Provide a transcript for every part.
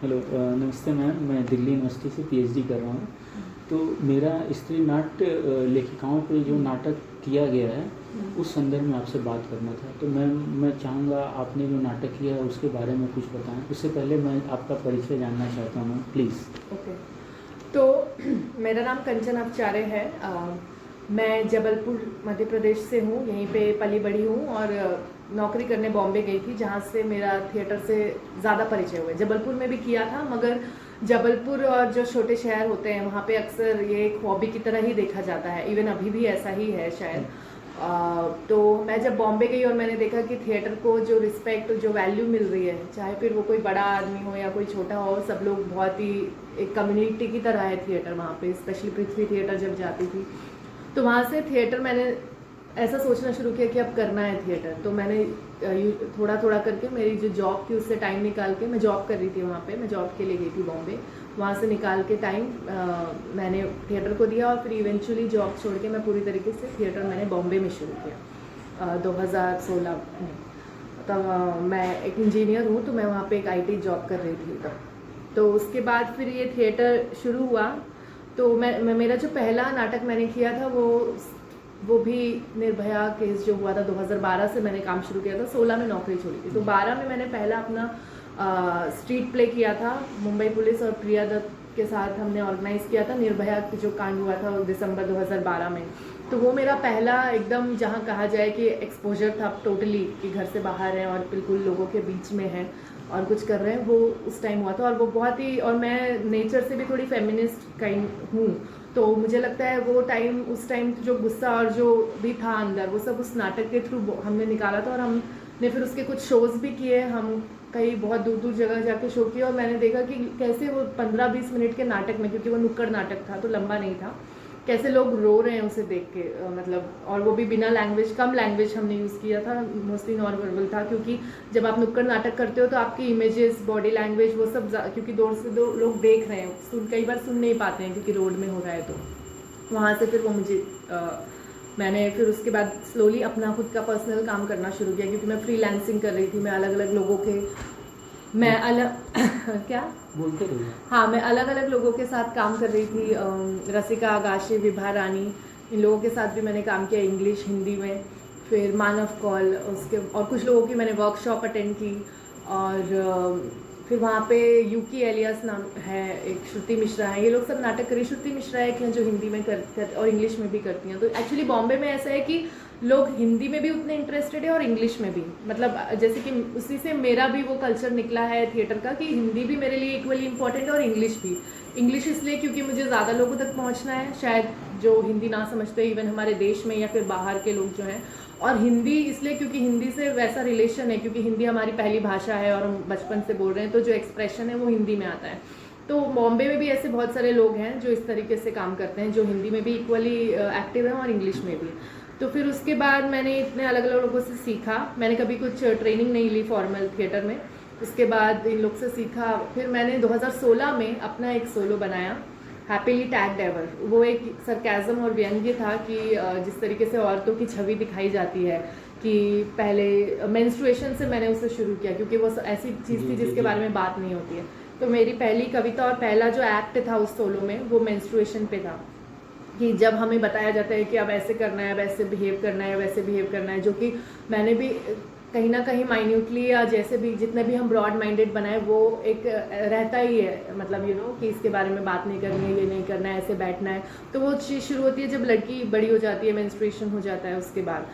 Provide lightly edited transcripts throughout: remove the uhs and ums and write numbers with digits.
Hello, नमस्ते ma'am. मैं Delhi university से पीएचडी कर रहा हूँ। तो मेरा स्त्री नाट्य लेखिकाओं पे जो नाटक किया गया है उस संदर्भ में आपसे बात करना था। तो मैं चाहूँगा आपने जो नाटक किया है उसके बारे में कुछ बताएं। उससे पहले मैं आपका परिचय जानना चाहता हूँ, प्लीज़। ओके। तो मेरा नाम कंचन अवचारे है। मैं जबलपुर मध्य प्रदेश से हूँ, यहीं पे पली बड़ी हूँ और नौकरी करने बॉम्बे गई थी, जहाँ से मेरा थिएटर से ज़्यादा परिचय हुआ। जबलपुर में भी किया था, मगर जबलपुर और जो छोटे शहर होते हैं वहाँ पे अक्सर ये एक हॉबी की तरह ही देखा जाता है। इवन अभी भी ऐसा ही है शायद। तो मैं जब बॉम्बे गई और मैंने देखा कि थिएटर को जो रिस्पेक्ट, जो वैल्यू मिल रही है, चाहे फिर वो कोई बड़ा आदमी हो या कोई छोटा हो, सब लोग बहुत ही एक कम्युनिटी की तरह है थिएटर वहाँ पे। स्पेशली पृथ्वी थिएटर जब जाती थी तो वहाँ से थिएटर मैंने ऐसा सोचना शुरू किया कि अब करना है थिएटर। तो मैंने थोड़ा थोड़ा करके मेरी जो जॉब थी उससे टाइम निकाल के, मैं जॉब कर रही थी वहाँ पे, मैं जॉब के लिए गई थी बॉम्बे, वहाँ से निकाल के टाइम मैंने थिएटर को दिया और फिर इवेंचुअली जॉब छोड़ के मैं पूरी तरीके से थिएटर मैंने बॉम्बे में शुरू किया 2016 में। तब मैं एक इंजीनियर हूँ, तो मैं वहाँ पे एक आईटी जॉब कर रही थी तब। तो उसके बाद फिर ये थिएटर शुरू हुआ। तो मैं मेरा जो पहला नाटक मैंने किया था वो भी निर्भया केस जो हुआ था 2012 से मैंने काम शुरू किया था। 16 में नौकरी छोड़ी थी, तो 12 में मैंने पहला अपना स्ट्रीट प्ले किया था। मुंबई पुलिस और प्रिया दत्त के साथ हमने ऑर्गेनाइज किया था। निर्भया की जो कांड हुआ था दिसंबर 2012 में, तो वो मेरा पहला एकदम, जहाँ कहा जाए कि एक्सपोजर था टोटली, कि घर से बाहर है और बिल्कुल लोगों के बीच में है और कुछ कर रहे हैं, वो उस टाइम हुआ था। और वो बहुत ही, और मैं नेचर से भी थोड़ी फेमिनिस्ट काइंड हूँ, तो मुझे लगता है वो टाइम, उस टाइम जो गुस्सा और जो भी था अंदर, वो सब उस नाटक के थ्रू हमने निकाला था। और हमने फिर उसके कुछ शोज़ भी किए, हम कई बहुत दूर दूर जगह जाके शो किए। और मैंने देखा कि कैसे वो 15-20 मिनट के नाटक में, क्योंकि वो नुक्कड़ नाटक था तो लंबा नहीं था, कैसे लोग रो रहे हैं उसे देख के, मतलब, और वो भी बिना लैंग्वेज, कम लैंग्वेज हमने यूज़ किया था, मोस्टली नॉन वर्बल था। क्योंकि जब आप नुक्कड़ नाटक करते हो तो आपकी इमेजेस, बॉडी लैंग्वेज, वो सब, क्योंकि दूर से दो लोग देख रहे हैं, कई बार सुन नहीं पाते हैं क्योंकि रोड में हो रहा है। तो वहाँ से फिर वो मुझे मैंने फिर उसके बाद स्लोली अपना खुद का पर्सनल काम करना शुरू किया, क्योंकि मैं फ्रीलांसिंग कर रही थी। मैं अलग अलग लोगों के, मैं अलग क्या बोलते रहिए। हाँ, मैं अलग अलग लोगों के साथ काम कर रही थी। रसिका आगाशे, विभा रानी, इन लोगों के साथ भी मैंने काम किया, इंग्लिश हिंदी में। फिर मानव कौल, उसके और कुछ लोगों की मैंने वर्कशॉप अटेंड की। और फिर वहाँ पे यूकी एलियस नाम है, एक श्रुति मिश्रा है, ये लोग सब नाटक करी। श्रुति मिश्रा एक हैं जो हिंदी में कर और इंग्लिश में भी करती हैं। तो एक्चुअली बॉम्बे में ऐसा है कि लोग हिंदी में भी उतने इंटरेस्टेड है और इंग्लिश में भी, मतलब जैसे कि उसी से मेरा भी वो कल्चर निकला है थिएटर का, कि हिंदी भी मेरे लिए इक्वली इम्पॉर्टेंट है और इंग्लिश भी। इंग्लिश इसलिए क्योंकि मुझे ज़्यादा लोगों तक पहुंचना है, शायद जो हिंदी ना समझते, इवन हमारे देश में या फिर बाहर के लोग जो हैं। और हिंदी इसलिए क्योंकि हिंदी से वैसा रिलेशन है, क्योंकि हिंदी हमारी पहली भाषा है और हम बचपन से बोल रहे हैं, तो जो एक्सप्रेशन है वो हिंदी में आता है। तो बॉम्बे में भी ऐसे बहुत सारे लोग हैं जो इस तरीके से काम करते हैं, जो हिंदी में भी इक्वली एक्टिव हैं और इंग्लिश में भी। तो फिर उसके बाद मैंने इतने अलग अलग लोगों से सीखा। मैंने कभी कुछ ट्रेनिंग नहीं ली फॉर्मल थिएटर में। उसके बाद इन लोग से सीखा। फिर मैंने 2016 में अपना एक सोलो बनाया, हैप्पीली टैग्ड एवर। वो एक सरकाज़म और व्यंग्य था कि जिस तरीके से औरतों की छवि दिखाई जाती है, कि पहले मेंस्ट्रुएशन से मैंने उसे शुरू किया, क्योंकि वो ऐसी चीज़ थी जिसके बारे में बात नहीं होती है। तो मेरी पहली कविता और पहला जो एक्ट था उस सोलो में, वो मेंस्ट्रुएशन पे था, कि जब हमें बताया जाता है कि अब ऐसे करना है, वैसे बिहेव करना है, वैसे बिहेव करना है, जो कि मैंने भी कहीं ना कहीं माइन्यूटली, या जैसे भी जितने भी हम ब्रॉड माइंडेड बनाए, वो एक रहता ही है, मतलब कि इसके बारे में बात नहीं करनी है, ये नहीं करना है, ऐसे बैठना है। तो वो चीज़ शुरू होती है जब लड़की बड़ी हो जाती है, मेंस्ट्रुएशन हो जाता है उसके बाद।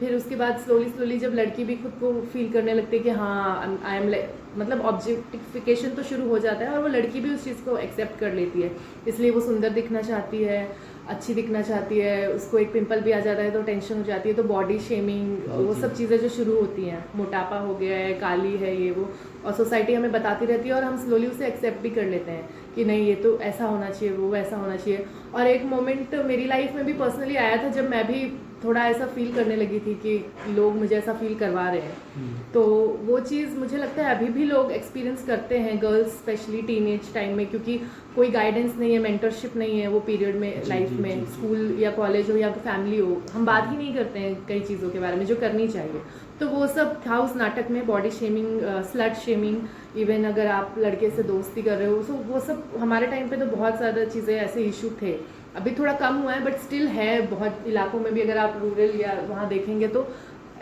फिर उसके बाद स्लोली जब लड़की भी खुद को फील करने लगती है कि हाँ आई एम, मतलब ऑब्जेक्टिफिकेशन तो शुरू हो जाता है, और वो लड़की भी उस चीज़ को एक्सेप्ट कर लेती है। इसलिए वो सुंदर दिखना चाहती है, अच्छी दिखना चाहती है। उसको एक पिंपल भी आ जाता है तो टेंशन हो जाती है, तो बॉडी शेमिंग, वो सब चीज़ें जो शुरू होती हैं, मोटापा हो गया है, काली है, ये वो, और सोसाइटी हमें बताती रहती है और हम स्लोली उसे एक्सेप्ट भी कर लेते हैं कि नहीं, ये तो ऐसा होना चाहिए, वो वैसा होना चाहिए। और एक मोमेंट मेरी लाइफ में भी पर्सनली आया था जब मैं भी थोड़ा ऐसा फील करने लगी थी कि लोग मुझे ऐसा फील करवा रहे हैं। तो वो चीज़ मुझे लगता है अभी भी लोग एक्सपीरियंस करते हैं, गर्ल्स स्पेशली टीनेज टाइम में, क्योंकि कोई गाइडेंस नहीं है, मेंटरशिप नहीं है वो पीरियड में लाइफ में। स्कूल या कॉलेज हो या फैमिली हो, हम बात ही नहीं करते हैं कई चीज़ों के बारे में जो करनी चाहिए। तो वो सब था उस नाटक में, body shaming, slut shaming, even अगर आप लड़के से दोस्ती कर रहे हो, सो वो सब हमारे टाइम पे तो बहुत ज़्यादा चीज़ें ऐसे इशू थे। अभी थोड़ा कम हुआ है बट स्टिल है, बहुत इलाकों में भी अगर आप रूरल या वहाँ देखेंगे तो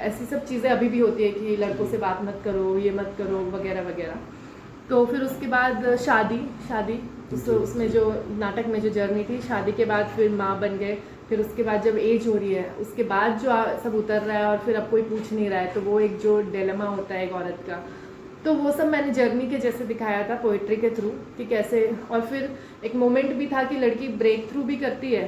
ऐसी सब चीज़ें अभी भी होती है कि लड़कों से बात मत करो, ये मत करो वगैरह वगैरह। तो फिर उसके बाद शादी उसमें जो नाटक में जो जर्नी थी, शादी के बाद फिर माँ बन गए। फिर उसके बाद जब एज हो रही है उसके बाद जो सब उतर रहा है और फिर अब कोई पूछ नहीं रहा है, तो वो एक जो डिलेमा होता है एक औरत का, तो वो सब मैंने जर्नी के जैसे दिखाया था पोइट्री के थ्रू कि कैसे। और फिर एक मोमेंट भी था कि लड़की ब्रेक थ्रू भी करती है,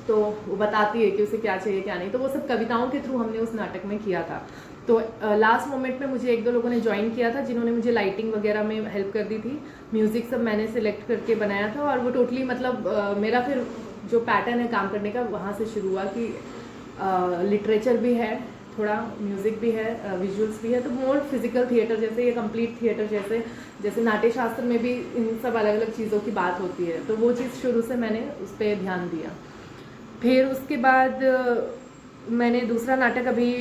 तो वो बताती है कि उसे क्या चाहिए क्या नहीं, तो वो सब कविताओं के थ्रू हमने उस नाटक में किया था। तो लास्ट मोमेंट में मुझे 1-2 लोगों ने ज्वाइन किया था जिन्होंने मुझे लाइटिंग वगैरह में हेल्प कर दी थी। म्यूज़िक सब मैंने सिलेक्ट करके बनाया था, और वो टोटली मतलब मेरा फिर जो पैटर्न है काम करने का वहाँ से शुरू हुआ कि लिटरेचर भी है, थोड़ा म्यूज़िक भी है, विजुअल्स भी है, तो मोर फिजिकल थिएटर जैसे, ये कंप्लीट थिएटर जैसे, जैसे नाट्य शास्त्र में भी इन सब अलग अलग चीज़ों की बात होती है, तो वो चीज़ शुरू से मैंने उस पर ध्यान दिया। फिर उसके बाद मैंने दूसरा नाटक अभी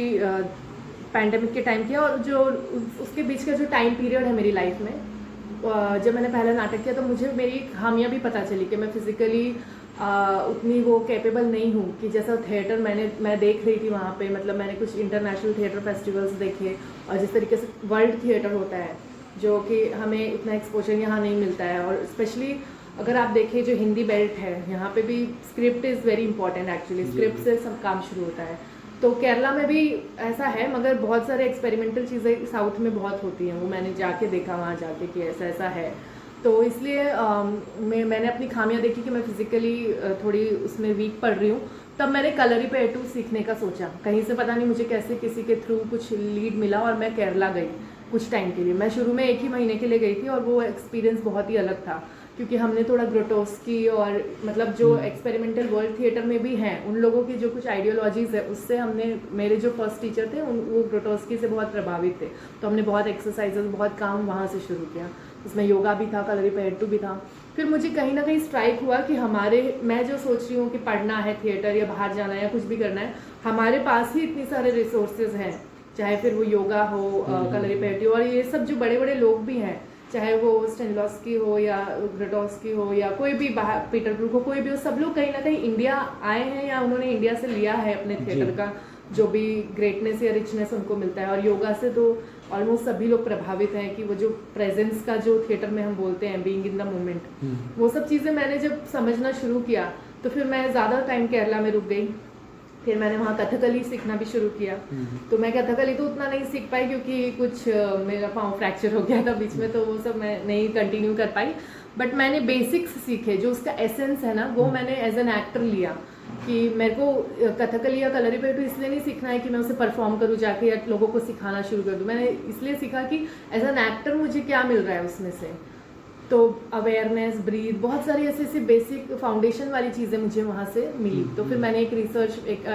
पैंडेमिक के टाइम किया, और जो उसके बीच का जो टाइम पीरियड है मेरी लाइफ में, जब मैंने पहला नाटक किया तो मुझे मेरी खामियां भी पता चली कि मैं फिज़िकली उतनी वो कैपेबल नहीं हूँ कि जैसा थिएटर मैं देख रही थी वहाँ पे, मतलब मैंने कुछ इंटरनेशनल थिएटर फेस्टिवल्स देखे, और जिस तरीके से वर्ल्ड थिएटर होता है जो कि हमें इतना एक्सपोजर यहाँ नहीं मिलता है। और स्पेशली अगर आप देखें जो हिंदी बेल्ट है, यहाँ पे भी script is very important actually, script से सब काम शुरू होता है। तो केरला में भी ऐसा है, मगर बहुत सारे एक्सपेरिमेंटल चीज़ें साउथ में बहुत होती हैं, वो मैंने जाके देखा वहाँ जाके कि ऐसा ऐसा है। तो इसलिए मैंने अपनी खामियां देखी कि मैं फिज़िकली थोड़ी उसमें वीक पड़ रही हूँ। तब मैंने कलरीपयट्टू सीखने का सोचा, कहीं से पता नहीं मुझे कैसे किसी के थ्रू कुछ लीड मिला, और मैं केरला गई कुछ टाइम के लिए। मैं शुरू में 1 ही महीने के लिए गई थी, और वो एक्सपीरियंस बहुत ही अलग था, क्योंकि हमने थोड़ा ग्रोटोस्की और मतलब जो एक्सपेरिमेंटल वर्ल्ड थिएटर में भी हैं उन लोगों की जो कुछ आइडियोलॉजीज़ है उससे हमने, मेरे जो फर्स्ट टीचर थे वो ग्रोटोस्की से बहुत प्रभावित थे, तो हमने बहुत एक्सरसाइजेज बहुत काम वहाँ से शुरू किया। उसमें योगा भी था, कलरीपयट्टू भी था। फिर मुझे कहीं ना कहीं स्ट्राइक हुआ कि मैं जो सोच रही हूँ कि पढ़ना है थिएटर या बाहर जाना है या कुछ भी करना है, हमारे पास ही इतनी सारे रिसोर्सेज हैं, चाहे फिर वो योगा हो, कलरीपयट्टू, और ये सब जो बड़े बड़े लोग भी हैं, चाहे वो स्टेनिस्लॉवस्की हो या ग्रोटोस्की हो या कोई भी पीटर ब्रूक हो, कोई भी हो, सब लोग कहीं ना कहीं इंडिया आए हैं या उन्होंने इंडिया से लिया है अपने थिएटर का जो भी ग्रेटनेस या रिचनेस उनको मिलता है। और योगा से तो ऑलमोस्ट सभी लोग प्रभावित हैं कि वो जो प्रेजेंस का जो थिएटर में हम बोलते हैं बीइंग इन द मोमेंट, वो सब चीज़ें मैंने जब समझना शुरू किया तो फिर मैं ज़्यादा टाइम केरला में रुक गई। फिर मैंने वहाँ कथकली सीखना भी शुरू किया। तो मैं कथकली तो उतना नहीं सीख पाई क्योंकि कुछ मेरा पाँव फ्रैक्चर हो गया था बीच में, तो वो सब मैं नहीं कंटिन्यू कर पाई। बट मैंने बेसिक्स सीखे, जो उसका एसेंस है ना, वो मैंने एज एन एक्टर लिया कि मेरे को कथकली या कलरीपयट्टू इसलिए नहीं सीखना है कि मैं उसे परफॉर्म करूँ जाके या लोगों को सिखाना शुरू कर दूँ। मैंने इसलिए सीखा कि एज एन एक्टर मुझे क्या मिल रहा है उसमें से, तो अवेयरनेस, ब्रीथ, बहुत सारी ऐसी ऐसी बेसिक फाउंडेशन वाली चीज़ें मुझे वहाँ से मिली। तो फिर मैंने एक रिसर्च, एक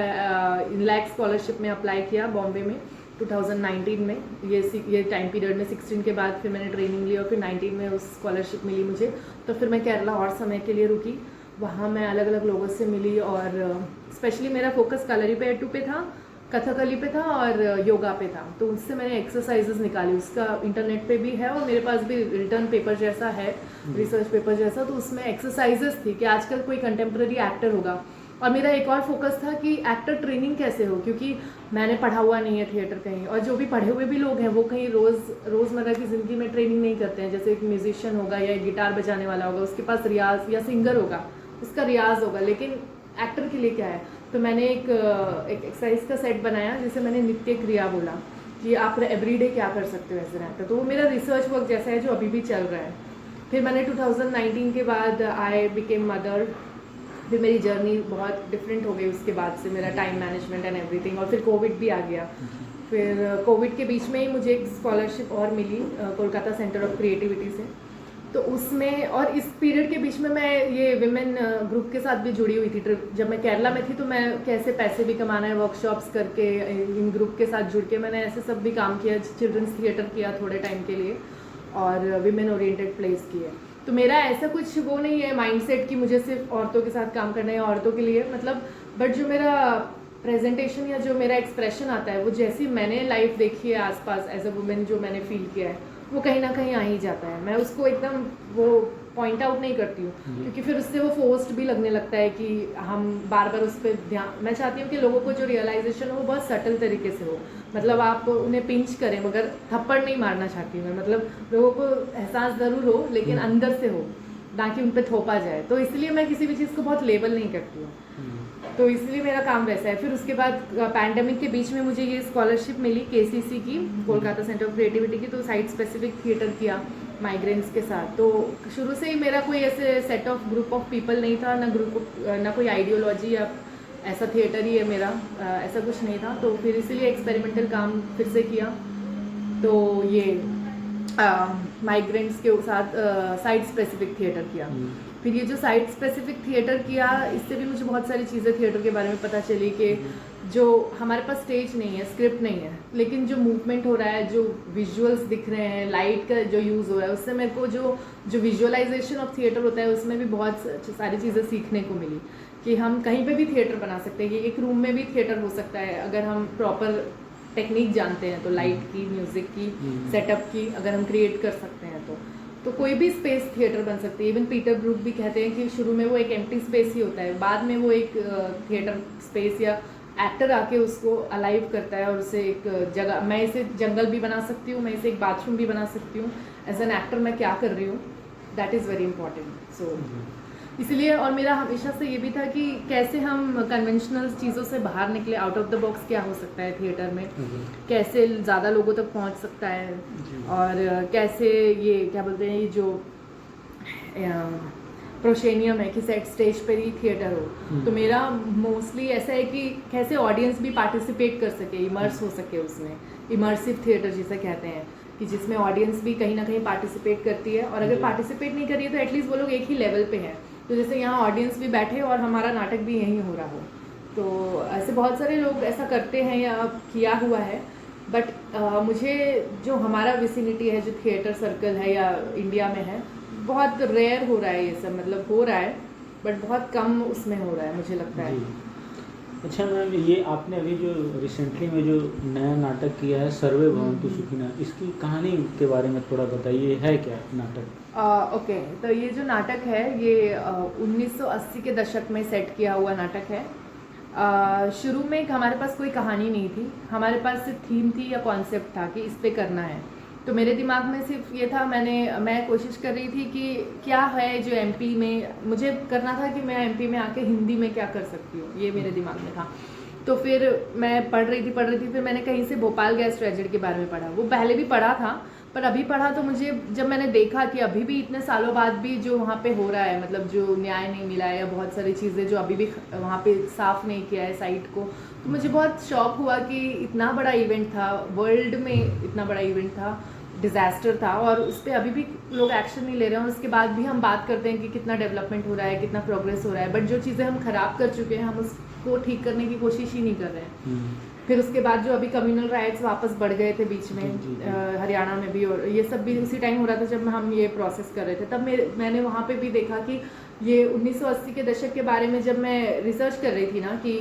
इनलैक स्कॉलरशिप में अप्लाई किया बॉम्बे में 2019 में। ये टाइम पीरियड में 16 के बाद फिर मैंने ट्रेनिंग ली और फिर 19 में उस स्कॉलरशिप मिली मुझे। तो फिर मैं केरला और समय के लिए रुकी, वहाँ मैं अलग अलग लोगों से मिली, और स्पेशली मेरा फोकस कलरीपयट्टू पे था, कथकली पे था और योगा पे था। तो उससे मैंने एक्सरसाइजेस निकाली, उसका इंटरनेट पे भी है और मेरे पास भी रिटर्न पेपर जैसा है, रिसर्च पेपर जैसा। तो उसमें एक्सरसाइजेस थी कि आजकल कोई कंटेम्प्रेरी एक्टर होगा, और मेरा एक और फोकस था कि एक्टर ट्रेनिंग कैसे हो, क्योंकि मैंने पढ़ा हुआ नहीं है थिएटर कहीं, और जो भी पढ़े हुए भी लोग हैं वो कहीं रोज़मर्रा की ज़िंदगी में ट्रेनिंग नहीं करते हैं। जैसे एक म्यूजिशियन होगा या एक गिटार बजाने वाला होगा, उसके पास रियाज, या सिंगर होगा उसका रियाज होगा, लेकिन एक्टर के लिए क्या है। तो मैंने एक एक्सरसाइज का सेट बनाया जिसे मैंने नित्य क्रिया बोला कि आप एवरीडे क्या कर सकते हो एज एन एक्टर। तो वो मेरा रिसर्च वर्क जैसा है जो अभी भी चल रहा है। फिर मैंने 2019 के बाद आई बिकेम मदर, फिर मेरी जर्नी बहुत डिफरेंट हो गई उसके बाद से, मेरा टाइम मैनेजमेंट एंड एवरीथिंग। और फिर कोविड भी आ गया। फिर कोविड के बीच में ही मुझे एक स्कॉलरशिप और मिली कोलकाता सेंटर ऑफ क्रिएटिविटी से। तो उसमें, और इस पीरियड के बीच में मैं ये विमेन ग्रुप के साथ भी जुड़ी हुई थी। जब मैं केरला में थी तो मैं कैसे पैसे भी कमाना है, वर्कशॉप्स करके इन ग्रुप के साथ जुड़ के मैंने ऐसे सब भी काम किया। चिल्ड्रंस थिएटर किया थोड़े टाइम के लिए, और विमेन ओरिएंटेड प्लेस किए। तो मेरा ऐसा कुछ वो नहीं है माइंडसेट कि मुझे सिर्फ औरतों के साथ काम करना है, औरतों के लिए मतलब, बट जो मेरा प्रेजेंटेशन या जो मेरा एक्सप्रेशन आता है वो जैसी मैंने लाइफ देखी है आसपास एज अ वुमेन, जो मैंने फील किया है वो कहीं ना कहीं आ ही जाता है। मैं उसको एकदम वो पॉइंट आउट नहीं करती हूँ, क्योंकि फिर उससे वो फोर्स्ड भी लगने लगता है कि हम बार बार उस पर ध्यान। मैं चाहती हूँ कि लोगों को जो रियलाइजेशन हो वो बहुत सटल तरीके से हो, मतलब आप उन्हें पिंच करें मगर थप्पड़ नहीं मारना चाहती हूँ मैं, मतलब लोगों को एहसास ज़रूर हो लेकिन अंदर से हो, ना कि उन पर थोपा जाए। तो इसलिए मैं किसी भी चीज़ को बहुत लेबल नहीं करती हूँ, तो इसलिए मेरा काम वैसा है। फिर उसके बाद पैंडेमिक के बीच में मुझे ये स्कॉलरशिप मिली केसीसी की, कोलकाता सेंटर ऑफ क्रिएटिविटी की, तो साइट स्पेसिफिक थिएटर किया माइग्रेंस के साथ। तो शुरू से ही मेरा कोई ऐसे set of group of people नहीं था, ना कोई आइडियोलॉजी या ऐसा थिएटर ही है मेरा, ऐसा कुछ नहीं था। तो फिर इसीलिए एक्सपेरिमेंटल काम फिर से किया। तो ये माइग्रेंट्स के साथ साइट स्पेसिफिक थिएटर किया। फिर ये जो साइट स्पेसिफिक थिएटर किया, इससे भी मुझे बहुत सारी चीज़ें थिएटर के बारे में पता चली कि जो हमारे पास स्टेज नहीं है, स्क्रिप्ट नहीं है, लेकिन जो मूवमेंट हो रहा है, जो विजुअल्स दिख रहे हैं, लाइट का जो यूज़ हो रहा है, उससे मेरे को जो विजुअलाइजेशन ऑफ थिएटर होता है उसमें भी बहुत सारी चीज़ें सीखने को मिली कि हम कहीं पे भी थिएटर बना सकते हैं, कि एक रूम में भी थिएटर हो सकता है अगर हम प्रॉपर टेक्निक जानते हैं, तो लाइट की, म्यूज़िक की, सेटअप की अगर हम क्रिएट कर सकते हैं तो कोई भी स्पेस थिएटर बन सकती है। इवन पीटर ब्रूक भी कहते हैं कि शुरू में वो एक एम्प्टी स्पेस ही होता है, बाद में वो एक थिएटर स्पेस या एक्टर आके उसको अलाइव करता है और उसे एक जगह, मैं इसे जंगल भी बना सकती हूँ, मैं इसे एक बाथरूम भी बना सकती हूँ, एज एन एक्टर मैं क्या कर रही हूँ, दैट इज़ वेरी इंपॉर्टेंट। सो इसलिए, और मेरा हमेशा से ये भी था कि कैसे हम कन्वेंशनल चीज़ों से बाहर निकले, आउट ऑफ द बॉक्स क्या हो सकता है थिएटर में, कैसे ज़्यादा लोगों तक पहुंच सकता है, और कैसे ये क्या बोलते हैं, ये जो प्रोशेनियम है कि सेट स्टेज पर ही थिएटर हो। तो मेरा मोस्टली ऐसा है कि कैसे ऑडियंस भी पार्टिसिपेट कर सके, इमर्स हो सके उसमें, इमर्सिव थिएटर जिसे कहते हैं, कि जिसमें ऑडियंस भी कहीं ना कहीं पार्टिसिपेट करती है, और अगर पार्टिसिपेट नहीं कर रही है तो एटलीस्ट वो लोग एक ही लेवल पे हैं, तो जैसे यहाँ ऑडियंस भी बैठे और हमारा नाटक भी यहीं हो रहा हो। तो ऐसे बहुत सारे लोग ऐसा करते हैं या किया हुआ है, बट मुझे जो हमारा विसिनिटी है, जो थिएटर सर्कल है या इंडिया में है, बहुत रेयर हो रहा है ये सब, मतलब हो रहा है बट बहुत कम उसमें हो रहा है मुझे लगता है। अच्छा मैम, ये आपने अभी जो रिसेंटली में जो नया नाटक किया है सर्वे भवन्तु सुखिनः, इसकी कहानी के बारे में थोड़ा बताइए, है क्या नाटक? ओके, तो ये जो नाटक है ये 1980 के दशक में सेट किया हुआ नाटक है। शुरू में हमारे पास कोई कहानी नहीं थी, हमारे पास सिर्फ थीम थी या कॉन्सेप्ट था कि इस पे करना है। तो मेरे दिमाग में सिर्फ ये था, मैं कोशिश कर रही थी कि क्या है जो एमपी में मुझे करना था, कि मैं एमपी में आके हिंदी में क्या कर सकती हूँ, ये मेरे दिमाग में था। तो फिर मैं पढ़ रही थी, फिर मैंने कहीं से भोपाल गैस ट्रेजेडी के बारे में पढ़ा। वो पहले भी पढ़ा था, पर अभी पढ़ा तो मुझे, जब मैंने देखा कि अभी भी इतने सालों बाद भी जो वहाँ पे हो रहा है, मतलब जो न्याय नहीं मिला है या बहुत सारी चीज़ें जो अभी भी वहाँ पे साफ़ नहीं किया है साइट को, तो मुझे बहुत शौक हुआ कि इतना बड़ा इवेंट था, वर्ल्ड में इतना बड़ा इवेंट था, डिज़ास्टर था, और उस पर अभी भी लोग एक्शन नहीं ले रहे हैं। उसके बाद भी हम बात करते हैं कि कितना डेवलपमेंट हो रहा है, कितना प्रोग्रेस हो रहा है, बट जो चीज़ें हम ख़राब कर चुके हैं हम उसको ठीक करने की कोशिश ही नहीं कर रहे हैं। फिर उसके बाद जो अभी कम्युनल राइट्स वापस बढ़ गए थे बीच में, हरियाणा में भी, और ये सब भी उसी टाइम हो रहा था जब हम ये प्रोसेस कर रहे थे। तब मैंने वहाँ पे भी देखा कि ये 1980 के दशक के बारे में जब मैं रिसर्च कर रही थी ना, कि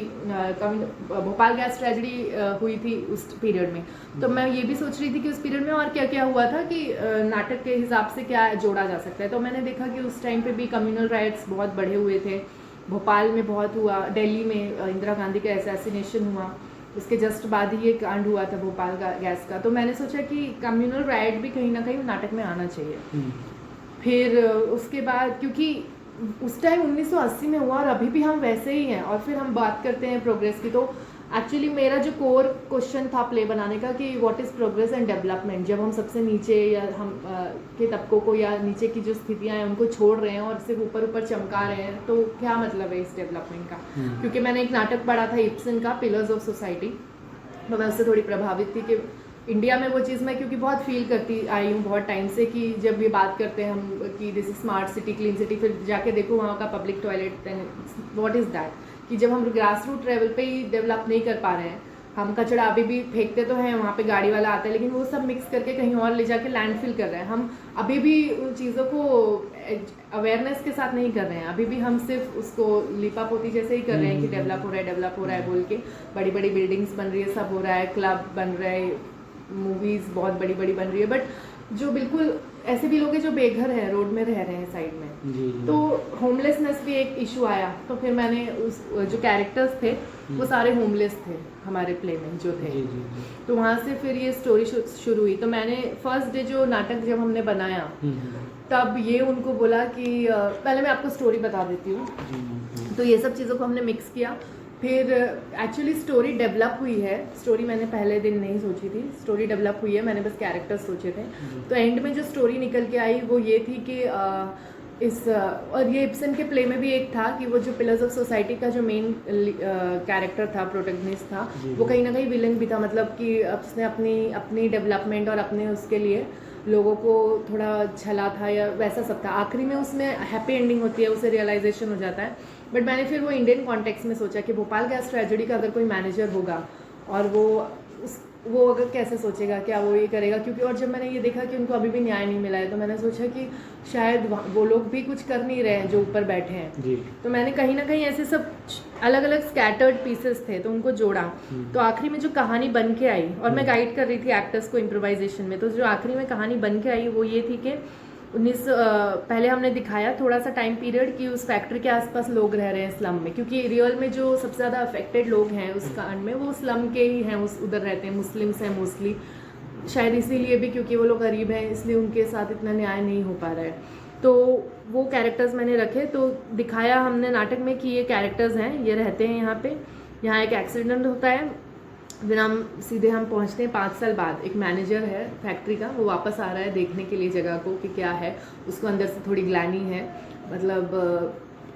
भोपाल गैस ट्रेजेडी हुई थी उस पीरियड में, तो मैं ये भी सोच रही थी कि उस पीरियड में और क्या क्या हुआ था, कि नाटक के हिसाब से क्या जोड़ा जा सकता है। तो मैंने देखा कि उस टाइम पे भी कम्युनल राइट्स बहुत बढ़े हुए थे, भोपाल में बहुत हुआ, दिल्ली में इंदिरा गांधी का असैसिनेशन हुआ, उसके जस्ट बाद ही ये कांड हुआ था भोपाल का गैस का। तो मैंने सोचा कि कम्युनल राइट भी कहीं ना कहीं नाटक में आना चाहिए। फिर उसके बाद, क्योंकि उस टाइम 1980 में हुआ और अभी भी हम वैसे ही हैं, और फिर हम बात करते हैं प्रोग्रेस की, तो एक्चुअली मेरा जो कोर क्वेश्चन था प्ले बनाने का कि what is progress and development, जब हम सबसे नीचे या हम के तबकों को या नीचे की जो स्थितियां हैं उनको छोड़ रहे हैं और सिर्फ ऊपर ऊपर चमका रहे हैं, तो क्या मतलब है इस डेवलपमेंट का। क्योंकि मैंने एक नाटक पढ़ा था इब्सन का, पिलर्स ऑफ सोसाइटी, तो मैं उससे थोड़ी प्रभावित थी कि इंडिया में वो चीज़ मैं क्योंकि बहुत फील करती आई हूँ बहुत टाइम से, कि जब ये बात करते हैं हम कि this is smart city, clean city, फिर जाके देखो वहाँ का public toilet, what is that, कि जब हम ग्रास रूट लेवल पे ही डेवलप नहीं कर पा रहे हैं, हम कचरा अभी भी फेंकते तो हैं, वहाँ पे गाड़ी वाला आता है, लेकिन वो सब मिक्स करके कहीं और ले जाके लैंडफिल कर रहे हैं। हम अभी भी उन चीज़ों को अवेयरनेस के साथ नहीं कर रहे हैं, अभी भी हम सिर्फ उसको लिपा पोती जैसे ही कर रहे हैं कि डेवलप हो रहा है बोल के, बड़ी बड़ी बिल्डिंग्स बन रही है, सब हो रहा है, क्लब बन रहे हैं, मूवीज़ बहुत बड़ी बड़ी बन रही है, बट जो बिल्कुल ऐसे भी लोग हैं जो बेघर हैं, रोड में रह रहे हैं साइड में। जी जी तो होमलेसनेस भी एक इशू आया, तो फिर मैंने उस जो कैरेक्टर्स थे वो सारे होमलेस थे हमारे प्ले में जो थे। जी जी जी तो वहाँ से फिर ये स्टोरी शुरू हुई। तो मैंने फर्स्ट डे जो नाटक जब हमने बनाया तब ये उनको बोला कि पहले मैं आपको स्टोरी बता देती हूँ। जी तो ये सब चीज़ों को हमने मिक्स किया। फिर एक्चुअली स्टोरी डेवलप हुई है। स्टोरी मैंने पहले दिन नहीं सोची थी, स्टोरी डेवलप हुई है, मैंने बस कैरेक्टर्स सोचे थे। तो एंड में जो स्टोरी निकल के आई वो ये थी कि और ये इब्सन के प्ले में भी एक था कि वो जो पिलर्स ऑफ सोसाइटी का जो मेन कैरेक्टर था, प्रोटैगनिस्ट था, वो कहीं ना कहीं विलन भी था। मतलब कि उसने अपनी डेवलपमेंट और अपने उसके लिए लोगों को थोड़ा छला था या वैसा सब था। आखिरी में उसमें हैप्पी एंडिंग होती है, उसे रियलाइजेशन हो जाता है। बट मैंने फिर वो इंडियन कॉन्टेक्स्ट में सोचा कि भोपाल गैस ट्रेजेडी का अगर कोई मैनेजर होगा और वो अगर कैसे सोचेगा, क्या वो ये करेगा, क्योंकि और जब मैंने ये देखा कि उनको अभी भी न्याय नहीं मिला है तो मैंने सोचा कि शायद वो लोग भी कुछ कर नहीं रहे हैं जो ऊपर बैठे हैं जी तो मैंने कहीं ना कहीं ऐसे सब अलग अलग स्कैटर्ड पीसेस थे तो उनको जोड़ा। तो आखिरी में जो कहानी बन के आई, और मैं गाइड कर रही थी एक्टर्स को इम्प्रोवाइजेशन में, तो जो आखिरी में कहानी बन के आई वो ये थी कि पहले हमने दिखाया थोड़ा सा टाइम पीरियड कि उस फैक्ट्री के आसपास लोग रह रहे हैं स्लम में, क्योंकि रियल में जो सबसे ज़्यादा अफेक्टेड लोग हैं उस कांड में वो स्लम के ही हैं, उस उधर रहते हैं, मुस्लिम्स हैं मोस्टली। शायद इसीलिए भी क्योंकि वो लोग गरीब हैं इसलिए उनके साथ इतना न्याय नहीं हो पा रहा है। तो वो कैरेक्टर्स मैंने रखे, तो दिखाया हमने नाटक में कि ये कैरेक्टर्स हैं, ये रहते हैं यहाँ पे, यहाँ एक एक्सीडेंट होता है, फिर हम पहुँचते हैं 5 साल बाद। एक मैनेजर है फैक्ट्री का, वो वापस आ रहा है देखने के लिए जगह को कि क्या है, उसको अंदर से थोड़ी ग्लानी है, मतलब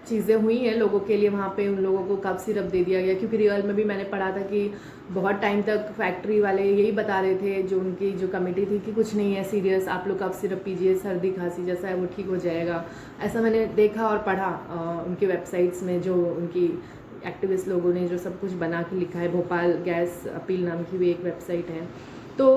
चीज़ें हुई हैं लोगों के लिए वहाँ पे, उन लोगों को कब सिरप दे दिया गया, क्योंकि रियल में भी मैंने पढ़ा था कि बहुत टाइम तक फैक्ट्री वाले यही बता रहे थे, जो उनकी जो कमेटी थी, कि कुछ नहीं है सीरियस, आप लोग कब सिरप पीजिए, सर्दी खांसी जैसा है वो ठीक हो जाएगा। ऐसा मैंने देखा और पढ़ा उनकी वेबसाइट्स में, जो उनकी एक्टिविस्ट लोगों ने जो सब कुछ बना के लिखा है। भोपाल गैस अपील नाम की भी एक वेबसाइट है, तो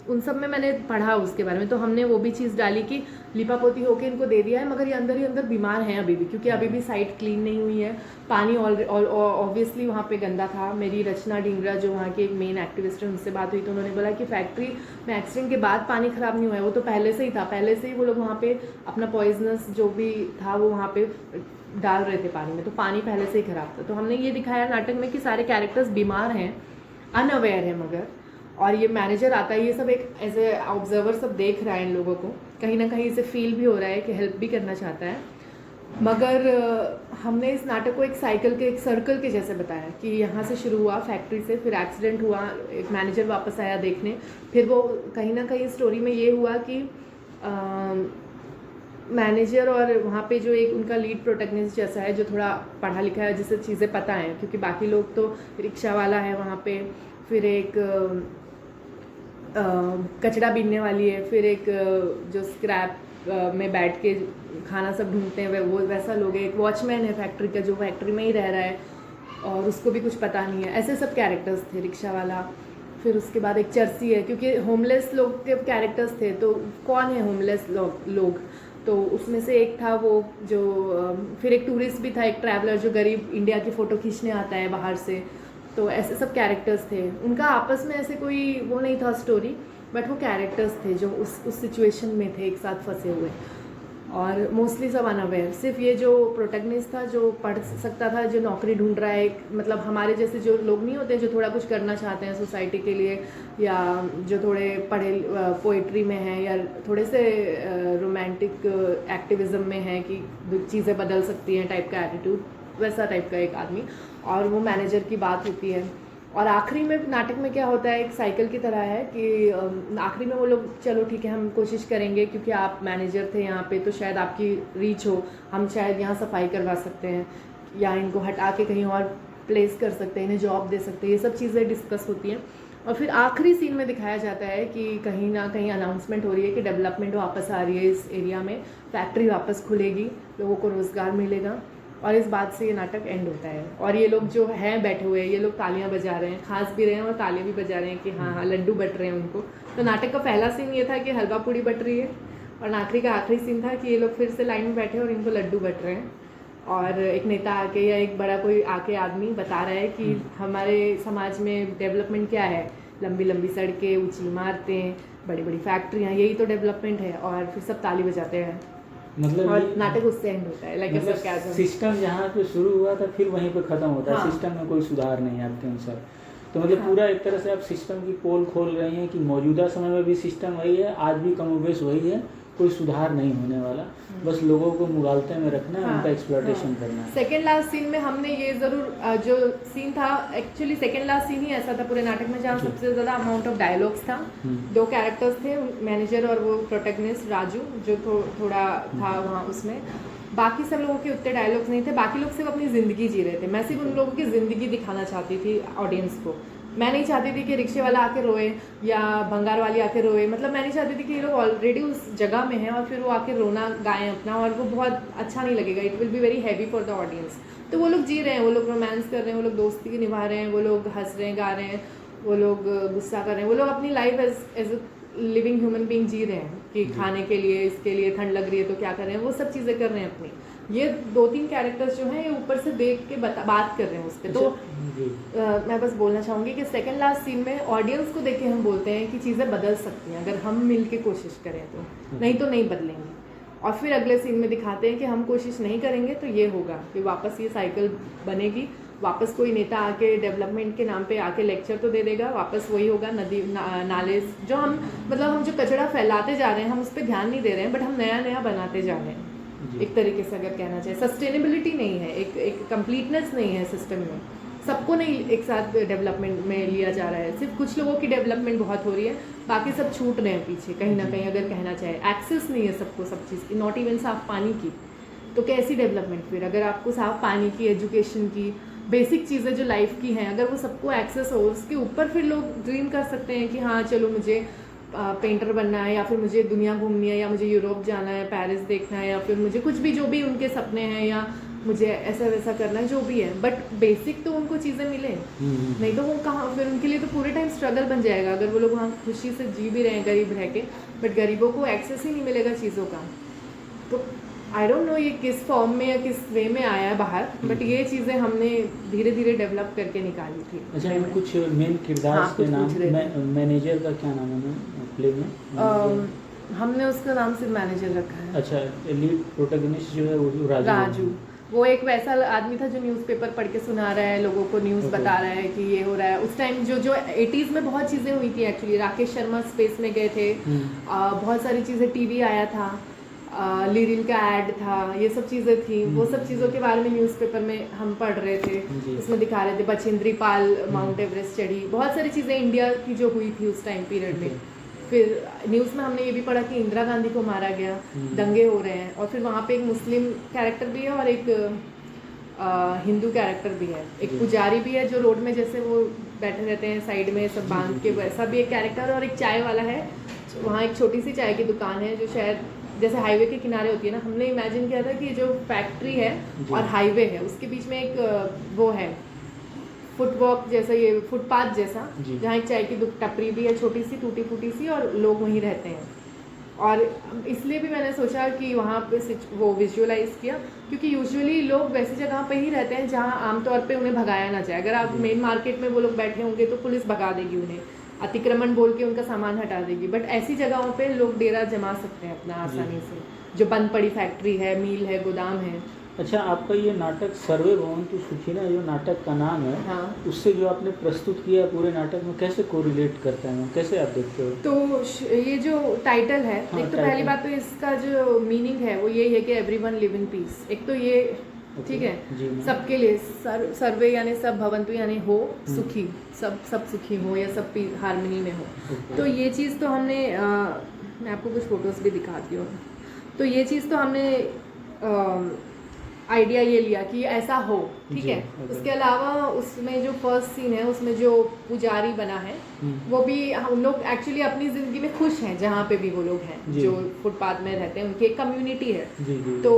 उन सब में मैंने पढ़ा उसके बारे में। तो हमने वो भी चीज़ डाली कि लिपापोती होके इनको दे दिया है, मगर ये अंदर बीमार हैं अभी भी, क्योंकि अभी भी साइट क्लीन नहीं हुई है। पानी ऑब्वियसली वहाँ पे गंदा था। मेरी रचना डिंगरा जो वहाँ की एक मेन एक्टिविस्ट है, उनसे बात हुई तो उन्होंने बोला कि फैक्ट्री में एक्सीडेंट के बाद पानी ख़राब नहीं हुआ है, वो तो पहले से ही था, पहले से ही वो लोग वहाँ पे अपना पॉइजनस जो भी था वो वहाँ पे डाल रहे थे पानी में, तो पानी पहले से ही ख़राब था। तो हमने ये दिखाया नाटक में कि सारे कैरेक्टर्स बीमार हैं, अनअवेयर हैं, मगर और ये मैनेजर आता है, ये सब एक एज ए ऑब्जर्वर सब देख रहा है इन लोगों को, कहीं ना कहीं इसे फील भी हो रहा है कि हेल्प भी करना चाहता है। मगर हमने इस नाटक को एक सर्कल के जैसे बताया कि यहाँ से शुरू हुआ फैक्ट्री से, फिर एक्सीडेंट हुआ, एक मैनेजर वापस आया देखने, फिर वो कहीं ना कहीं स्टोरी में ये हुआ कि मैनेजर और वहाँ पे जो एक उनका लीड प्रोटैगनिस्ट जैसा है जो थोड़ा पढ़ा लिखा है, जिसे चीज़ें पता हैं, क्योंकि बाकी लोग तो रिक्शा वाला है वहाँ पे, फिर एक कचरा बीनने वाली है, फिर एक जो स्क्रैप में बैठ के खाना सब ढूंढते हैं वो वैसा लोग है, एक वॉचमैन है फैक्ट्री का जो फैक्ट्री में ही रह रहा है और उसको भी कुछ पता नहीं है। ऐसे सब कैरेक्टर्स थे, रिक्शा वाला, फिर उसके बाद एक चर्सी है, क्योंकि होमलेस लोग के कैरेक्टर्स थे, तो कौन है होमलेस लोग, तो उसमें से एक था वो जो फिर एक टूरिस्ट भी था, एक ट्रैवलर जो गरीब इंडिया की फ़ोटो खींचने आता है बाहर से। तो ऐसे सब कैरेक्टर्स थे, उनका आपस में ऐसे कोई वो नहीं था स्टोरी, बट वो कैरेक्टर्स थे जो उस सिचुएशन में थे एक साथ फंसे हुए, और मोस्टली सब अनअवेयर। सिर्फ ये जो प्रोटैगनिस्ट था जो पढ़ सकता था, जो नौकरी ढूंढ रहा है, मतलब हमारे जैसे जो लोग नहीं होते जो थोड़ा कुछ करना चाहते हैं सोसाइटी के लिए, या जो थोड़े पढ़े पोइट्री में हैं, या थोड़े से रोमांटिक एक्टिविज़म में हैं कि चीज़ें बदल सकती हैं टाइप का एटीट्यूड, वैसा टाइप का एक आदमी, और वो मैनेजर की बात होती है। और आखिरी में नाटक में क्या होता है, एक साइकिल की तरह है कि आखिरी में वो लोग चलो ठीक है हम कोशिश करेंगे, क्योंकि आप मैनेजर थे यहाँ पे तो शायद आपकी रीच हो, हम शायद यहाँ सफाई करवा सकते हैं या इनको हटा के कहीं और प्लेस कर सकते हैं, इन्हें जॉब दे सकते हैं, ये सब चीज़ें डिस्कस होती हैं। और फिर आखिरी सीन में दिखाया जाता है कि कहीं ना कहीं अनाउंसमेंट हो रही है कि डेवलपमेंट वापस आ रही है इस एरिया में, फैक्ट्री वापस खुलेगी, लोगों को रोज़गार मिलेगा, और इस बात से ये नाटक एंड होता है। और ये लोग जो हैं बैठे हुए हैं, ये लोग तालियां बजा रहे हैं, खांस भी रहे हैं और तालियां भी बजा रहे हैं कि हाँ हाँ लड्डू बट रहे हैं उनको। तो नाटक का पहला सीन ये था कि हलवा पूड़ी बट रही है, और आखिरी का आखिरी सीन था कि ये लोग फिर से लाइन में बैठे और इनको लड्डू बट रहे हैं, और एक नेता आके या एक बड़ा कोई आके आदमी बता रहा है कि हमारे समाज में डेवलपमेंट क्या है, लंबी लंबी सड़कें, ऊंची इमारतें, बड़ी बड़ी फैक्ट्रियाँ, यही तो डेवलपमेंट है, और फिर सब ताली बजाते हैं मतलब और ये नाटक उससे एंड होता है, लाइक मतलब सरकाज़म। सिस्टम जहाँ पे शुरू हुआ था फिर वहीं पे ख़त्म होता है। हाँ। सिस्टम में कोई सुधार नहीं है आपके अनुसार। तो मतलब हाँ। पूरा एक तरह से आप सिस्टम की पोल खोल रही हैं कि मौजूदा समय में भी सिस्टम वही है, आज भी कमोबेश वही है, कोई सुधार नहीं होने वाला, बस लोगों को मुगालते में रखना है, उनका एक्सप्लॉयटेशन करना है। सेकेंड लास्ट सीन में हमने ये ज़रूर जो सीन था, एक्चुअली सेकेंड लास्ट सीन ही ऐसा था पूरे नाटक में जहाँ सबसे ज़्यादा अमाउंट ऑफ डायलॉग्स था। दो कैरेक्टर्स थे, मैनेजर और वो प्रोटैगनिस्ट राजू, जो थोड़ा था वहाँ उसमें। बाकी सब लोगों के उतने डायलॉग्स नहीं थे, बाकी लोग सिर्फ अपनी ज़िंदगी जी रहे थे। मैं सिर्फ उन लोगों की ज़िंदगी दिखाना चाहती थी ऑडियंस को। मैं नहीं चाहती थी कि रिक्शे वाला आके रोए या भंगार वाली आके रोए, मतलब मैं नहीं चाहती थी कि ये लोग ऑलरेडी उस जगह में हैं और फिर वो आके रोना गाएं अपना, और वो बहुत अच्छा नहीं लगेगा, it will be very heavy for the audience. तो वो लोग जी रहे हैं, वो लोग रोमांस कर रहे हैं, वो लोग दोस्ती निभा रहे हैं, वो लोग हंस रहे हैं, गा रहे हैं, वो लोग गुस्सा कर रहे हैं, वो लोग अपनी life as a living human being जी रहे हैं कि खाने के लिए, इसके लिए ठंड लग रही है तो क्या कर रहे हैं, वो सब चीज़ें कर रहे हैं अपनी। ये 2-3 कैरेक्टर्स जो हैं ये ऊपर से देख के बात कर रहे हैं उस पर। तो मैं बस बोलना चाहूँगी कि सेकंड लास्ट सीन में ऑडियंस को देख के हम बोलते हैं कि चीज़ें बदल सकती हैं अगर हम मिल के कोशिश करें तो, नहीं तो नहीं बदलेंगी। और फिर अगले सीन में दिखाते हैं कि हम कोशिश नहीं करेंगे तो ये होगा कि वापस ये साइकिल बनेगी, वापस कोई नेता आके डेवलपमेंट के नाम पे आके लेक्चर तो दे देगा, वापस वही होगा, नदी नाले जो हम मतलब हम जो कचरा फैलाते जा रहे हैं हम उस पर ध्यान नहीं दे रहे हैं, बट हम नया नया बनाते जा रहे हैं। एक तरीके से अगर कहना चाहिए सस्टेनेबिलिटी नहीं है, एक कंप्लीटनेस नहीं है सिस्टम में, सबको नहीं एक साथ डेवलपमेंट में लिया जा रहा है, सिर्फ कुछ लोगों की डेवलपमेंट बहुत हो रही है, बाकी सब छूट रहे हैं पीछे कहीं ना कहीं। अगर कहना चाहे एक्सेस नहीं है सबको सब चीज़ की, नॉट इवन साफ पानी की, तो कैसी डेवलपमेंट फिर? अगर आपको साफ पानी की, एजुकेशन की, बेसिक चीज़ें जो लाइफ की हैं, अगर वो सबको एक्सेस हो, उसके ऊपर फिर लोग ड्रीम कर सकते हैं कि हाँ चलो मुझे पेंटर बनना है, या फिर मुझे दुनिया घूमनी है, या मुझे यूरोप जाना है, पेरिस देखना है, या फिर मुझे कुछ भी जो भी उनके सपने हैं, या मुझे ऐसा वैसा करना है जो भी है, बट बेसिक तो उनको चीज़ें मिले। नहीं तो वो कहाँ फिर उनके लिए तो पूरे टाइम स्ट्रगल बन जाएगा अगर वो लोग वहाँ खुशी से जी भी रहे हैं गरीब रह के, बट गरीबों को एक्सेस ही नहीं मिलेगा चीज़ों का। तो आई डोंट नो ये किस फॉर्म में या किस वे में आया है बाहर, बट ये चीज़ें हमने धीरे धीरे डेवलप करके निकाली थी। अच्छा, कुछ मेन किरदार हाँ, के नाम, मैनेजर का क्या नाम है प्ले में? हमने उसका नाम सिर्फ मैनेजर रखा है। अच्छा, लीड प्रोटैगनिस्ट जो है वो राजू, वो एक वैसा आदमी था जो न्यूज़पेपर पढ़ के सुना रहा है लोगों को, न्यूज़ बता रहा है कि ये हो रहा है। उस टाइम जो 80s में बहुत चीज़ें हुई थी एक्चुअली, राकेश शर्मा स्पेस में गए थे, बहुत सारी चीज़ें, टीवी आया था, लिरिल का ऐड था, ये सब चीज़ें थी, वो सब चीज़ों के बारे में न्यूज़पेपर में हम पढ़ रहे थे, उसमें दिखा रहे थे बचेंद्री पाल माउंट एवरेस्ट चढ़ी, बहुत सारी चीज़ें इंडिया की जो हुई थी उस टाइम पीरियड में। फिर न्यूज़ में हमने ये भी पढ़ा कि इंदिरा गांधी को मारा गया, दंगे हो रहे हैं, और फिर वहाँ पे एक मुस्लिम कैरेक्टर भी है और एक हिंदू कैरेक्टर भी है, एक पुजारी भी है जो रोड में जैसे वो बैठे रहते हैं साइड में सब बांध के, वैसा भी एक कैरेक्टर, और एक चाय वाला है, वहाँ एक छोटी सी चाय की दुकान है जो शायद जैसे हाईवे के किनारे होती है ना, हमने इमेजिन किया था कि जो फैक्ट्री है और हाईवे है उसके बीच में एक वो है फुटवॉक जैसा, ये फुटपाथ जैसा, जहाँ एक चाय की टपरी भी है छोटी सी टूटी फूटी सी, और लोग वहीं रहते हैं। और इसलिए भी मैंने सोचा कि वहाँ पे वो विजुअलाइज किया, क्योंकि यूजुअली लोग वैसी जगह पे ही रहते हैं जहाँ आमतौर पे उन्हें भगाया ना जाए। अगर आप मेन मार्केट में वो लोग बैठे होंगे तो पुलिस भगा देगी उन्हें, अतिक्रमण बोल के उनका सामान हटा देगी, बट ऐसी जगहों पे लोग डेरा जमा सकते हैं अपना आसानी से, जो बंद पड़ी फैक्ट्री है, मील है, गोदाम है। अच्छा, आपका ये नाटक सर्वे भवन्तु सुखिनः जो नाटक का नाम है, हाँ, उससे जो आपने प्रस्तुत किया है पूरे नाटक में कैसे कोरिलेट करता है, कैसे आप देखते हो? तो ये जो टाइटल है, एक तो पहली बात तो इसका जो मीनिंग है वो ये है कि एवरीवन लिव इन पीस। एक तो ये ठीक है, सबके लिए, सर्वे यानी सब, भवंतु यानी हो, सुखी, सब सुखी हो या सब हार्मनी में हो। तो ये चीज़ तो हमने मैं आपको कुछ फोटोज़ भी दिखाती हूँ। तो ये चीज़ तो हमने आइडिया ये लिया कि ऐसा हो, ठीक है। उसके अलावा उसमें जो फर्स्ट सीन है उसमें जो पुजारी बना है वो भी, हम लोग एक्चुअली अपनी ज़िंदगी में खुश हैं जहाँ पे भी वो लोग हैं जो फुटपाथ में रहते हैं, उनकी एक कम्युनिटी है। तो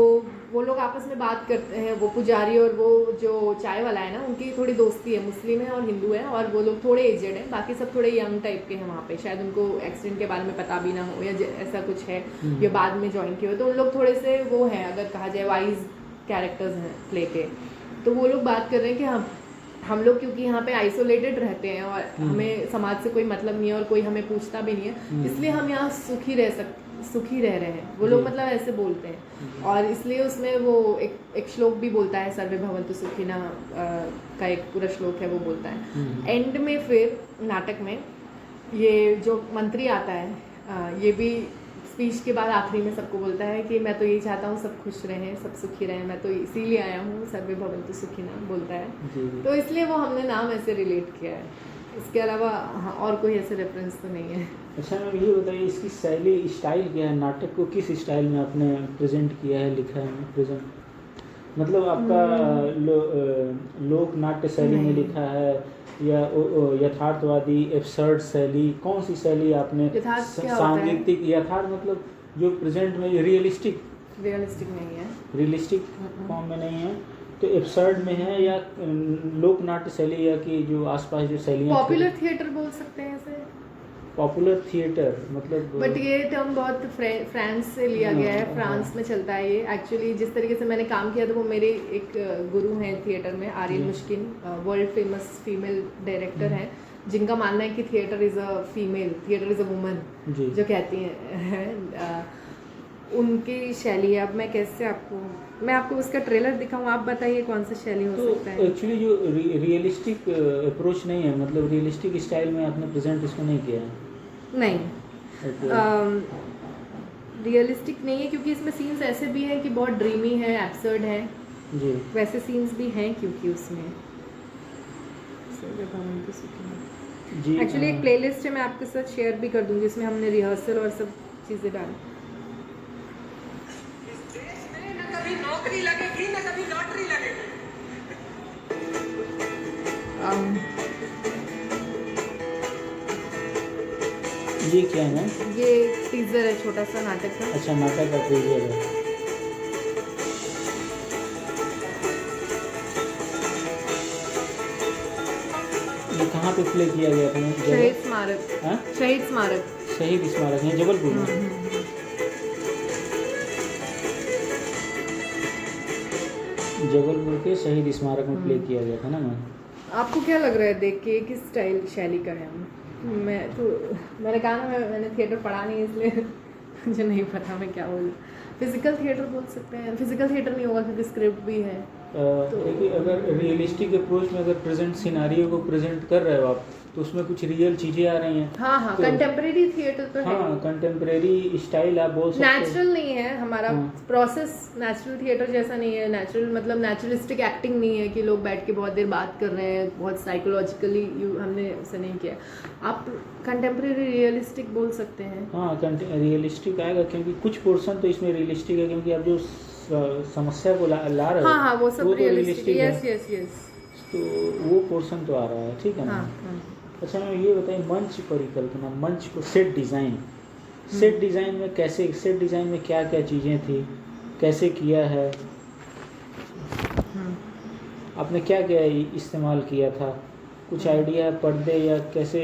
वो लोग आपस में बात करते हैं, वो पुजारी और वो जो चाय वाला है ना, उनकी थोड़ी दोस्ती है, मुस्लिम है और हिंदू है, और वो लोग थोड़े एजेड हैं, बाकी सब थोड़े यंग टाइप के हैं वहाँ पे, शायद उनको एक्सीडेंट के बारे में पता भी ना हो या ऐसा कुछ है, या बाद में ज्वाइन किए हो, तो उन लोग थोड़े से वो हैं, अगर कहा जाए वाइज कैरेक्टर्स हैं प्ले के। तो वो लोग बात कर रहे हैं कि हाँ हम लोग क्योंकि यहाँ पे आइसोलेटेड रहते हैं और हमें समाज से कोई मतलब नहीं है और कोई हमें पूछता भी नहीं है, इसलिए हम यहाँ सुखी रह रहे हैं। वो लोग मतलब ऐसे बोलते हैं और इसलिए उसमें वो एक श्लोक भी बोलता है, सर्वे भवन्तु सुखिनः का एक पूरा श्लोक है, वो बोलता है। एंड में फिर नाटक में ये जो मंत्री आता है, ये भी स्पीच के बाद आखिरी में सबको बोलता है कि मैं तो यही चाहता हूँ सब खुश रहें, सब सुखी रहें, मैं तो इसीलिए आया हूँ, सर्वे भवन्तु सुखिनः बोलता है। तो इसलिए वो हमने नाम ऐसे रिलेट किया है, इसके अलावा हाँ और कोई ऐसे रेफरेंस तो नहीं है। अच्छा मैम ये बताइए इसकी शैली स्टाइल क्या है, नाटक को किस स्टाइल में आपने प्रेजेंट किया है, लिखा है प्रेजेंट, मतलब आपका लोक नाट्य शैली में लिखा है या यथार्थवादी एब्सर्ड शैली, कौन सी शैली आपने, सांगीतिक यथार्थ मतलब जो प्रेजेंट में रियलिस्टिक नहीं है, रियलिस्टिक फॉर्म में नहीं है, तो एब्सर्ड में है या लोक नाट्य शैली या कि जो आसपास जो शैलियाँ, पॉपुलर थिएटर बोल सकते हैं इसे, पॉपुलर थिएटर मतलब, बट ये टर्म बहुत फ्रांस से लिया गया है, फ्रांस में चलता है ये। एक्चुअली जिस तरीके से मैंने काम किया था वो मेरे एक गुरु हैं थिएटर में, Ariane Mnouchkine, world famous female director हैं, जिनका मानना है कि theatre is a female, theatre is a woman जो कहती हैं, उनकी शैली है। अब मैं कैसे आपको उसका ट्रेलर दिखाऊं, आप बताइए कौन सा शैली हो सकता है। एक्चुअली जो रियलिस्टिक अप्रोच नहीं है, मतलब रियलिस्टिक स्टाइल में आपने प्रेजेंट इसको नहीं किया है, नहीं रियलिस्टिक नहीं है क्योंकि इसमें सीन्स ऐसे भी हैं कि बहुत ड्रीमी है, एब्सर्ड है जी, वैसे सीन्स भी हैं क्योंकि उसमें जी। एक्चुअली एक प्लेलिस्ट है, मैं आपके साथ शेयर भी कर दूंगी, इसमें हमने रिहर्सल और सब चीज़ें डाली। कभी नौकरी लगेगी ना कभी लॉटरी लगेगी। ये क्या है? ये टीजर है छोटा सा नाटक का। अच्छा नाटक का टीजर है। ये कहाँ पे प्ले किया गया था? शहीद स्मारक। हाँ? शहीद स्मारक। शहीद स्मारक है जबलपुर में। जबलपुर के शहीद स्मारक में प्ले किया गया था ना मैम। आपको क्या लग रहा है देख के किस स्टाइल शैली का है? मैंने कहा ना मैंने थिएटर पढ़ा नहीं इसलिए मुझे नहीं पता मैं क्या बोलूँ। फिजिकल थिएटर बोल सकते हैं, फिजिकल थिएटर नहीं होगा क्योंकि स्क्रिप्ट भी है। देखिए अगर रियलिस्टिक अप्रोच में अगर प्रेजेंट सिनारियो को प्रेजेंट कर रहे हो आप तो उसमें कुछ रियल चीज़ें आ रही हैं। हाँ तो कंटेम्प्रेरी थिएटर तो है। हाँ कंटेम्प्रेरी स्टाइल आप बोल सकते हैं। नेचुरल नहीं है हमारा प्रोसेस, नेचुरल थिएटर जैसा नहीं है। नेचुरल मतलब नेचुरलिस्टिक एक्टिंग नहीं है कि लोग बैठ के बहुत देर बात कर रहे हैं, बहुत साइकोलॉजिकली हमने उसे नहीं किया। आप कंटेम्प्रेरी रियलिस्टिक बोल सकते हैं। हाँ रियलिस्टिक आएगा क्योंकि कुछ पोर्शन तो इसमें रियलिस्टिक है क्योंकि आप जो समस्या को ला रहे हो हाँ वो सब वो रियलिस्टिक है। यस तो वो पोर्शन तो आ रहा है, ठीक है ना। अच्छा मैम ये बताइए मंच परिकल्पना, मंच को सेट डिज़ाइन में कैसे, सेट डिज़ाइन में क्या क्या चीज़ें थी, कैसे किया है आपने, क्या क्या इस्तेमाल किया था, कुछ आइडिया पर्दे या कैसे,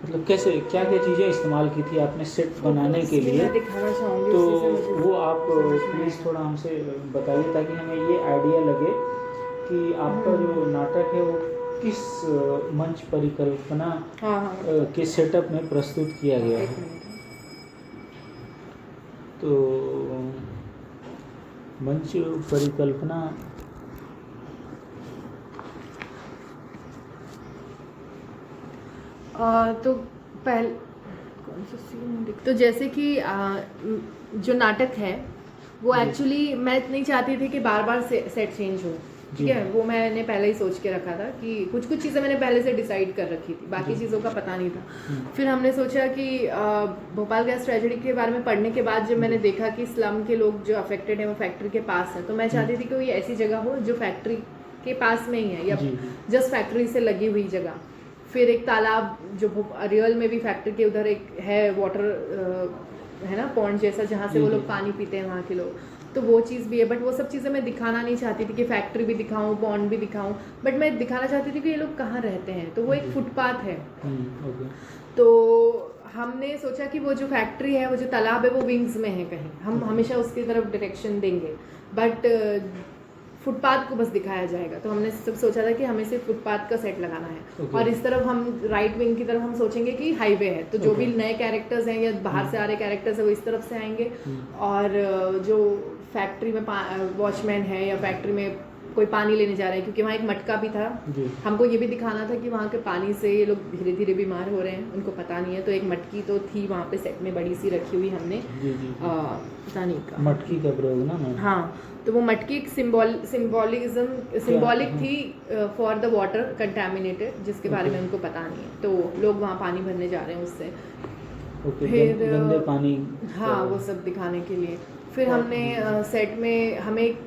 मतलब कैसे क्या क्या चीज़ें इस्तेमाल की थी आपने सेट बनाने के लिए, दिखाना चाहूँगी तो वो आप प्लीज़ थोड़ा हमसे बताइए ताकि हमें ये आइडिया लगे कि आपका जो नाटक है वो किस मंच परिकल्पना के सेटअप में प्रस्तुत किया गया है। तो मंच परिकल्पना तो पहले कौन सा सीन, तो जैसे कि जो नाटक है वो एक्चुअली मैं नहीं चाहती थी कि बार बार सेट चेंज हो, ठीक है। वो मैंने पहले ही सोच के रखा था कि कुछ चीज़ें मैंने पहले से डिसाइड कर रखी थी, बाकी चीज़ों का पता नहीं था। फिर हमने सोचा कि भोपाल गैस ट्रेजेडी के बारे में पढ़ने के बाद जब मैंने देखा कि स्लम के लोग जो अफेक्टेड हैं वो फैक्ट्री के पास है, तो मैं चाहती थी कि कोई ऐसी जगह हो जो फैक्ट्री के पास में ही है या जस्ट फैक्ट्री से लगी हुई जगह। फिर एक तालाब जो रियल में भी फैक्ट्री के उधर एक है, वाटर है ना, पॉन्ड जैसा, जहाँ से वो लोग पानी पीते हैं वहाँ के लोग, तो वो चीज़ भी है। बट वो सब चीज़ें मैं दिखाना नहीं चाहती थी कि फैक्ट्री भी दिखाऊं, पॉन्ड भी दिखाऊं, बट मैं दिखाना चाहती थी कि ये लोग कहाँ रहते हैं। तो वो एक फुटपाथ है। तो हमने सोचा कि वो जो फैक्ट्री है, वो जो तालाब है, वो विंग्स में है कहीं, हम हमेशा उसकी तरफ डायरेक्शन देंगे। बट फुटपाथ को बस दिखाया जाएगा। तो हमने सब सोचा था कि हमें सिर्फ फुटपाथ का सेट लगाना है। Okay. और इस तरफ हम राइट विंग की तरफ हम सोचेंगे कि हाईवे है, तो जो Okay. भी नए कैरेक्टर्स हैं या बाहर से आ रहे कैरेक्टर्स हैं वो इस तरफ से आएंगे। हम्म। और जो फैक्ट्री में वॉचमैन है या फैक्ट्री में कोई पानी लेने जा रहा है, क्योंकि वहाँ एक मटका भी था, जी हमको ये भी दिखाना था कि वहाँ के पानी से ये लोग धीरे धीरे बीमार हो रहे हैं, उनको पता नहीं है। तो एक मटकी तो थी वहाँ पे सेट में बड़ी सी रखी हुई हमने, जी जी पता नहीं का मटकी का प्रयोग ना मैम। हाँ, तो वो मटकी एक सिंबॉलिक थी फॉर द वाटर कंटामिनेटेड, जिसके बारे में उनको पता नहीं है। तो लोग वहाँ पानी भरने जा रहे हैं उससे। ओके, फिर गंदे पानी हाँ, वो सब दिखाने के लिए। फिर हमने सेट में हमें एक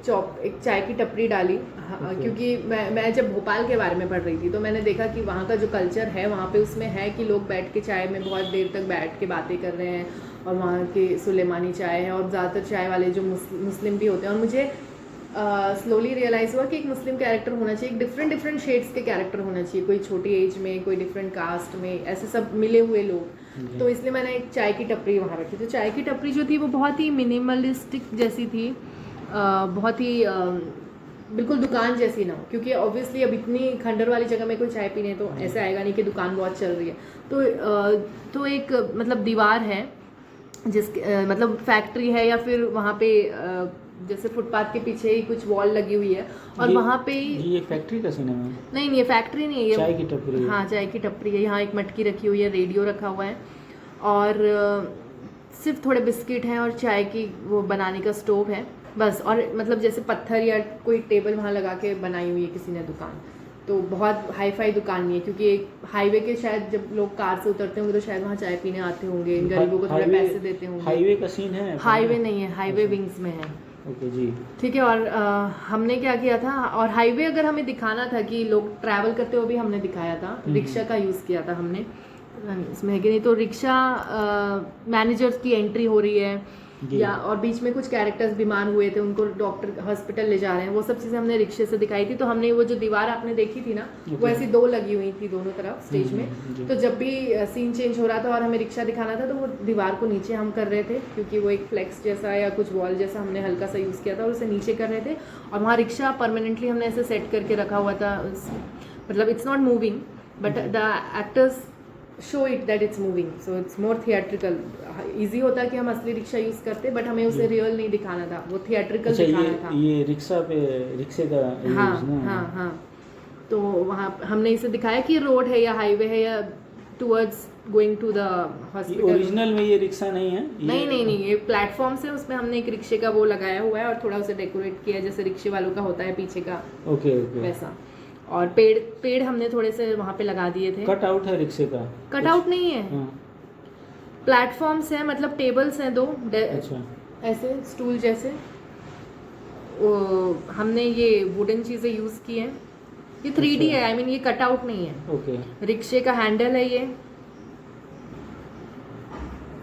चाय की टपरी डाली। हाँ, क्योंकि मैं जब भोपाल के बारे में पढ़ रही थी तो मैंने देखा कि वहाँ का जो कल्चर है वहाँ पे उसमें है कि लोग बैठ के चाय में बहुत देर तक बैठ के बातें कर रहे हैं, और वहाँ की सुलेमानी चाय है, और ज़्यादातर चाय वाले जो मुस्लिम भी होते हैं। और मुझे स्लोली रियलाइज़ हुआ कि एक मुस्लिम कैरेक्टर होना चाहिए, एक डिफरेंट शेड्स के कैरेक्टर होना चाहिए, कोई छोटी एज में, कोई डिफरेंट कास्ट में, ऐसे सब मिले हुए लोग। तो इसलिए मैंने एक चाय की टपरी वहाँ रखी। तो चाय की टपरी जो थी वो बहुत ही मिनिमलिस्टिक जैसी थी, बहुत ही बिल्कुल दुकान जैसी ना हो, क्योंकि ऑब्वियसली अब इतनी खंडर वाली जगह में कोई चाय पीने तो ऐसे आएगा नहीं कि दुकान बहुत चल रही है। तो एक मतलब दीवार है जिसके मतलब फैक्ट्री है, या फिर वहाँ पे जैसे फुटपाथ के पीछे ही कुछ वॉल लगी हुई है, और वहाँ पे ये फैक्ट्री का सिनेमा है? नहीं, ये फैक्ट्री नहीं है, ये चाय की टपरी है। हाँ, चाय की टपरी है। यहाँ एक मटकी रखी हुई है, रेडियो रखा हुआ है, और सिर्फ थोड़े बिस्किट हैं, और चाय की वो बनाने का स्टोव है बस। और मतलब जैसे पत्थर या कोई टेबल वहाँ लगा के बनाई हुई है किसी ने दुकान। तो बहुत हाई फाई दुकान नहीं है, क्योंकि एक हाईवे के शायद जब लोग कार से उतरते होंगे तो शायद वहाँ चाय पीने आते होंगे, गरीबों को थोड़े पैसे देते होंगे। हाईवे का सीन है? हाईवे नहीं है, हाईवे विंग्स में है। ओके जी, ठीक है। और हमने क्या किया था, और हाईवे अगर हमें दिखाना था कि लोग ट्रैवल करते हुए भी हमने दिखाया था, रिक्शा का यूज़ किया था हमने इसमें, है कि नहीं। तो रिक्शा मैनेजर्स की एंट्री हो रही है, या और बीच में कुछ कैरेक्टर्स बीमार हुए थे, उनको डॉक्टर हॉस्पिटल ले जा रहे हैं, वो सब चीज़ें हमने रिक्शे से दिखाई थी। तो हमने वो जो दीवार आपने देखी थी ना, वो ऐसी 2 लगी हुई थी दोनों तरफ स्टेज में। तो जब भी सीन चेंज हो रहा था और हमें रिक्शा दिखाना था तो वो दीवार को नीचे हम कर रहे थे, क्योंकि वो एक फ्लेक्स जैसा या कुछ वॉल जैसा हमने हल्का सा यूज़ किया था, और उसे नीचे कर रहे थे। और वहाँ रिक्शा परमानेंटली हमने ऐसे सेट करके रखा हुआ था, मतलब it's not moving but the actors show it that it's moving, so it's more theatrical. Easy होता कि हम असली रिक्शा यूज़ करते, बट हमें उसे रियल नहीं दिखाना था, वो थिएट्रिकल दिखाना था। ये रिक्शे का हाँ। तो वहाँ हमने इसे दिखाया कि रोड है या हाईवे है या towards going to the hospital. Original में ये रिक्शा नहीं है? नहीं, ये प्लेटफॉर्म से उसमें हमने एक रिक्शे का वो लगाया हुआ है, और थोड़ा उसे डेकोरेट किया जैसे रिक्शे वालों का होता है पीछे का, ओके वैसा। और पेड़ हमने थोड़े से वहाँ पे लगा दिए थे। कट आउट है रिक्शे का? कट आउट नहीं है, प्लेटफॉर्म्स हैं, मतलब टेबल्स हैं 2 अच्छा, ऐसे स्टूल जैसे। हमने ये वुडन चीज़ें यूज़ की हैं, ये 3D है, आई मीन ये कट आउट नहीं है। ओके। रिक्शे का हैंडल है ये,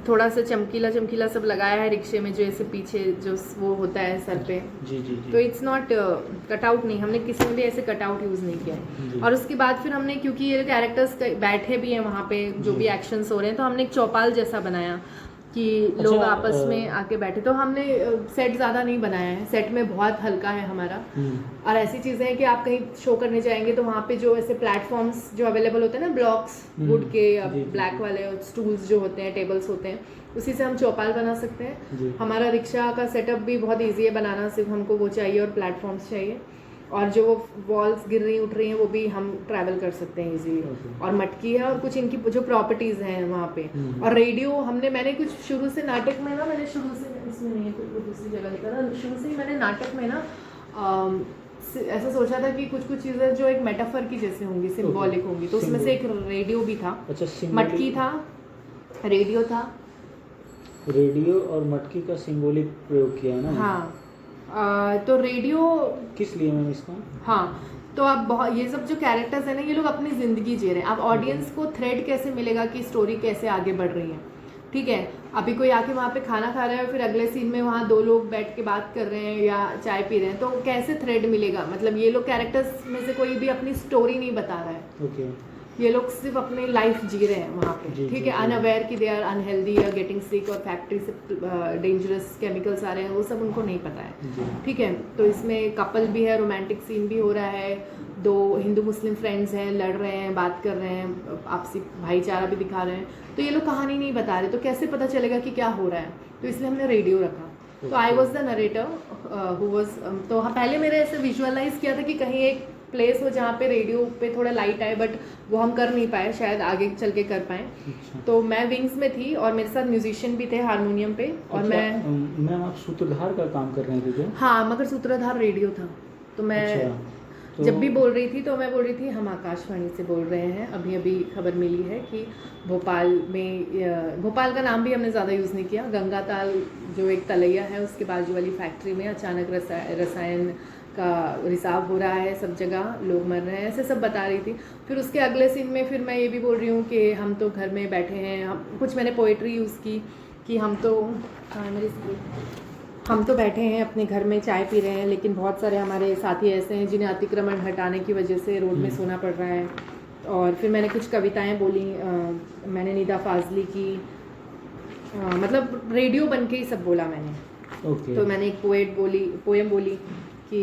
थोड़ा सा चमकीला सब लगाया है रिक्शे में, जो ऐसे पीछे जो वो होता है सर पे। जी। तो इट्स नॉट कटआउट नहीं, हमने किसी में भी ऐसे कटआउट यूज़ नहीं किया है। और उसके बाद फिर हमने, क्योंकि ये कैरेक्टर्स बैठे भी हैं वहाँ पे जो भी एक्शंस हो रहे हैं, तो हमने एक चौपाल जैसा बनाया कि लोग आपस में आके बैठे। तो हमने सेट ज़्यादा नहीं बनाया है, सेट में बहुत हल्का है हमारा। और ऐसी चीज़ें हैं कि आप कहीं शो करने जाएंगे तो वहाँ पे जो ऐसे प्लेटफॉर्म्स जो अवेलेबल होते हैं ना, ब्लॉक्स वुड के या ब्लैक वाले स्टूल्स जो होते हैं, टेबल्स होते हैं, उसी से हम चौपाल बना सकते हैं। हमारा रिक्शा का सेटअप भी बहुत ईजी है बनाना, सिर्फ हमको वो चाहिए और प्लेटफॉर्म्स चाहिए, और जो वॉल्स गिर रही उठ रही हैं वो भी हम ट्रैवल कर सकते हैं इजीली। और मटकी है, और कुछ इनकी जो प्रॉपर्टीज़ हैं वहाँ पे। और रेडियो मैंने कुछ शुरू से नाटक में ना, मैंने शुरू से इसमें नहीं है, कोई दूसरी जगह लिखा था, शुरू से ही मैंने नाटक में ना ऐसा सोचा था कि कुछ चीज़ें जो एक मेटाफर की जैसे होंगी, सिंबॉलिक होंगी। तो उसमें से एक रेडियो भी था, मटकी था, रेडियो था। रेडियो और मटकी का सिंबॉलिक प्रयोग किया ना? हाँ। तो रेडियो किस लिए मैम इसका? हाँ, तो अब बहुत ये सब जो कैरेक्टर्स हैं ना, ये लोग अपनी ज़िंदगी जी रहे हैं। अब ऑडियंस को थ्रेड कैसे मिलेगा कि स्टोरी कैसे आगे बढ़ रही है, ठीक है। अभी कोई आके वहाँ पे खाना खा रहा है और फिर अगले सीन में वहाँ 2 लोग बैठ के बात कर रहे हैं या चाय पी रहे हैं, तो कैसे थ्रेड मिलेगा? मतलब ये लोग कैरेक्टर्स में से कोई भी अपनी स्टोरी नहीं बता रहा है। ओके। ये लोग सिर्फ अपनी लाइफ जी रहे हैं वहाँ पे, जी, ठीक जी, है, जी। अनअवेयर कि दे आर अनहेल्दी या गेटिंग सिक और फैक्ट्री से डेंजरस केमिकल्स आ रहे हैं, वो सब उनको नहीं पता है, जी। ठीक है। तो इसमें कपल भी है, रोमांटिक सीन भी हो रहा है, दो हिंदू मुस्लिम फ्रेंड्स हैं, लड़ रहे हैं, बात कर रहे हैं, आपसी भाईचारा भी दिखा रहे हैं। तो ये लोग कहानी नहीं बता रहे, तो कैसे पता चलेगा कि क्या हो रहा है, तो इसलिए हमने रेडियो रखा। तो I was the narrator who was, तो हाँ पहले मेरे ऐसे विजुअलाइज किया था कि कहीं एक प्लेस हो जहाँ पे रेडियो पे थोड़ा लाइट आए, बट वो हम कर नहीं पाए, शायद आगे चल के कर पाएँ। अच्छा। तो मैं विंग्स में थी और मेरे साथ म्यूजिशियन भी थे हारमोनियम पे, और अच्छा, मैं मैम आप सूत्रधार का काम कर रहे थे क्या? हाँ, मगर सूत्रधार रेडियो था। तो मैं अच्छा, जब भी बोल रही थी तो मैं बोल रही थी हम आकाशवाणी से बोल रहे हैं, अभी अभी खबर मिली है कि भोपाल में, भोपाल का नाम भी हमने ज़्यादा यूज़ नहीं किया, गंगा ताल जो एक तलैया है उसके बाजू वाली फैक्ट्री में अचानक रसायन का रिसाव हो रहा है, सब जगह लोग मर रहे हैं, ऐसे सब बता रही थी। फिर उसके अगले सीन में फिर मैं ये भी बोल रही हूँ कि हम तो घर में बैठे हैं, कुछ मैंने पोइट्री यूज़ की कि हम तो बैठे हैं अपने घर में चाय पी रहे हैं, लेकिन बहुत सारे हमारे साथी ऐसे हैं जिन्हें अतिक्रमण हटाने की वजह से रोड में सोना पड़ रहा है। और फिर मैंने कुछ कविताएं बोली, मैंने निदा फाजली की, मतलब रेडियो बन के ही सब बोला मैंने। ओके। तो मैंने एक पोएम बोली कि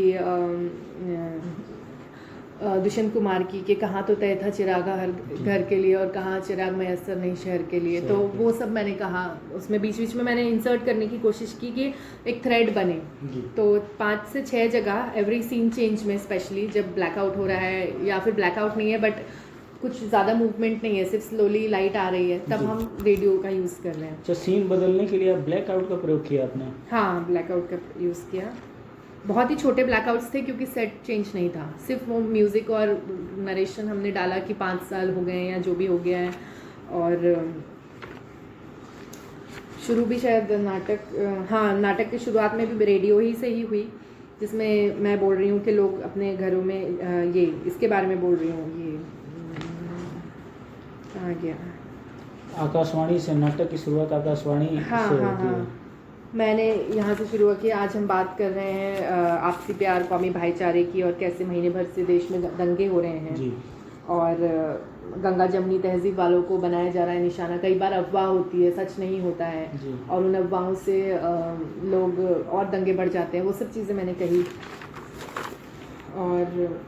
दुष्यंत कुमार की कि कहाँ तो तय था चिरागा हर घर के लिए और कहाँ चिराग मैसर नहीं शहर के लिए, तो वो सब मैंने कहा। उसमें बीच बीच में मैंने इंसर्ट करने की कोशिश की कि एक थ्रेड बने। जी। तो 5 से 6 जगह एवरी सीन चेंज में, स्पेशली जब ब्लैकआउट हो रहा है या फिर ब्लैकआउट नहीं है बट कुछ ज़्यादा मूवमेंट नहीं है, सिर्फ स्लोली लाइट आ रही है, तब जी। हम रेडियो का यूज़ कर रहे हैं। अच्छा, सीन बदलने के लिए आप ब्लैक आउट का प्रयोग किया आपने? हाँ, ब्लैकआउट का यूज़ किया। बहुत ही छोटे ब्लैकआउट्स थे क्योंकि सेट चेंज नहीं था, सिर्फ वो म्यूज़िक और नरेशन हमने डाला कि 5 साल हो गए हैं या जो भी हो गया है। और शुरू भी शायद नाटक की शुरुआत में भी रेडियो ही से ही हुई, जिसमें मैं बोल रही हूँ कि लोग अपने घरों में ये इसके बारे में बोल रही हूँ, ये कहाँ गया, आकाशवाणी से नाटक की शुरुआत आकाशवाणी हाँ से हाँ होती है। हाँ, मैंने यहाँ से शुरू की। आज हम बात कर रहे हैं आपसी प्यार, कौमी भाईचारे की, और कैसे महीने भर से देश में दंगे हो रहे हैं जी। और गंगा जमनी तहजीब वालों को बनाया जा रहा है निशाना। कई बार अफवाह होती है, सच नहीं होता है, जी। और उन अफवाहों से लोग और दंगे बढ़ जाते हैं, वो सब चीज़ें मैंने कही। और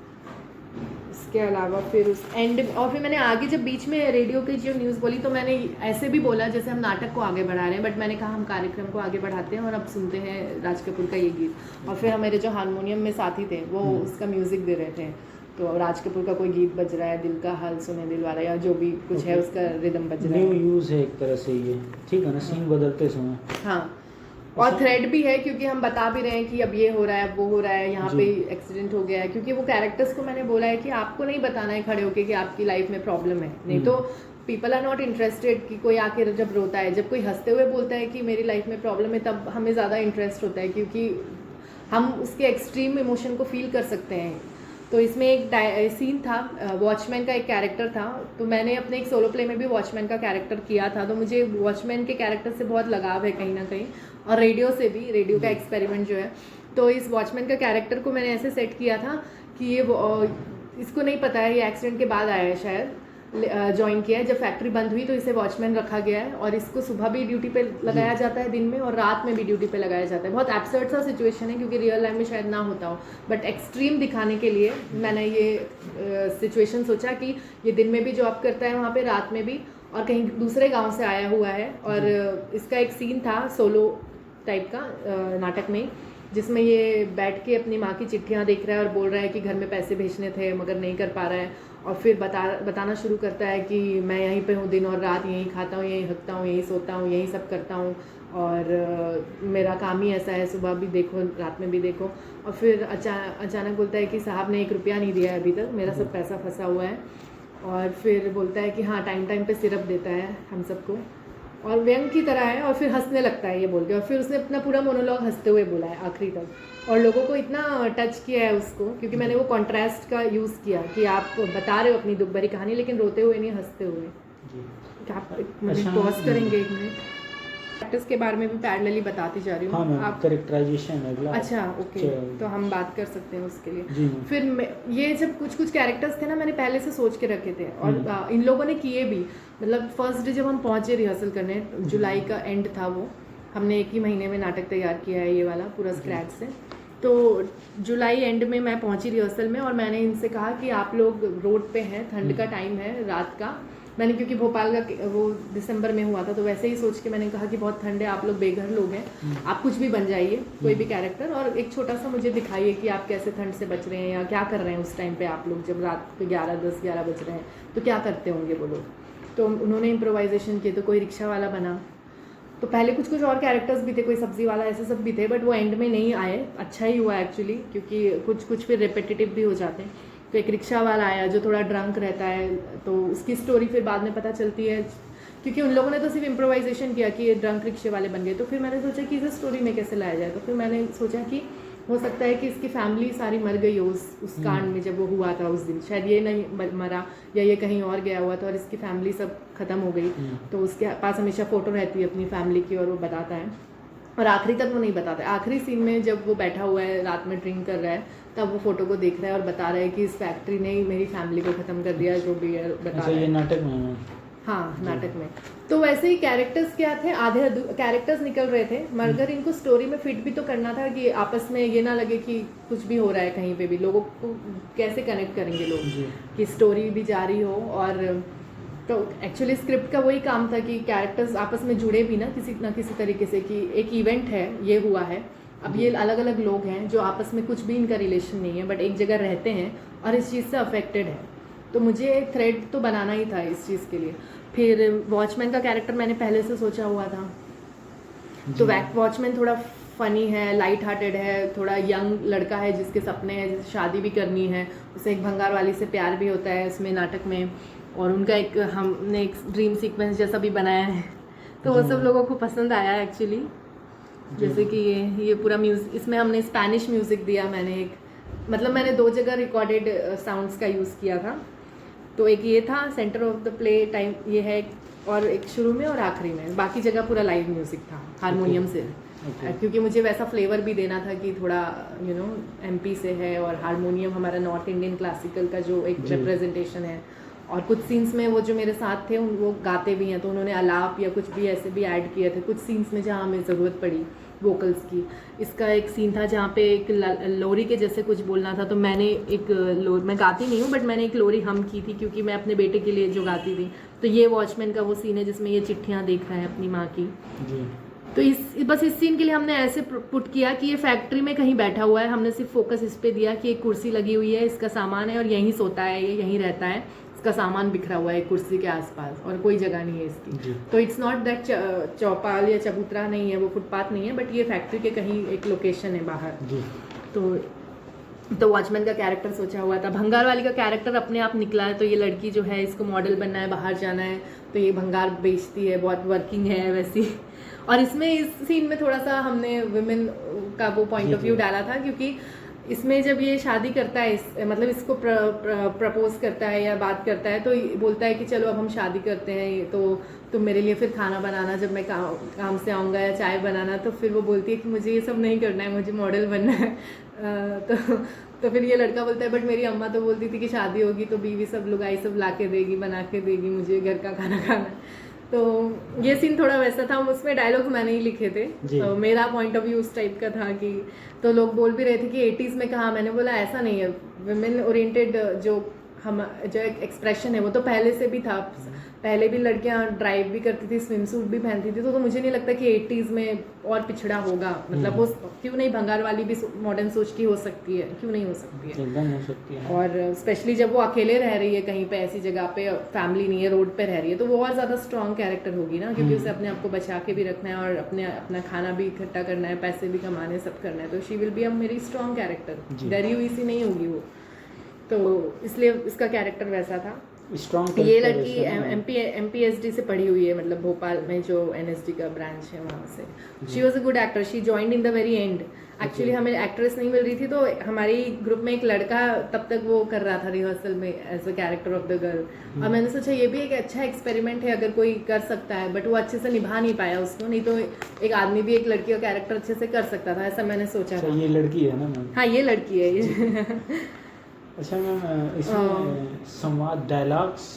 इसके अलावा फिर उस एंड, और फिर मैंने आगे जब बीच में रेडियो की जो न्यूज़ बोली तो मैंने ऐसे भी बोला जैसे हम नाटक को आगे बढ़ा रहे हैं, बट मैंने कहा हम कार्यक्रम को आगे बढ़ाते हैं और अब सुनते हैं राज कपूर का ये गीत। और फिर मेरे जो हारमोनियम में साथी थे वो उसका म्यूज़िक दे रहे थे, तो राज कपूर का कोई गीत बज रहा है, दिल का हाल सुने दिल वाला, या जो भी कुछ है उसका रिदम बज रहा न्यू है। यूज़ है एक तरह से ये, ठीक है ना, सीन बदलते समय। हाँ, और थ्रेड भी है क्योंकि हम बता भी रहे हैं कि अब ये हो रहा है, अब वो हो रहा है, यहाँ पे एक्सीडेंट हो गया है, क्योंकि वो कैरेक्टर्स को मैंने बोला है कि आपको नहीं बताना है खड़े होके कि आपकी लाइफ में प्रॉब्लम है, नहीं तो पीपल आर नॉट इंटरेस्टेड कि कोई आके जब रोता है, जब कोई हंसते हुए बोलता है कि मेरी लाइफ में प्रॉब्लम है, तब हमें ज़्यादा इंटरेस्ट होता है क्योंकि हम उसके एक्सट्रीम इमोशन को फील कर सकते हैं। तो इसमें एक सीन था, वॉचमैन का एक कैरेक्टर था, तो मैंने अपने एक सोलो प्ले में भी वॉचमैन का कैरेक्टर किया था, तो मुझे वॉचमैन के कैरेक्टर से बहुत लगाव है कहीं ना कहीं, और रेडियो से भी, रेडियो का एक्सपेरिमेंट जो है। तो इस वॉचमैन का कैरेक्टर को मैंने ऐसे सेट किया था कि ये इसको नहीं पता है, ये एक्सीडेंट के बाद आया है शायद, ज्वाइन किया है जब फैक्ट्री बंद हुई, तो इसे वॉचमैन रखा गया है और इसको सुबह भी ड्यूटी पे लगाया जाता है, दिन में, और रात में भी ड्यूटी पे लगाया जाता है। बहुत एब्सर्ड सा सिचुएशन है क्योंकि रियल लाइफ में शायद ना होता हो, बट एक्सट्रीम दिखाने के लिए मैंने ये सिचुएशन सोचा कि ये दिन में भी जॉब करता है वहाँ पे, रात में भी, और कहीं दूसरे गाँव से आया हुआ है। और इसका एक सीन था सोलो टाइप का नाटक में, जिसमें ये बैठ के अपनी माँ की चिट्ठियाँ देख रहा है और बोल रहा है कि घर में पैसे भेजने थे मगर नहीं कर पा रहा है, और फिर बताना शुरू करता है कि मैं यहीं पे हूँ, दिन और रात यहीं खाता हूँ, यहीं हकता हूँ, यहीं सोता हूँ, यहीं सब करता हूँ, और मेरा काम ही ऐसा है, सुबह भी देखो रात में भी देखो। और फिर अचानक बोलता है कि साहब ने 1 रुपया नहीं दिया है अभी तक, मेरा सब पैसा फंसा हुआ है। और फिर बोलता है कि हाँ, टाइम पे सिरप देता है हम सबको, और व्यंग की तरह है, और फिर हंसने लगता है ये बोल के, और फिर उसने अपना पूरा मोनोलॉग हंसते हुए बोला है आखिरी तक, और लोगों को इतना टच किया है उसको, क्योंकि मैंने वो कॉन्ट्रास्ट का यूज़ किया कि आप बता रहे हो अपनी दुख भरी कहानी, लेकिन रोते हुए नहीं, हंसते हुए। क्या आप एक मिनट पॉज करेंगे, 1 मिनट? एक्टर्स के बारे में भी पैरेलली बताती जा रही हाँ हूँ मैम, आप। कैरेक्टराइजेशन अगला। अच्छा ओके, अच्छा। तो हम बात कर सकते हैं उसके लिए। जी मैम। फिर ये जब कुछ कुछ कैरेक्टर्स थे ना, मैंने पहले से सोच के रखे थे और इन लोगों ने किए भी। मतलब फर्स्ट डे जब हम पहुंचे रिहर्सल करने, जुलाई का एंड था वो, हमने 1 ही महीने में नाटक तैयार किया है ये वाला पूरा स्क्रैच से। तो जुलाई एंड में मैं पहुंची रिहर्सल में और मैंने इनसे कहा कि आप लोग रोड पे हैं, ठंड का टाइम है, रात का। मैंने क्योंकि भोपाल का वो दिसंबर में हुआ था, तो वैसे ही सोच के मैंने कहा कि बहुत ठंड है, आप लोग बेघर लोग हैं, आप कुछ भी बन जाइए, कोई भी कैरेक्टर, और एक छोटा सा मुझे दिखाइए कि आप कैसे ठंड से बच रहे हैं या क्या कर रहे हैं उस टाइम पे आप लोग, जब रात के 10-11 बज रहे हैं तो क्या करते होंगे वो लोग। तो उन्होंने इम्प्रोवाइजेशन किए, तो कोई रिक्शा वाला बना। तो पहले कुछ कुछ और कैरेक्टर्स भी थे, कोई सब्जी वाला, ऐसे सब भी थे, बट वो एंड में नहीं आए। अच्छा ही हुआ एक्चुअली, क्योंकि कुछ कुछ फिर रिपीटेटिव भी हो जाते हैं। तो एक रिक्शा वाला आया जो थोड़ा ड्रंक रहता है, तो उसकी स्टोरी फिर बाद में पता चलती है, क्योंकि उन लोगों ने तो सिर्फ इम्प्रोवाइजेशन किया कि ये ड्रंक रिक्शे वाले बन गए। तो फिर मैंने सोचा कि इसे स्टोरी में कैसे लाया जाए। तो फिर मैंने सोचा कि हो सकता है कि इसकी फैमिली सारी मर गई हो उस कांड में, जब वो हुआ था उस दिन, शायद ये नहीं मरा या ये कहीं और गया हुआ था और इसकी फैमिली सब खत्म हो गई। तो उसके पास हमेशा फ़ोटो रहती है अपनी फैमिली की और वो बताता है, और आखिरी तक वो नहीं बताता है। आखिरी सीन में जब वो बैठा हुआ है रात में ड्रिंक कर रहा है, तब वो फोटो को देख रहा है और बता रहा है कि इस फैक्ट्री ने ही मेरी फैमिली को ख़त्म कर दिया, जो भी है बता रहा है। ये नाटक में है। हाँ, नाटक में। तो वैसे ही कैरेक्टर्स क्या थे, आधे कैरेक्टर्स निकल रहे थे, मगर इनको स्टोरी में फिट भी तो करना था कि आपस में ये ना लगे कि कुछ भी हो रहा है कहीं पे भी। लोगों को कैसे कनेक्ट करेंगे लोग कि स्टोरी भी जारी हो। और तो एक्चुअली स्क्रिप्ट का वही काम था कि कैरेक्टर्स आपस में जुड़े भी ना किसी तरीके से, कि एक इवेंट है, ये हुआ है, अब ये अलग अलग लोग हैं जो आपस में कुछ भी इनका रिलेशन नहीं है, बट एक जगह रहते हैं और इस चीज़ से अफेक्टेड है। तो मुझे थ्रेड तो बनाना ही था इस चीज़ के लिए। फिर वॉचमैन का कैरेक्टर मैंने पहले से सोचा हुआ था। तो वॉचमैन थोड़ा फ़नी है, लाइट हार्टेड है, थोड़ा यंग लड़का है जिसके सपने हैं, जिसे शादी भी करनी है, उसे एक भंगार वाली से प्यार भी होता है इसमें नाटक में, और उनका एक हमने एक ड्रीम सीक्वेंस जैसा भी बनाया है। तो वो सब लोगों को पसंद आया एक्चुअली। जैसे कि ये पूरा म्यूज़िक, इसमें हमने स्पेनिश म्यूज़िक दिया। मैंने 2 जगह रिकॉर्डेड साउंड्स का यूज़ किया था। तो एक ये था centre of the play time, ये है, और एक शुरू में और आखिरी में, बाकी जगह पूरा लाइव म्यूज़िक था हारमोनियम से। क्योंकि मुझे वैसा फ्लेवर भी देना था कि थोड़ा एमपी से है, और हारमोनियम हमारा नॉर्थ इंडियन क्लासिकल का जो एक रिप्रेजेंटेशन है। और कुछ सीन्स में वो जो मेरे साथ थे वो गाते भी हैं, तो उन्होंने आलाप या कुछ भी ऐसे भी ऐड किए थे कुछ सीन्स में जहाँ हमें ज़रूरत पड़ी वोकल्स की। इसका एक सीन था जहाँ पे एक लोरी के जैसे कुछ बोलना था, तो मैंने मैं गाती नहीं हूँ, बट मैंने एक लोरी हम की थी क्योंकि मैं अपने बेटे के लिए जो गाती थी। तो ये वॉचमैन का वो सीन है जिसमें ये चिट्ठियाँ देख रहा है अपनी माँ की। तो बस इस सीन के लिए हमने ऐसे पुट किया कि ये फैक्ट्री में कहीं बैठा हुआ है, हमने सिर्फ फोकस इस पे दिया कि एक कुर्सी लगी हुई है, इसका सामान है और यहीं सोता है, ये यहीं रहता है, इसका सामान बिखरा हुआ है कुर्सी के आसपास और कोई जगह नहीं है इसकी। तो इट्स नॉट दैट चौपाल या चबूतरा नहीं है, वो फुटपाथ नहीं है, बट ये फैक्ट्री के कहीं एक लोकेशन है बाहर। तो वॉचमैन का कैरेक्टर सोचा हुआ था। भंगार वाली का कैरेक्टर अपने आप निकला है। तो ये लड़की जो है, इसको मॉडल बनना है, बाहर जाना है, तो ये भंगार बेचती है, बहुत वर्किंग है वैसी। और इसमें इस सीन में थोड़ा सा हमने वुमेन का वो पॉइंट ऑफ व्यू डाला था, क्योंकि इसमें जब ये शादी करता है, मतलब इसको प्रपोज करता है या बात करता है, तो बोलता है कि चलो अब हम शादी करते हैं, तो तुम मेरे लिए फिर खाना बनाना जब मैं काम से आऊँगा, या चाय बनाना। तो फिर वो बोलती है कि मुझे ये सब नहीं करना है, मुझे मॉडल बनना है। तो फिर ये लड़का बोलता है बट मेरी अम्मा तो बोलती थी कि शादी होगी तो बीवी सब लुगाई सब ला के देगी, बना के देगी, मुझे घर का खाना खाना है। तो ये सीन थोड़ा वैसा था, उसमें डायलॉग्स मैंने ही लिखे थे। तो मेरा पॉइंट ऑफ व्यू उस टाइप का था कि, तो लोग बोल भी रहे थे कि 80s में कहा, मैंने बोला ऐसा नहीं है, वुमेन ओरिएंटेड जो एक एक्सप्रेशन है वो तो पहले से भी था। पहले भी लड़कियां ड्राइव भी करती थी, स्विम सूट भी पहनती थी, तो मुझे नहीं लगता कि 80s में और पिछड़ा होगा। मतलब वो क्यों नहीं, भंगार वाली भी मॉडर्न सोच की हो सकती है, क्यों नहीं हो सकती है, एकदम हो सकती है। और स्पेशली जब वो अकेले रह रही है कहीं पे ऐसी जगह पे, फैमिली नहीं है, रोड पे रह रही है, तो वो और ज़्यादा स्ट्रॉन्ग कैरेक्टर होगी ना, क्योंकि उसे अपने आप को बचा के भी रखना है और अपना खाना भी इकट्ठा करना है, पैसे भी कमाने, सब करना है। तो she will be a very strong character, डरी हुई सी नहीं होगी वो। तो इसलिए इसका कैरेक्टर वैसा था। ये लड़की MPSD से पढ़ी हुई है, मतलब भोपाल में जो NSD का ब्रांच है वहाँ से। She was a good actor, she joined in the very and. Actually हमें एक्ट्रेस नहीं मिल रही थी, तो हमारी ग्रुप में एक लड़का तब तक वो कर रहा था रिहर्सल में as a character of the girl, और मैंने सोचा ये भी एक अच्छा एक्सपेरिमेंट है अगर कोई कर सकता है, बट वो अच्छे से निभा नहीं पाया उसको, नहीं तो एक आदमी भी एक लड़की का कैरेक्टर अच्छे से कर सकता था, ऐसा मैंने सोचा था। ये लड़की है ना मैम? हाँ ये लड़की है ये। अच्छा मैम, इसमें संवाद डायलॉग्स,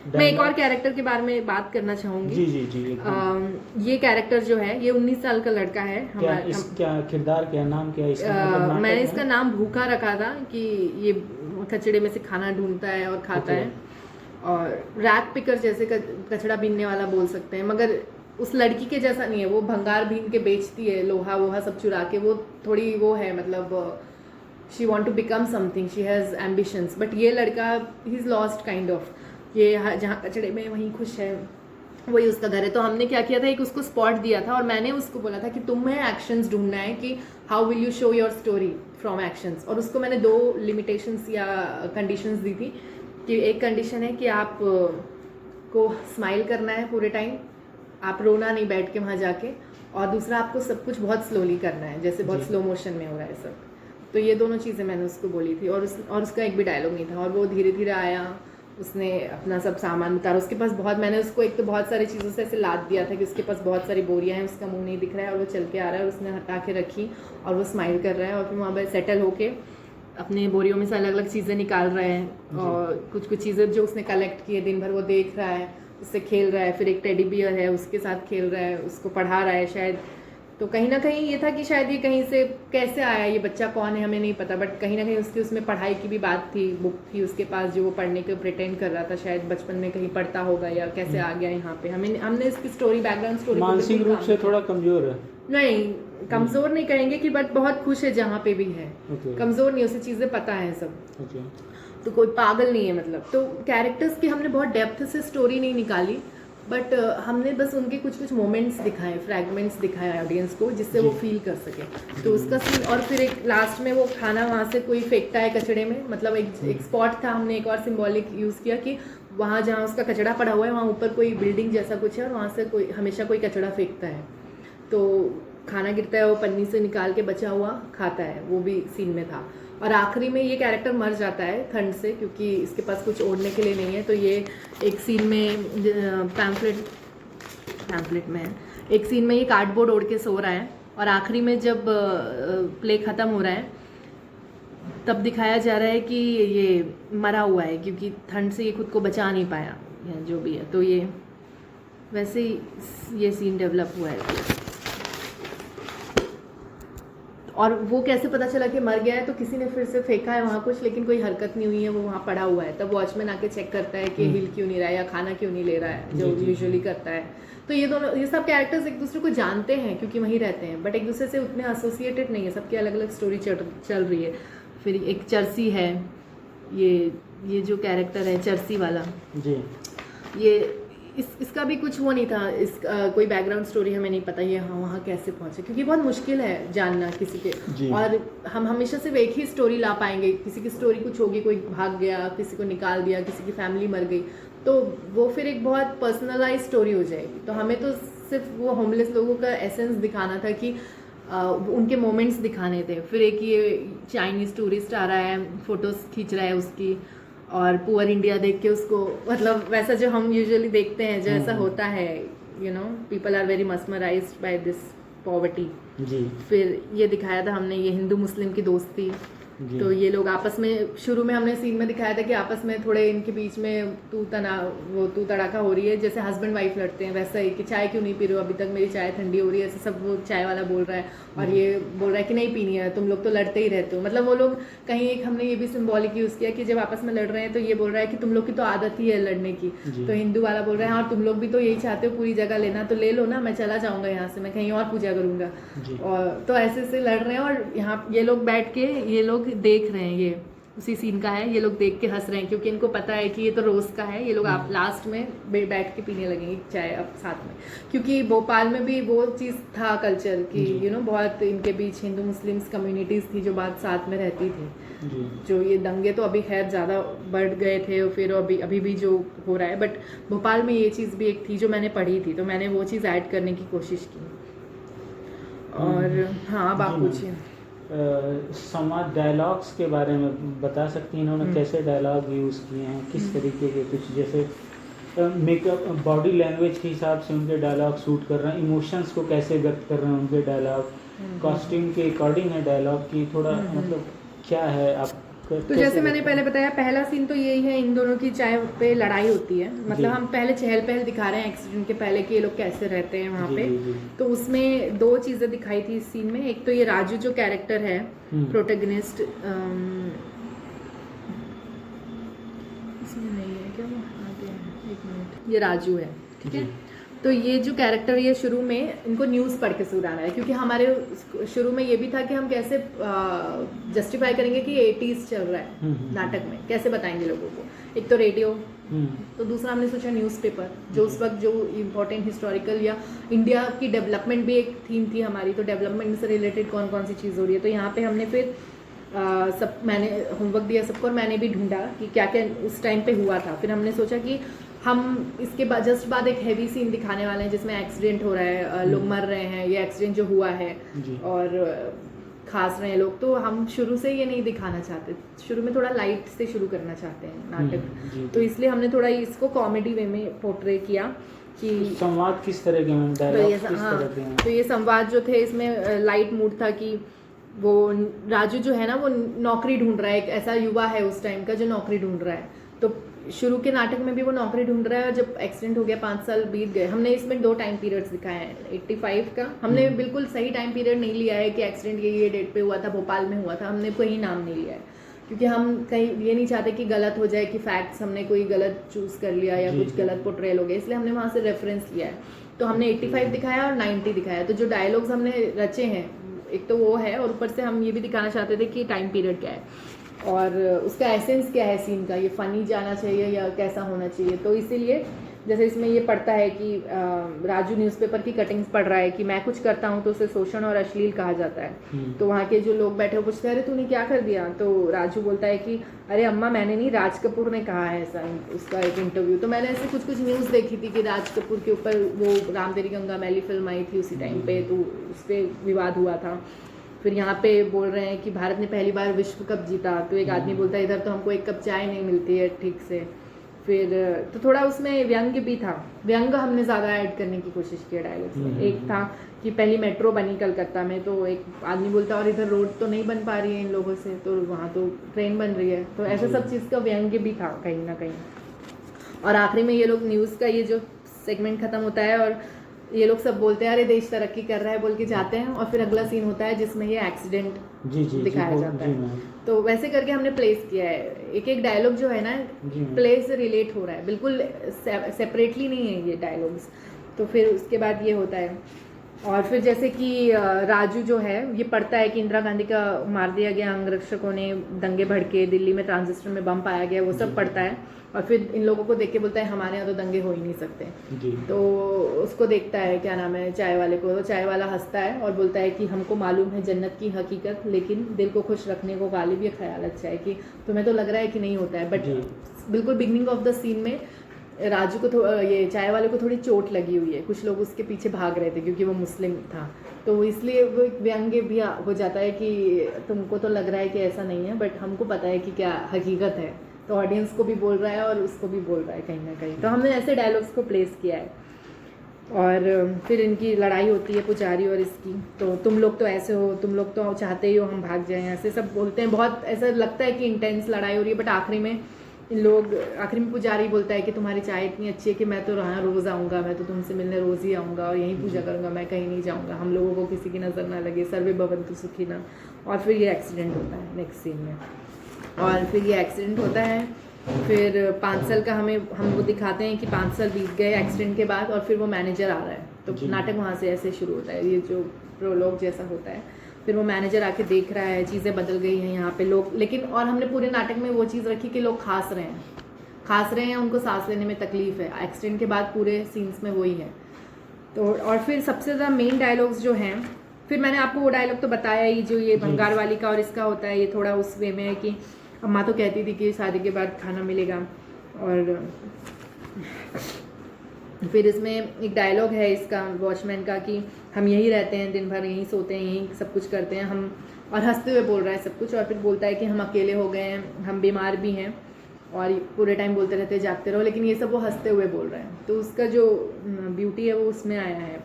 मैं एक और कैरेक्टर के बारे में बात करना चाहूँगी। जी जी जी एकदम। ये कैरेक्टर जो है ये 19 साल का लड़का है। क्या किरदार, क्या नाम, क्या इसका मतलब नाटक मैंने है? इसका नाम भूखा रखा था कि ये कचड़े में से खाना ढूंढता है और खाता है, और रैट पिकर जैसे कचड़ा बीनने वाला बोल सकते हैं, मगर उस लड़की के जैसा नहीं है। वो भंगार बीन के बेचती है, लोहा वोहा सब चुरा के, वो थोड़ी वो है, मतलब she want to become something, she has ambitions, but ये लड़का ही इज़ लॉस्ट काइंड ऑफ। ये जहाँ कचड़े में वहीं खुश है, वही उसका घर है। तो हमने क्या किया था, एक उसको स्पॉट दिया था और मैंने उसको बोला था कि तुम्हें एक्शंस ढूंढना है कि how will you show your story from actions, और उसको मैंने 2 लिमिटेशंस या कंडीशंस दी थी कि एक कंडीशन है कि आप को स्माइल करना है पूरे टाइम, आप रोना नहीं बैठ के वहाँ जाके, और दूसरा आपको सब कुछ बहुत स्लोली करना है, जैसे बहुत स्लो मोशन में हो रहा है सब। तो ये दोनों चीज़ें मैंने उसको बोली थी, और उसका एक भी डायलॉग नहीं था, और वो धीरे धीरे आया, उसने अपना सब सामान उतारा। उसके पास बहुत, मैंने उसको एक तो बहुत सारी चीज़ों से ऐसे लाद दिया था कि उसके पास बहुत सारी बोरियां हैं, उसका मुंह नहीं दिख रहा है और वो चल के आ रहा है, और उसने हटा के रखी और वो स्माइल कर रहा है, और फिर वहाँ पर सेटल होके अपने बोरियों में से अलग अलग चीज़ें निकाल रहे हैं, और कुछ कुछ चीज़ें जो उसने कलेक्ट की है दिन भर वो देख रहा है, उससे खेल रहा है। फिर एक टेडी बियर है, उसके साथ खेल रहा है, उसको पढ़ा रहा है शायद। तो कहीं ना कहीं ये था कि शायद ये कहीं से कैसे आया, ये बच्चा कौन है हमें नहीं पता, बट कहीं ना कहीं उसकी उसमें पढ़ाई की भी बात थी, बुक थी उसके पास जो वो पढ़ने के प्रिटेंड कर रहा था, शायद बचपन में कहीं पढ़ता होगा या कैसे आ गया यहाँ पे। हमने इसकी स्टोरी, बैकग्राउंड स्टोरी, मानसिक रूप से थोड़ा कमजोर है? नहीं, कमजोर नहीं कहेंगे कि, बट बहुत खुश है जहाँ पे भी है, कमजोर नहीं, उसे चीज़ें पता है सब, तो कोई पागल नहीं है मतलब। तो कैरेक्टर्स की हमने बहुत डेप्थ से स्टोरी नहीं निकाली, बट हमने बस उनके कुछ कुछ मोमेंट्स दिखाए, फ्रैगमेंट्स दिखाए ऑडियंस को, जिससे वो फील कर सके। तो उसका सीन, और फिर एक लास्ट में वो खाना वहाँ से कोई फेंकता है कचड़े में, मतलब एक स्पॉट था, हमने एक और सिंबॉलिक यूज़ किया कि वहाँ जहाँ उसका कचड़ा पड़ा हुआ है वहाँ ऊपर कोई बिल्डिंग जैसा कुछ है, और वहाँ से कोई हमेशा कोई कचड़ा फेंकता है, तो खाना गिरता है, वो पन्नी से निकाल के बचा हुआ खाता है, वो भी सीन में था। और आखिरी में ये कैरेक्टर मर जाता है ठंड से, क्योंकि इसके पास कुछ ओढ़ने के लिए नहीं है। तो ये एक सीन में पैम्फलेट में है, एक सीन में ये कार्डबोर्ड ओढ़ के सो रहा है, और आखिरी में जब प्ले ख़त्म हो रहा है तब दिखाया जा रहा है कि ये मरा हुआ है, क्योंकि ठंड से ये खुद को बचा नहीं पाया या जो भी है। तो ये वैसे ही ये सीन डेवलप हुआ है। और वो कैसे पता चला कि मर गया है, तो किसी ने फिर से फेंका है वहाँ कुछ, लेकिन कोई हरकत नहीं हुई है, वो वहाँ पड़ा हुआ है। तब वॉचमैन आके चेक करता है कि हिल क्यों नहीं रहा है या खाना क्यों नहीं ले रहा है, जो यूजुअली करता है। तो ये सब कैरेक्टर्स एक दूसरे को जानते हैं क्योंकि वहीं रहते हैं, बट एक दूसरे से उतने एसोसिएटेड नहीं है, सबकी अलग अलग स्टोरी चल रही है। फिर एक चर्सी है, ये जो कैरेक्टर है चर्सी वाला जी, ये इसका भी कुछ वो नहीं था, कोई बैकग्राउंड स्टोरी हमें नहीं पता ये वहाँ कैसे पहुँचे, क्योंकि बहुत मुश्किल है जानना किसी के, और हम हमेशा सिर्फ एक ही स्टोरी ला पाएंगे। किसी की स्टोरी कुछ होगी, कोई भाग गया, किसी को निकाल दिया, किसी की फैमिली मर गई, तो वो फिर एक बहुत पर्सनलाइज स्टोरी हो जाएगी। तो हमें तो सिर्फ वो होमलेस लोगों का एसेंस दिखाना था, कि उनके मोमेंट्स दिखाने थे। फिर एक ये चाइनीज़ टूरिस्ट आ रहा है, फ़ोटोज़ खींच रहा है उसकी, और पुअर इंडिया देख के उसको, मतलब वैसा जो हम यूजुअली देखते हैं, जो ऐसा होता है, you know, people are very mesmerised by this poverty जी। फिर ये दिखाया था हमने, ये हिंदू मुस्लिम की दोस्ती, तो ये लोग आपस में, शुरू में हमने सीन में दिखाया था कि आपस में थोड़े इनके बीच में तू तड़ाका हो रही है, जैसे हस्बैंड वाइफ लड़ते हैं वैसा ही, कि चाय क्यों नहीं पी रहे हो, अभी तक मेरी चाय ठंडी हो रही है, ऐसे सब वो चाय वाला बोल रहा है, और ये बोल रहा है कि नहीं पीनी है, तुम लोग तो लड़ते ही रहते हो। मतलब वो लोग कहीं, एक हमने ये भी सिंबॉलिक यूज़ किया कि जब आपस में लड़ रहे हैं तो ये बोल रहा है कि तुम लोग की तो आदत ही है लड़ने की, तो हिंदू वाला बोल रहा है हाँ तुम लोग भी तो यही चाहते हो पूरी जगह लेना, तो ले लो ना, मैं चला जाऊँगा यहाँ से, मैं कहीं और पूजा करूँगा। और तो ऐसे लड़ रहे हैं, और यहाँ ये लोग बैठ के, ये लोग देख रहे हैं, ये उसी सीन का है, ये लोग देख के हंस रहे हैं, क्योंकि इनको पता है कि ये तो रोज़ का है। ये लोग आप लास्ट में बैठ के पीने लगेंगे चाय अब साथ में, क्योंकि भोपाल में भी वो चीज़ था कल्चर कि यू नो बहुत इनके बीच हिंदू मुस्लिम्स कम्युनिटीज़ थी जो बात साथ में रहती थी। जो ये दंगे तो अभी खैर ज़्यादा बढ़ गए थे, और फिर अभी भी जो हो रहा है, बट भोपाल में ये चीज़ भी एक थी जो मैंने पढ़ी थी, तो मैंने वो चीज़ ऐड करने की कोशिश की। और हाँ अब आप जी, पूछिए। संवाद डायलॉग्स के बारे में बता सकती हैं इन्होंने कैसे डायलॉग यूज़ किए हैं, किस तरीके के, कुछ जैसे मेकअप, बॉडी लैंग्वेज के हिसाब से उनके डायलॉग सूट कर रहे हैं, इमोशंस को कैसे व्यक्त कर रहे हैं उनके डायलॉग, कॉस्ट्यूम के अकॉर्डिंग है डायलॉग की, थोड़ा मतलब क्या है आप तो जैसे मैंने पहले बताया, पहला सीन तो यही है, इन दोनों की चाय पे लड़ाई होती है, जी। मतलब हम पहले चहल पहल दिखा रहे हैं एक्सीडेंट के पहले कि ये लोग कैसे रहते हैं वहाँ जी, पे। जी, जी। तो उसमें दो चीज़ें दिखाई थी इस सीन में। एक तो ये राजू जो कैरेक्टर है प्रोटेगनिस्ट, इसमें नहीं है क्या, वो आगे है, एक मिनट, ये राजू है, ठीक है। जी। तो ये जो कैरेक्टर, ये शुरू में इनको न्यूज़ पढ़ के सुनाना है, क्योंकि हमारे शुरू में ये भी था कि हम कैसे जस्टिफाई करेंगे कि 80s चल रहा है नाटक में, कैसे बताएंगे लोगों को। एक तो रेडियो, तो दूसरा हमने सोचा न्यूज़पेपर, जो उस वक्त जो इम्पोर्टेंट हिस्टोरिकल या इंडिया की डेवलपमेंट भी एक थीम थी हमारी, तो डेवलपमेंट से रिलेटेड कौन कौन सी चीज़ हो रही है। तो यहाँ पे हमने फिर सब, मैंने होमवर्क दिया सबको और मैंने भी ढूंढा कि क्या क्या उस टाइम पे हुआ था। फिर हमने सोचा कि हम इसके बाद जस्ट बाद एक हैवी सीन दिखाने वाले हैं जिसमें एक्सीडेंट हो रहा है, लोग मर रहे हैं, ये एक्सीडेंट जो हुआ है और खास रहे हैं लोग। तो हम शुरू से ये नहीं दिखाना चाहते, शुरू में थोड़ा लाइट से शुरू करना चाहते हैं नाटक, तो इसलिए हमने थोड़ा इसको कॉमेडी वे में पोर्ट्रे किया कि संवाद किस तरह के हैं, डायलॉग किस तरह के हैं। तो ये संवाद जो थे इसमें लाइट मूड था कि वो राजू जो है ना, वो नौकरी ढूंढ रहा है, एक ऐसा युवा है उस टाइम का जो नौकरी ढूंढ रहा है। तो शुरू के नाटक में भी वो नौकरी ढूंढ रहा है, और जब एक्सीडेंट हो गया 5 साल बीत गए। हमने इसमें 2 टाइम पीरियड्स दिखाए हैं। 85 का हमने बिल्कुल सही टाइम पीरियड नहीं लिया है कि एक्सीडेंट ये डेट पे हुआ था, भोपाल में हुआ था, हमने कोई नाम नहीं लिया है, क्योंकि हम कहीं ये नहीं चाहते कि गलत हो जाए, कि फैक्ट्स हमने कोई गलत चूज कर लिया या कुछ गलत पोर्ट्रेल हो गया, इसलिए हमने वहाँ से रेफरेंस लिया है। तो हमने 85 दिखाया और 90 दिखाया। तो जो डायलॉग्स हमने रचे हैं, एक तो वो है, और ऊपर से हम ये भी दिखाना चाहते थे कि टाइम पीरियड क्या है और उसका एसेंस क्या है सीन का, ये फनी जाना चाहिए या कैसा होना चाहिए। तो इसीलिए जैसे इसमें ये पढ़ता है कि राजू न्यूज़पेपर की कटिंग्स पढ़ रहा है कि मैं कुछ करता हूँ तो उसे शोषण और अश्लील कहा जाता है। तो वहाँ के जो लोग बैठे हो पूछते हैं, अरे तूने क्या कर दिया? तो राजू बोलता है कि अरे अम्मा मैंने नहीं, राज कपूर ने कहा है ऐसा, उसका एक इंटरव्यू। तो मैंने ऐसे कुछ न्यूज़ देखी थी कि राज कपूर के ऊपर वो राम तेरी गंगा मैली फिल्म आई थी उसी टाइम पे, तो उस पर विवाद हुआ था। फिर यहाँ पे बोल रहे हैं कि भारत ने पहली बार विश्व कप जीता, तो एक आदमी बोलता है इधर तो हमको एक कप चाय नहीं मिलती है ठीक से। फिर तो थोड़ा उसमें व्यंग्य भी था, व्यंग्य हमने ज़्यादा ऐड करने की कोशिश की डायलॉग्स में। एक था कि पहली मेट्रो बनी कलकत्ता में, तो एक आदमी बोलता है और इधर रोड तो नहीं बन पा रही है इन लोगों से, तो वहाँ तो ट्रेन बन रही है। तो ऐसा सब चीज़ का व्यंग्य भी था कहीं ना कहीं। और आखिरी में ये लोग न्यूज़ का ये जो सेगमेंट ख़त्म होता है और ये लोग सब बोलते हैं अरे देश तरक्की कर रहा है बोल के जाते हैं, और फिर अगला सीन होता है जिसमें ये एक्सीडेंट दिखाया जाता है। तो वैसे करके हमने प्लेस किया है, एक एक डायलॉग जो है ना प्ले से रिलेट हो रहा है, बिल्कुल सेपरेटली नहीं है ये डायलॉग्स। तो फिर उसके बाद ये होता है, और फिर जैसे कि राजू जो है ये पढ़ता है कि इंदिरा गांधी का मार दिया गया, अंगरक्षकों ने दंगे भड़के, दिल्ली में ट्रांजिस्टर में बम पाया गया, वो सब पढ़ता है। और फिर इन लोगों को देख के बोलता है हमारे यहाँ तो दंगे हो ही नहीं सकते जी। तो उसको देखता है, क्या नाम है, चाय वाले को, तो चाय वाला हंसता है और बोलता है कि हमको मालूम है जन्नत की हकीकत, लेकिन दिल को खुश रखने को गालिब ये ख्याल अच्छा है, कि तुम्हें तो लग रहा है कि नहीं होता है। बट बिल्कुल बिगनिंग ऑफ द सीन में राजू को ये चाय वाले को थोड़ी चोट लगी हुई है, कुछ लोग उसके पीछे भाग रहे थे क्योंकि वो मुस्लिम था, तो इसलिए वो एक व्यंग्य भी हो जाता है कि तुमको तो लग रहा है कि ऐसा नहीं है, बट हमको पता है कि क्या हकीकत है। तो ऑडियंस को भी बोल रहा है और उसको भी बोल रहा है कहीं ना कहीं। तो हमने ऐसे डायलॉग्स को प्लेस किया है। और फिर इनकी लड़ाई होती है पुजारी और इसकी, तो तुम लोग तो ऐसे हो, तुम लोग तो चाहते ही हो हम भाग जाएं, ऐसे सब बोलते हैं। बहुत ऐसा लगता है कि इंटेंस लड़ाई हो रही है, बट आखिरी में इन लोग, आखिरी में पुजारी बोलता है कि तुम्हारी चाय इतनी अच्छी है कि मैं तो यहाँ रोज़ आऊँगा, मैं तो तुमसे मिलने रोज़ ही आऊँगा और यहीं पूजा करूँगा, मैं कहीं नहीं जाऊँगा, हम लोगों को किसी की नज़र ना लगे, सर्वे भवन्तु सुखिनः। और फिर ये एक्सीडेंट होता है नेक्स्ट सीन में, और फिर ये एक्सीडेंट होता है। फिर 5 साल का हम वो दिखाते हैं कि 5 साल बीत गए एक्सीडेंट के बाद, और फिर वो मैनेजर आ रहा है, तो नाटक वहाँ से ऐसे शुरू होता है, ये जो प्रोलॉग जैसा होता है। फिर वो मैनेजर आके देख रहा है चीज़ें बदल गई हैं यहाँ पे लोग, लेकिन और हमने पूरे नाटक में वो चीज़ रखी कि लोग खांस रहे हैं, उनको सांस लेने में तकलीफ है। एक्सीडेंट के बाद पूरे सीन्स में वही है। तो और फिर सबसे ज़्यादा मेन डायलॉग्स जो हैं, फिर मैंने आपको वो डायलॉग तो बताया ही, जो ये भंगार वाली का और इसका होता है, ये थोड़ा उस वे में है कि अम्मा तो कहती थी कि शादी के बाद खाना मिलेगा। और फिर इसमें एक डायलॉग है इसका वॉचमैन का कि हम यहीं रहते हैं, दिन भर यहीं सोते हैं, यहीं सब कुछ करते हैं हम, और हंसते हुए बोल रहा है सब कुछ, और फिर बोलता है कि हम अकेले हो गए हैं, हम बीमार भी हैं, और पूरे टाइम बोलते रहते हैं जागते रहो, लेकिन ये सब वो हंसते हुए बोल रहे हैं। तो उसका जो ब्यूटी है वो उसमें आया है।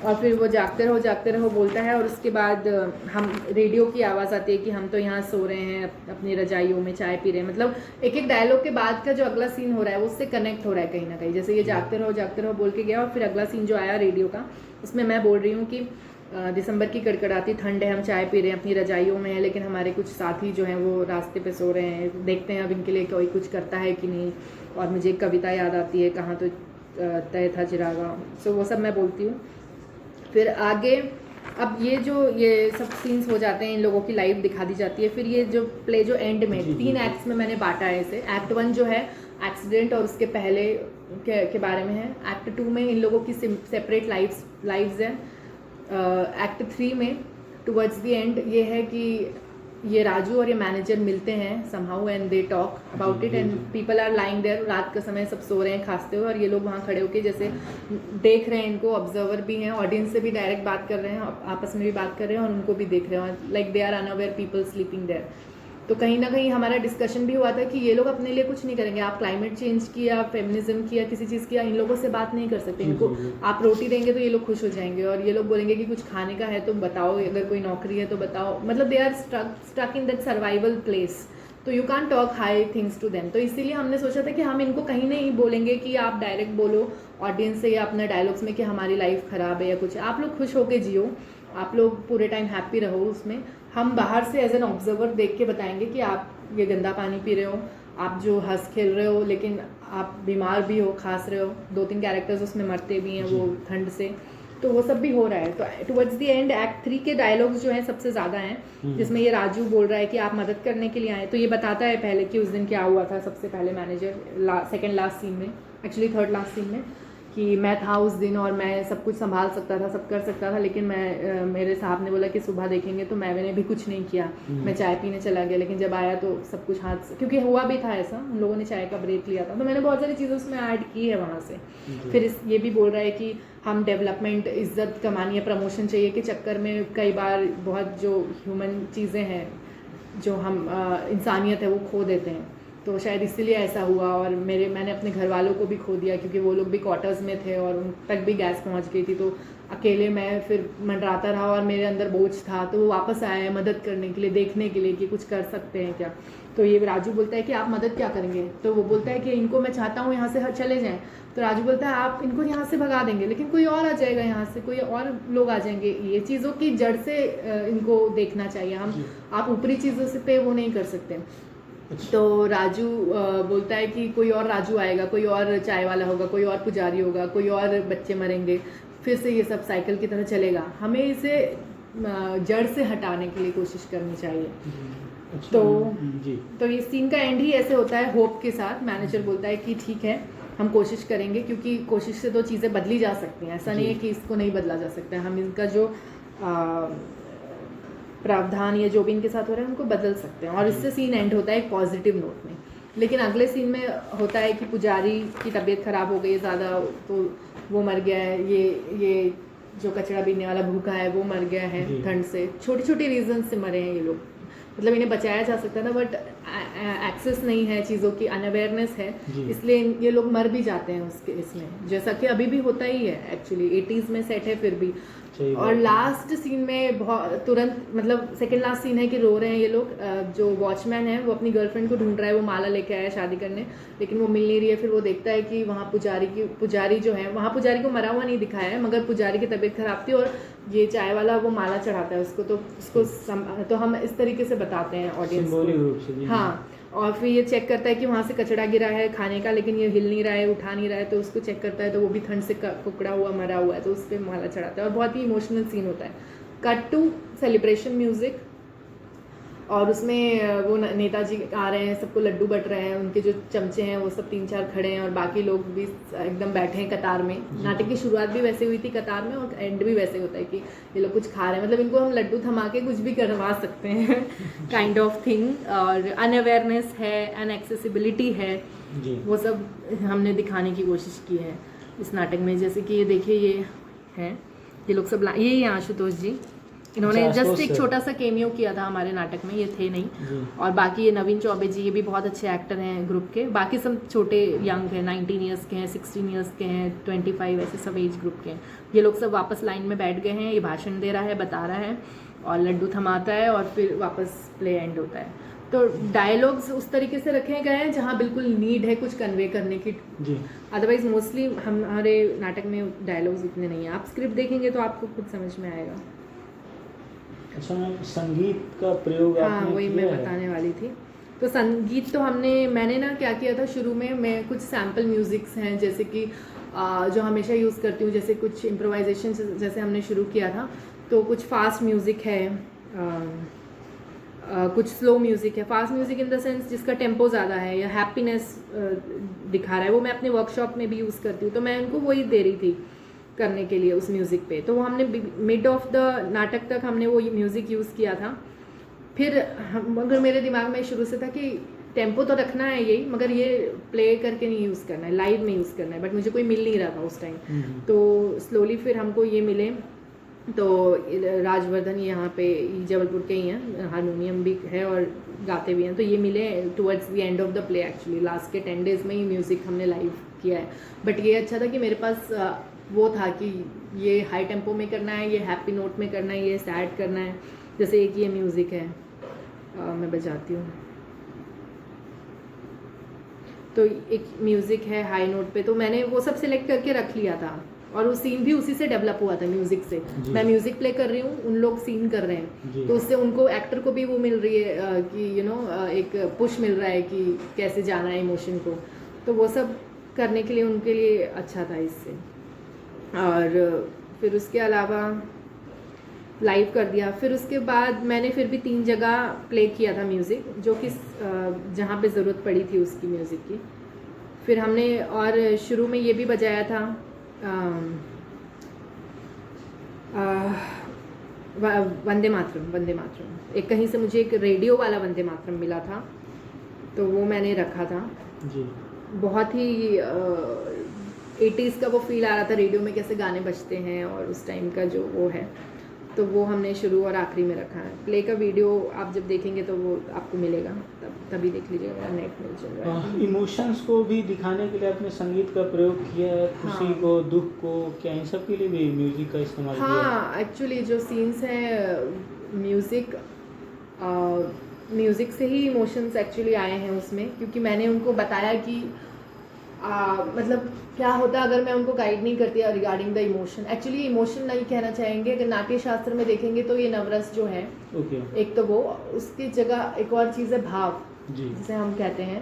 और फिर वो जागते रहो बोलता है, और उसके बाद हम रेडियो की आवाज़ आती है कि हम तो यहाँ सो रहे हैं अपनी रजाइयों में, चाय पी रहे हैं। मतलब एक एक डायलॉग के बाद का जो अगला सीन हो रहा है वो उससे कनेक्ट हो रहा है कहीं ना कहीं। जैसे ये जागते रहो बोल के गया, और फिर अगला सीन जो आया रेडियो का, उसमें मैं बोल रही हूँ कि दिसंबर की कड़कड़ाती ठंड है, हम चाय पी रहे हैं, अपनी रजाइयों में है, लेकिन हमारे कुछ साथी जो हैं वो रास्ते पे सो रहे हैं, देखते हैं अब इनके लिए कोई कुछ करता है कि नहीं। और मुझे एक कविता याद आती है, कहाँ तो तय था चिरागा। सो वो सब मैं बोलती हूँ। फिर आगे अब ये सब सीन्स हो जाते हैं, इन लोगों की लाइफ दिखा दी जाती है। फिर ये जो प्ले जो एंड में 3 एक्ट्स में मैंने बांटा है इसे। एक्ट 1 जो है एक्सीडेंट और उसके पहले के बारे में है। एक्ट 2 में इन लोगों की सेपरेट लाइव्स हैं। एक्ट 3 में टुवर्ड्स द एंड ये है कि ये राजू और ये मैनेजर मिलते हैं somehow and they talk about it, and people are lying there. रात का समय सब सो रहे हैं खांसते हुए, और ये लोग वहाँ खड़े होकर जैसे देख रहे हैं इनको, ऑब्जर्वर भी हैं, ऑडियंस से भी डायरेक्ट बात कर रहे हैं, आपस में भी बात कर रहे हैं, और उनको भी देख रहे हैं, like they are unaware people sleeping there. तो कहीं ना कहीं हमारा डिस्कशन भी हुआ था कि ये लोग अपने लिए कुछ नहीं करेंगे। आप क्लाइमेट चेंज की या फेमिनिज्म की या किसी चीज़ की, इन लोगों से बात नहीं कर सकते। इनको आप रोटी देंगे तो ये लोग खुश हो जाएंगे, और ये लोग बोलेंगे कि कुछ खाने का है तो बताओ, अगर कोई नौकरी है तो बताओ। मतलब they are stuck in that survival place, तो you can talk high things to them. तो इसीलिए हमने सोचा था कि हम इनको कहीं नहीं बोलेंगे कि आप डायरेक्ट बोलो ऑडियंस से या अपने डायलॉग्स में कि हमारी लाइफ ख़राब है या कुछ। आप लोग खुश होके जियो, आप लोग पूरे टाइम हैप्पी रहो उसमें। हम बाहर से एज एन ऑब्जर्वर देख के बताएंगे कि आप ये गंदा पानी पी रहे हो, आप जो हंस खेल रहे हो, लेकिन आप बीमार भी हो, खांस रहे हो। 2-3 कैरेक्टर्स उसमें मरते भी हैं वो ठंड से, तो वो सब भी हो रहा है। तो टुवर्ड्स द एंड एक्ट 3 के डायलॉग्स जो हैं सबसे ज़्यादा हैं, जिसमें ये राजू बोल रहा है कि आप मदद करने के लिए आए। तो ये बताता है पहले कि उस दिन क्या हुआ था। सबसे पहले मैनेजर सेकेंड लास्ट सीन में, एक्चुअली थर्ड लास्ट सीन में, कि मैं था उस दिन और मैं सब कुछ संभाल सकता था, सब कर सकता था, लेकिन मैं मेरे साहब ने बोला कि सुबह देखेंगे, तो मैंने भी कुछ नहीं किया। मैं चाय पीने चला गया, लेकिन जब आया तो सब कुछ हाथ से, क्योंकि हुआ भी था ऐसा, उन लोगों ने चाय का ब्रेक लिया था, तो मैंने बहुत सारी चीज़ें उसमें ऐड की है वहाँ से। फिर ये भी बोल रहा है कि हम डेवलपमेंट, इज्जत कमानी है, प्रमोशन चाहिए के चक्कर में कई बार बहुत जो ह्यूमन चीज़ें हैं, जो हम इंसानियत है, वो खो देते हैं। तो शायद इसीलिए ऐसा हुआ। और मैंने अपने घर वालों को भी खो दिया, क्योंकि वो लोग भी क्वार्टर्स में थे और उन तक भी गैस पहुंच गई थी। तो अकेले मैं फिर मंडराता रहा और मेरे अंदर बोझ था। तो वो वापस आया है मदद करने के लिए, देखने के लिए कि कुछ कर सकते हैं क्या। तो ये राजू बोलता है कि आप मदद क्या करेंगे। तो वो बोलता है कि इनको मैं चाहता हूँ यहाँ से चले जाएँ। तो राजू बोलता है आप इनको यहाँ से भगा देंगे, लेकिन कोई और आ जाएगा यहाँ से, कोई और लोग आ जाएंगे। ये चीज़ों की जड़ से इनको देखना चाहिए। आप ऊपरी चीज़ों से पे वो नहीं कर सकते। तो राजू बोलता है कि कोई और राजू आएगा, कोई और चाय वाला होगा, कोई और पुजारी होगा, कोई और बच्चे मरेंगे, फिर से ये सब साइकिल की तरह चलेगा। हमें इसे जड़ से हटाने के लिए कोशिश करनी चाहिए। तो ये सीन का एंड ही ऐसे होता है, होप के साथ। मैनेजर बोलता है कि ठीक है, हम कोशिश करेंगे, क्योंकि कोशिश से तो चीज़ें बदली जा सकती हैं। ऐसा नहीं है कि इसको नहीं बदला जा सकता है। हम इनका जो प्रावधान या जो भी इनके साथ हो रहा है उनको बदल सकते हैं। और इससे सीन एंड होता है एक पॉजिटिव नोट में। लेकिन अगले सीन में होता है कि पुजारी की तबीयत ख़राब हो गई है ज़्यादा, तो वो मर गया है। ये जो कचरा बीनने वाला भूखा है वो मर गया है ठंड से। छोटी छोटी रीज़न से मरे हैं ये लोग। मतलब इन्हें बचाया जा सकता था, बट एक्सेस नहीं है चीज़ों की, अनअवेयरनेस है, इसलिए ये लोग मर भी जाते हैं उसके इसमें, जैसा कि अभी भी होता ही है। एक्चुअली 80s में सेट है फिर भी। और लास्ट सीन में बहुत तुरंत, मतलब सेकंड लास्ट सीन है कि रो रहे हैं ये लोग। जो वॉचमैन है वो अपनी गर्लफ्रेंड को ढूंढ रहा है, वो माला लेके आया शादी करने, लेकिन वो मिल नहीं रही है। फिर वो देखता है कि वहाँ पुजारी जो है, वहाँ पुजारी को मरा हुआ नहीं दिखाया है, मगर पुजारी की तबीयत खराब थी और ये चाय वाला वो माला चढ़ाता है उसको। तो उसको तो हम इस तरीके से बताते हैं ऑडियंस को। हाँ, और फिर ये चेक करता है कि वहाँ से कचरा गिरा है खाने का, लेकिन ये हिल नहीं रहा है, उठा नहीं रहा है, तो उसको चेक करता है, तो वो भी ठंड से कुकड़ा हुआ मरा हुआ है, तो उस पर माला चढ़ाता है। और बहुत ही इमोशनल सीन होता है। कट टू सेलिब्रेशन म्यूजिक, और उसमें वो नेताजी आ रहे हैं, सबको लड्डू बट रहे हैं, उनके जो चमचे हैं वो सब 3-4 खड़े हैं, और बाकी लोग भी एकदम बैठे हैं कतार में। नाटक की शुरुआत भी वैसे हुई थी कतार में, और एंड भी वैसे होता है कि ये लोग कुछ खा रहे हैं। मतलब इनको हम लड्डू थमा के कुछ भी करवा सकते हैं काइंड ऑफ थिंग। और अनअवेयरनेस है, अनएक्सेसिबिलिटी है, वो सब हमने दिखाने की कोशिश की है इस नाटक में। जैसे कि ये देखिए, ये है, ये लोग सब यही हैं आशुतोष जी, इन्होंने अच्छा, जस्ट आशुतोष एक सर। छोटा सा केमियो किया था हमारे नाटक में, ये थे नहीं। जी और बाकी ये नवीन चौबे जी, ये भी बहुत अच्छे एक्टर हैं ग्रुप के। बाकी सब छोटे यंग हैं, 19 ईयर्स के हैं, 16 ईयर्स के हैं, 25, ऐसे सब एज ग्रुप के हैं। ये लोग सब वापस लाइन में बैठ गए हैं, ये भाषण दे रहा है, बता रहा है और लड्डू थमाता है और फिर वापस प्ले एंड होता है। तो डायलॉग्स उस तरीके से रखे गए हैं जहाँ बिल्कुल नीड है कुछ कन्वे करने की। जी अदरवाइज मोस्टली हमारे नाटक में डायलॉग्स इतने नहीं हैं। आप स्क्रिप्ट देखेंगे तो आपको खुद समझ में आएगा। अच्छा मैम, संगीत का प्रयोग हाँ, आपने वही किया मैं है? बताने वाली थी। तो संगीत तो मैंने ना क्या किया था शुरू में, मैं कुछ सैम्पल म्यूजिक्स हैं जैसे कि जो हमेशा यूज़ करती हूँ, जैसे कुछ इम्प्रोवाइजेशन जैसे हमने शुरू किया था, तो कुछ फास्ट म्यूज़िक है, कुछ स्लो म्यूज़िक है। Fast music in the sense जिसका टेम्पो ज़्यादा है या हैप्पीनेस दिखा रहा है, वो मैं अपने वर्कशॉप में भी यूज़ करती हूँ। तो मैं उनको वही दे रही थी करने के लिए उस म्यूज़िक पे। तो वो हमने मिड ऑफ द नाटक तक हमने वो म्यूज़िक यूज़ किया था। फिर मगर मेरे दिमाग में शुरू से था कि टेम्पो तो रखना है यही, मगर ये प्ले करके नहीं यूज़ करना है, लाइव में यूज़ करना है। बट मुझे कोई मिल नहीं रहा था उस टाइम। तो स्लोली फिर हमको ये मिले, तो राजवर्धन यहाँ पे जबलपुर के ही हैं, हारमोनियम भी है और गाते भी हैं। तो ये मिले towards the end of the play, actually last के 10 डेज़ में ही म्यूज़िक हमने लाइव किया है। बट ये अच्छा था कि मेरे पास वो था कि ये हाई टेम्पो में करना है, ये हैप्पी नोट में करना है, ये सैड करना है। जैसे एक ये म्यूज़िक है, मैं बजाती हूँ। तो एक म्यूज़िक है हाई नोट पे, तो मैंने वो सब सिलेक्ट करके रख लिया था और वो सीन भी उसी से डेवलप हुआ था, म्यूज़िक से। जी। मैं म्यूज़िक प्ले कर रही हूँ, उन लोग सीन कर रहे हैं, जी। तो उससे उनको एक्टर को भी वो मिल रही है कि एक पुश मिल रहा है कि कैसे जाना है इमोशन को। तो वो सब करने के लिए उनके लिए अच्छा था इससे। और फिर उसके अलावा लाइव कर दिया। फिर उसके बाद मैंने फिर भी 3 जगह प्ले किया था म्यूज़िक, जो कि जहाँ पे ज़रूरत पड़ी थी उसकी म्यूज़िक की। फिर हमने और शुरू में ये भी बजाया था, वंदे मातरम। एक कहीं से मुझे एक रेडियो वाला वंदे मातरम मिला था, तो वो मैंने रखा था। जी बहुत ही 80s का वो फील आ रहा था, रेडियो में कैसे गाने बजते हैं और उस टाइम का जो वो है। तो वो हमने शुरू और आखिरी में रखा है। प्ले का वीडियो आप जब देखेंगे तो वो आपको मिलेगा, तभी देख लीजिएगा, मेरा नेट में चल रहा है। इमोशंस को भी दिखाने के लिए आपने संगीत का प्रयोग किया है, खुशी हाँ। को, दुख को, क्या इन सब के लिए भी म्यूजिक का इस्तेमाल किया है? हाँ, एक्चुअली जो सीन्स हैं म्यूज़िक से ही इमोशंस एक्चुअली आए हैं उसमें, क्योंकि मैंने उनको बताया कि मतलब क्या होता अगर मैं उनको गाइड नहीं करती regarding the emotion. Actually emotion नहीं कहना चाहेंगे, अगर नाट्य शास्त्र में देखेंगे तो ये नवरस जो है, ओके एक तो वो, उसकी जगह एक और चीज़ है भाव, जी जिसे हम कहते हैं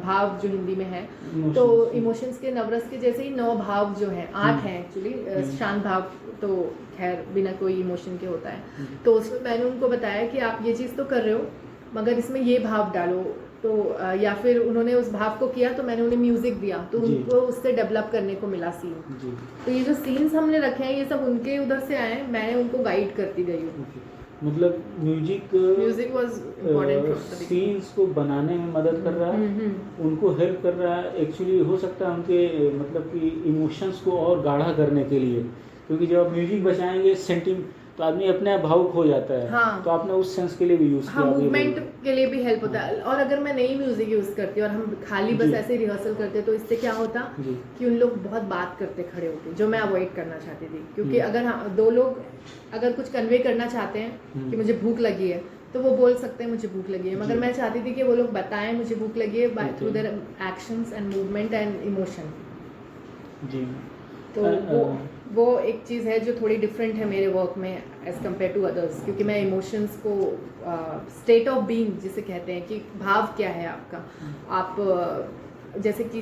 भाव, जो हिंदी में है। Emotions, तो जी। इमोशंस के नवरस के जैसे ही 9 भाव जो हैं, 8 हैं एक्चुअली। शांत भाव तो खैर बिना कोई इमोशन के होता है। तो उसमें मैंने उनको बताया कि आप ये चीज़ तो कर रहे हो, मगर इसमें ये भाव डालो। तो या फिर उन्होंने उस भाव को किया तो मैंने उन्हें म्यूज़िक दिया, तो जी। उनको उससे डेवलप करने को मिला सीन। जी तो ये जो सीन्स हमने रखे हैं ये सब उनके उधर से आए हैं, मैं उनको गाइड करती गई हूँ। ओके। मतलब music music was important. Scenes को बनाने में मदद कर रहा है, उनको हेल्प कर रहा है। एक्चुअली हो सकता है उनके मतलब कि इमोशंस को और गाढ़ा करने के लिए, क्योंकि जब आप म्यूजिक बजाएंगे तो आदमी अपने आप भावुक हो जाता है। हाँ। तो आपने उस सेंस के लिए भी यूज़ हाँ, किया। मूवमेंट के लिए भी हेल्प होता है। और अगर मैं नई म्यूजिक यूज़ करती और हम खाली बस जी। ऐसे रिहर्सल करते तो इससे क्या होता जी कि उन लोग बहुत बात करते खड़े होके, जो मैं अवॉइड करना चाहती थी। क्योंकि हम्म। अगर 2 लोग अगर कुछ कन्वे करना चाहते हैं कि मुझे भूख लगी है, तो वो बोल सकते हैं मुझे भूख लगी है, मगर जी। मैं चाहती थी कि वो लोग बताएं मुझे भूख लगी है bye Okay. Through their actions and movement and emotion. जी तो वो एक चीज़ है जो थोड़ी डिफरेंट है मेरे वर्क में एज़ कम्पेयर टू अदर्स, क्योंकि मैं इमोशंस को स्टेट ऑफ बीइंग जिसे कहते हैं कि भाव क्या है आपका। आप जैसे कि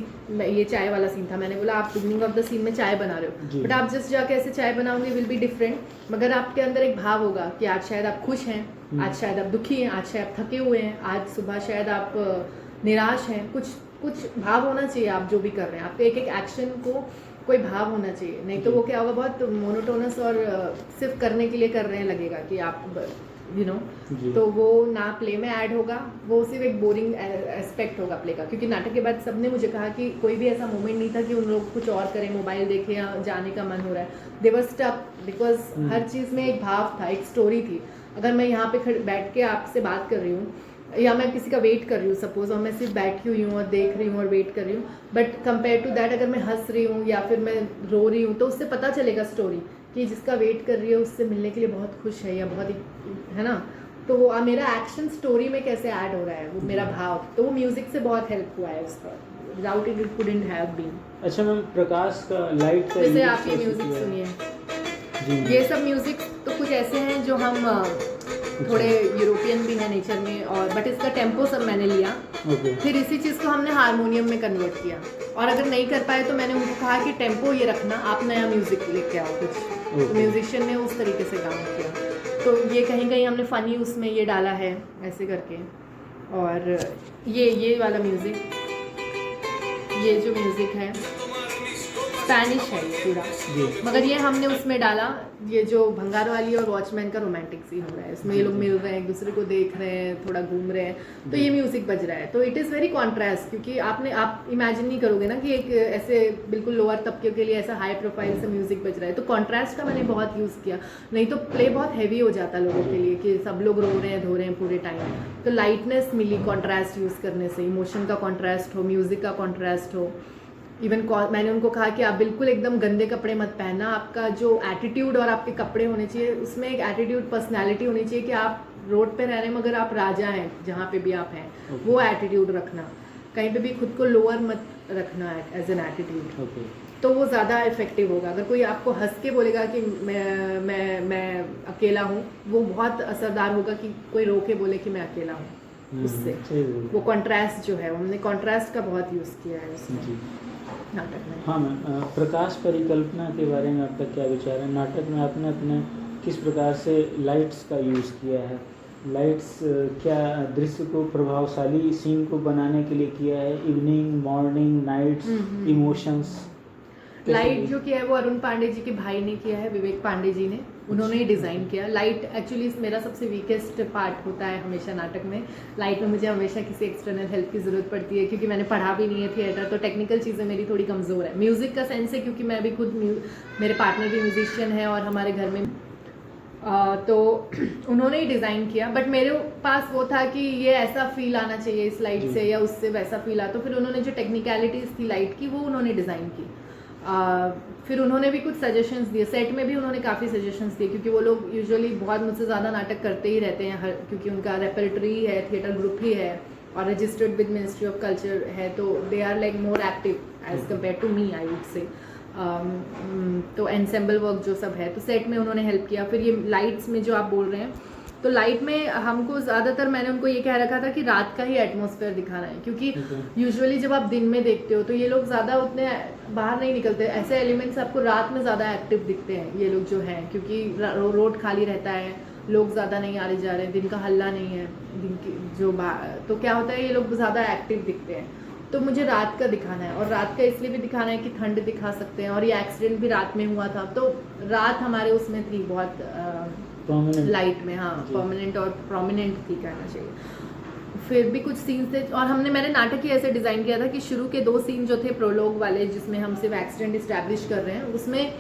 ये चाय वाला सीन था, मैंने बोला आप बिगनिंग ऑफ द सीन में चाय बना रहे जी। हो, बट आप जस्ट जाके ऐसे चाय बनाओगे विल बी डिफरेंट, मगर आपके अंदर एक भाव होगा कि आज शायद आप खुश हैं, आज शायद आप दुखी हैं, आज शायद आप थके हुए हैं, आज सुबह शायद आप निराश हैं। कुछ भाव होना चाहिए आप जो भी कर रहे हैं। आपके एक एक्शन को कोई भाव होना चाहिए, नहीं तो वो क्या होगा, बहुत मोनोटोनस और सिर्फ करने के लिए कर रहे हैं लगेगा कि आप जी। तो वो ना प्ले में ऐड होगा, वो सिर्फ एक बोरिंग एस्पेक्ट होगा प्ले का। क्योंकि नाटक के बाद सबने मुझे कहा कि कोई भी ऐसा मोमेंट नहीं था कि उन लोग कुछ और करें, मोबाइल देखें या जाने का मन हो रहा है। दे वर स्टक बिकॉज हर चीज़ में एक भाव था, एक स्टोरी थी। अगर मैं यहाँ पे बैठ के आपसे बात कर रही हूँ या मैं किसी का वेट कर रही हूँ सपोज, और मैं सिर्फ बैठी हुई हूँ और देख रही हूँ और वेट कर रही हूँ, बट कंपेयर टू दैट अगर मैं हंस रही हूँ या फिर मैं रो रही हूँ तो उससे पता चलेगा स्टोरी कि जिसका वेट कर रही है उससे मिलने के लिए बहुत खुश है या बहुत है ना। तो वो मेरा एक्शन स्टोरी में कैसे ऐड हो रहा है, वो मेरा भाव, तो वो म्यूजिक से बहुत हेल्प हुआ है उसका। Without it it couldn't have been. अच्छा मैम, प्रकाश का लाइट का जैसे use आप ये कैसे म्यूजिक किया है? सुनिए, जी ये सब म्यूजिक तो कुछ ऐसे हैं जो हम थोड़े यूरोपियन भी हैं नेचर में, और बट इसका टेम्पो सब मैंने लिया, ओके। फिर इसी चीज़ को हमने हारमोनियम में कन्वर्ट किया। और अगर नहीं कर पाए तो मैंने उनको कहा कि टेम्पो ये रखना, आप नया म्यूजिक लेके आओ कुछ। तो म्यूजिशियन ने उस तरीके से काम किया। तो ये कहीं कहीं हमने फ़नी उसमें ये डाला है ऐसे करके। और ये वाला म्यूज़िक, ये जो म्यूज़िक है स्पैनिश है ये पूरा, जी मगर ये हमने उसमें डाला, ये जो भंगार वाली और वॉचमैन का रोमांटिक सीन हो रहा है, इसमें ये लोग मिल रहे हैं, एक दूसरे को देख रहे हैं, थोड़ा घूम रहे हैं, तो ये म्यूजिक बज रहा है। तो इट इज़ वेरी कॉन्ट्रास्ट, क्योंकि आप इमेजिन नहीं करोगे ना कि एक ऐसे बिल्कुल लोअर तबके के लिए ऐसा हाई प्रोफाइल से म्यूजिक बज रहा है। तो कॉन्ट्रास्ट का मैंने बहुत यूज़ किया, नहीं तो प्ले बहुत हैवी हो जाता लोगों के लिए कि सब लोग रो रहे हैं धो रहे हैं पूरे टाइम। तो लाइटनेस मिली कॉन्ट्रास्ट यूज़ करने से, इमोशन का कॉन्ट्रास्ट हो, म्यूजिक का कॉन्ट्रास्ट हो। इवन मैंने उनको कहा कि आप बिल्कुल एकदम गंदे कपड़े मत पहनना, आपका जो एटीट्यूड और आपके कपड़े होने चाहिए उसमें एक एटीट्यूड पर्सनालिटी होनी चाहिए कि आप रोड पे रह रहे हैं मगर आप राजा हैं जहाँ पे भी आप हैं, वो एटीट्यूड रखना, कहीं पे भी खुद को लोअर मत रखना एज एन एटीट्यूड। तो वो ज़्यादा इफेक्टिव होगा। अगर कोई आपको हंस के बोलेगा कि मैं अकेला हूँ, वो बहुत असरदार होगा कि कोई रो के बोले कि मैं अकेला हूँ। उससे वो कॉन्ट्रास्ट जो है, हमने कॉन्ट्रास्ट का बहुत यूज़ किया है उसमें नाटक में। हाँ मैम, प्रकाश परिकल्पना के बारे में आपका क्या विचार है? नाटक में आपने अपने किस प्रकार से लाइट्स का यूज़ किया है? लाइट्स क्या दृश्य को प्रभावशाली सीन को बनाने के लिए किया है? Evening, morning, nights, emotions? Light जो किया है वो अरुण पांडे जी के भाई ने किया है, विवेक पांडे जी ने, उन्होंने ही डिज़ाइन किया। लाइट एक्चुअली मेरा सबसे वीकेस्ट पार्ट होता है हमेशा नाटक में। लाइट में मुझे हमेशा किसी एक्सटर्नल हेल्प की ज़रूरत पड़ती है, क्योंकि मैंने पढ़ा भी नहीं है थिएटर, तो टेक्निकल चीज़ें मेरी थोड़ी कमज़ोर है। म्यूज़िक का सेंस है क्योंकि मैं भी खुद मेरे पार्टनर भी म्यूजिशियन है और हमारे घर में तो उन्होंने ही डिज़ाइन किया। बट मेरे पास वो था कि ये ऐसा फील आना चाहिए इस लाइट से या उससे वैसा फील आ, तो फिर उन्होंने जो टेक्निकलिटीज़ थी लाइट की वो उन्होंने डिज़ाइन की। फिर उन्होंने भी कुछ सजेशंस दिए, सेट में भी उन्होंने काफ़ी सजेशंस दिए, क्योंकि वो लोग यूजुअली बहुत मुझसे ज़्यादा नाटक करते ही रहते हैं क्योंकि उनका रेपर्टरी है, थिएटर ग्रुप ही है और registered with Ministry of Culture है, तो they are like more active as compare to me I would say. तो एनसेम्बल वर्क जो सब है, तो सेट में उन्होंने हेल्प किया। फिर ये लाइट्स में जो आप बोल रहे हैं, तो लाइट में हमको ज़्यादातर मैंने उनको ये कह रखा था कि रात का ही एटमॉस्फेयर दिखाना है, क्योंकि यूजुअली जब आप दिन में देखते हो तो ये लोग ज़्यादा उतने बाहर नहीं निकलते, ऐसे एलिमेंट्स आपको रात में ज़्यादा एक्टिव दिखते हैं ये लोग जो हैं, क्योंकि रोड खाली रहता है, लोग ज़्यादा नहीं आ रहे जा रहे हैं, दिन का हल्ला नहीं है, दिन की जो तो क्या होता है ये लोग ज़्यादा एक्टिव दिखते हैं। तो मुझे रात का दिखाना है, और रात का इसलिए भी दिखाना है कि ठंड दिखा सकते हैं, और ये एक्सीडेंट भी रात में हुआ था, तो रात हमारे उसमें थी बहुत लाइट में, हाँ परमानेंट और प्रोमिनेंट थी कहना चाहिए। फिर भी कुछ सीन्स थे, और मैंने नाटक ही ऐसे डिज़ाइन किया था कि शुरू के 2 सीन जो थे प्रोलॉग वाले, जिसमें हम सिर्फ एक्सीडेंट इस्टेब्लिश कर रहे हैं, उसमें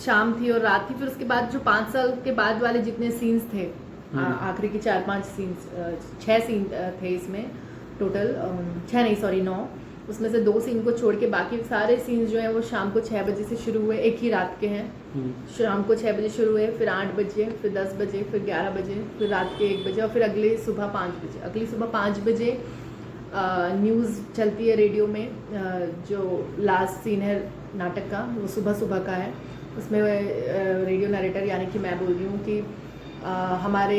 शाम थी और रात थी। फिर उसके बाद जो 5 साल के बाद वाले जितने सीन्स थे, आखिरी के 4-5 सीन्स, 6 सीन थे इसमें टोटल, 6 नहीं सॉरी 9, उसमें से 2 सीन को छोड़ के बाकी सारे सीन्स जो हैं वो शाम को 6 बजे से शुरू हुए, एक ही रात के हैं। शाम को 6 बजे शुरू हुए, फिर 8 बजे, फिर 10 बजे, फिर 11 बजे, फिर रात के 1 बजे, और फिर अगली सुबह 5 बजे। अगली सुबह 5 बजे न्यूज़ चलती है रेडियो में, जो लास्ट सीन है नाटक का वो सुबह सुबह का है। उसमें रेडियो नरेटर यानी कि मैं बोल रही हूँ कि हमारे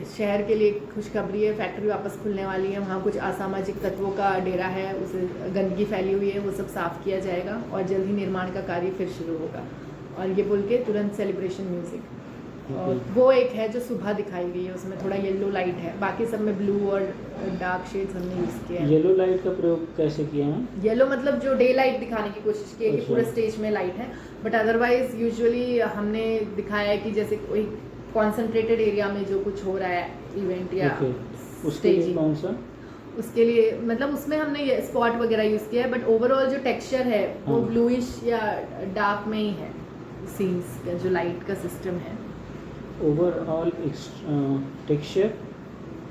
शहर के लिए खुशखबरी है, फैक्ट्री वापस खुलने वाली है, वहाँ कुछ असामाजिक तत्वों का डेरा है, उसे गंदगी फैली हुई है, वो सब साफ़ किया जाएगा और जल्द ही निर्माण का कार्य फिर शुरू होगा, और ये बोल के तुरंत सेलिब्रेशन म्यूज़िक। और वो एक है जो सुबह दिखाई गई है, उसमें थोड़ा येलो लाइट है, बाकी सब में ब्लू और डार्क शेड्स हमने यूज़ किए हैं। येलो लाइट का प्रयोग कैसे किया है? येलो मतलब जो डे लाइट दिखाने की कोशिश की है कि अच्छा। पूरे स्टेज में लाइट है, बट अदरवाइज यूजुअली हमने दिखाया है कि जैसे कोई कॉन्सेंट्रेटेड एरिया में जो कुछ हो रहा है इवेंट या ओके, उसके लिए स्टेजिंग, कौन सा? उसके लिए मतलब उसमें हमने ये स्पॉट वगैरह यूज़ किया है, बट ओवरऑल जो टेक्सचर है वो हाँ। ब्लूइश या डार्क में ही है। सीन्स का जो लाइट का सिस्टम है ओवरऑल टेक्सचर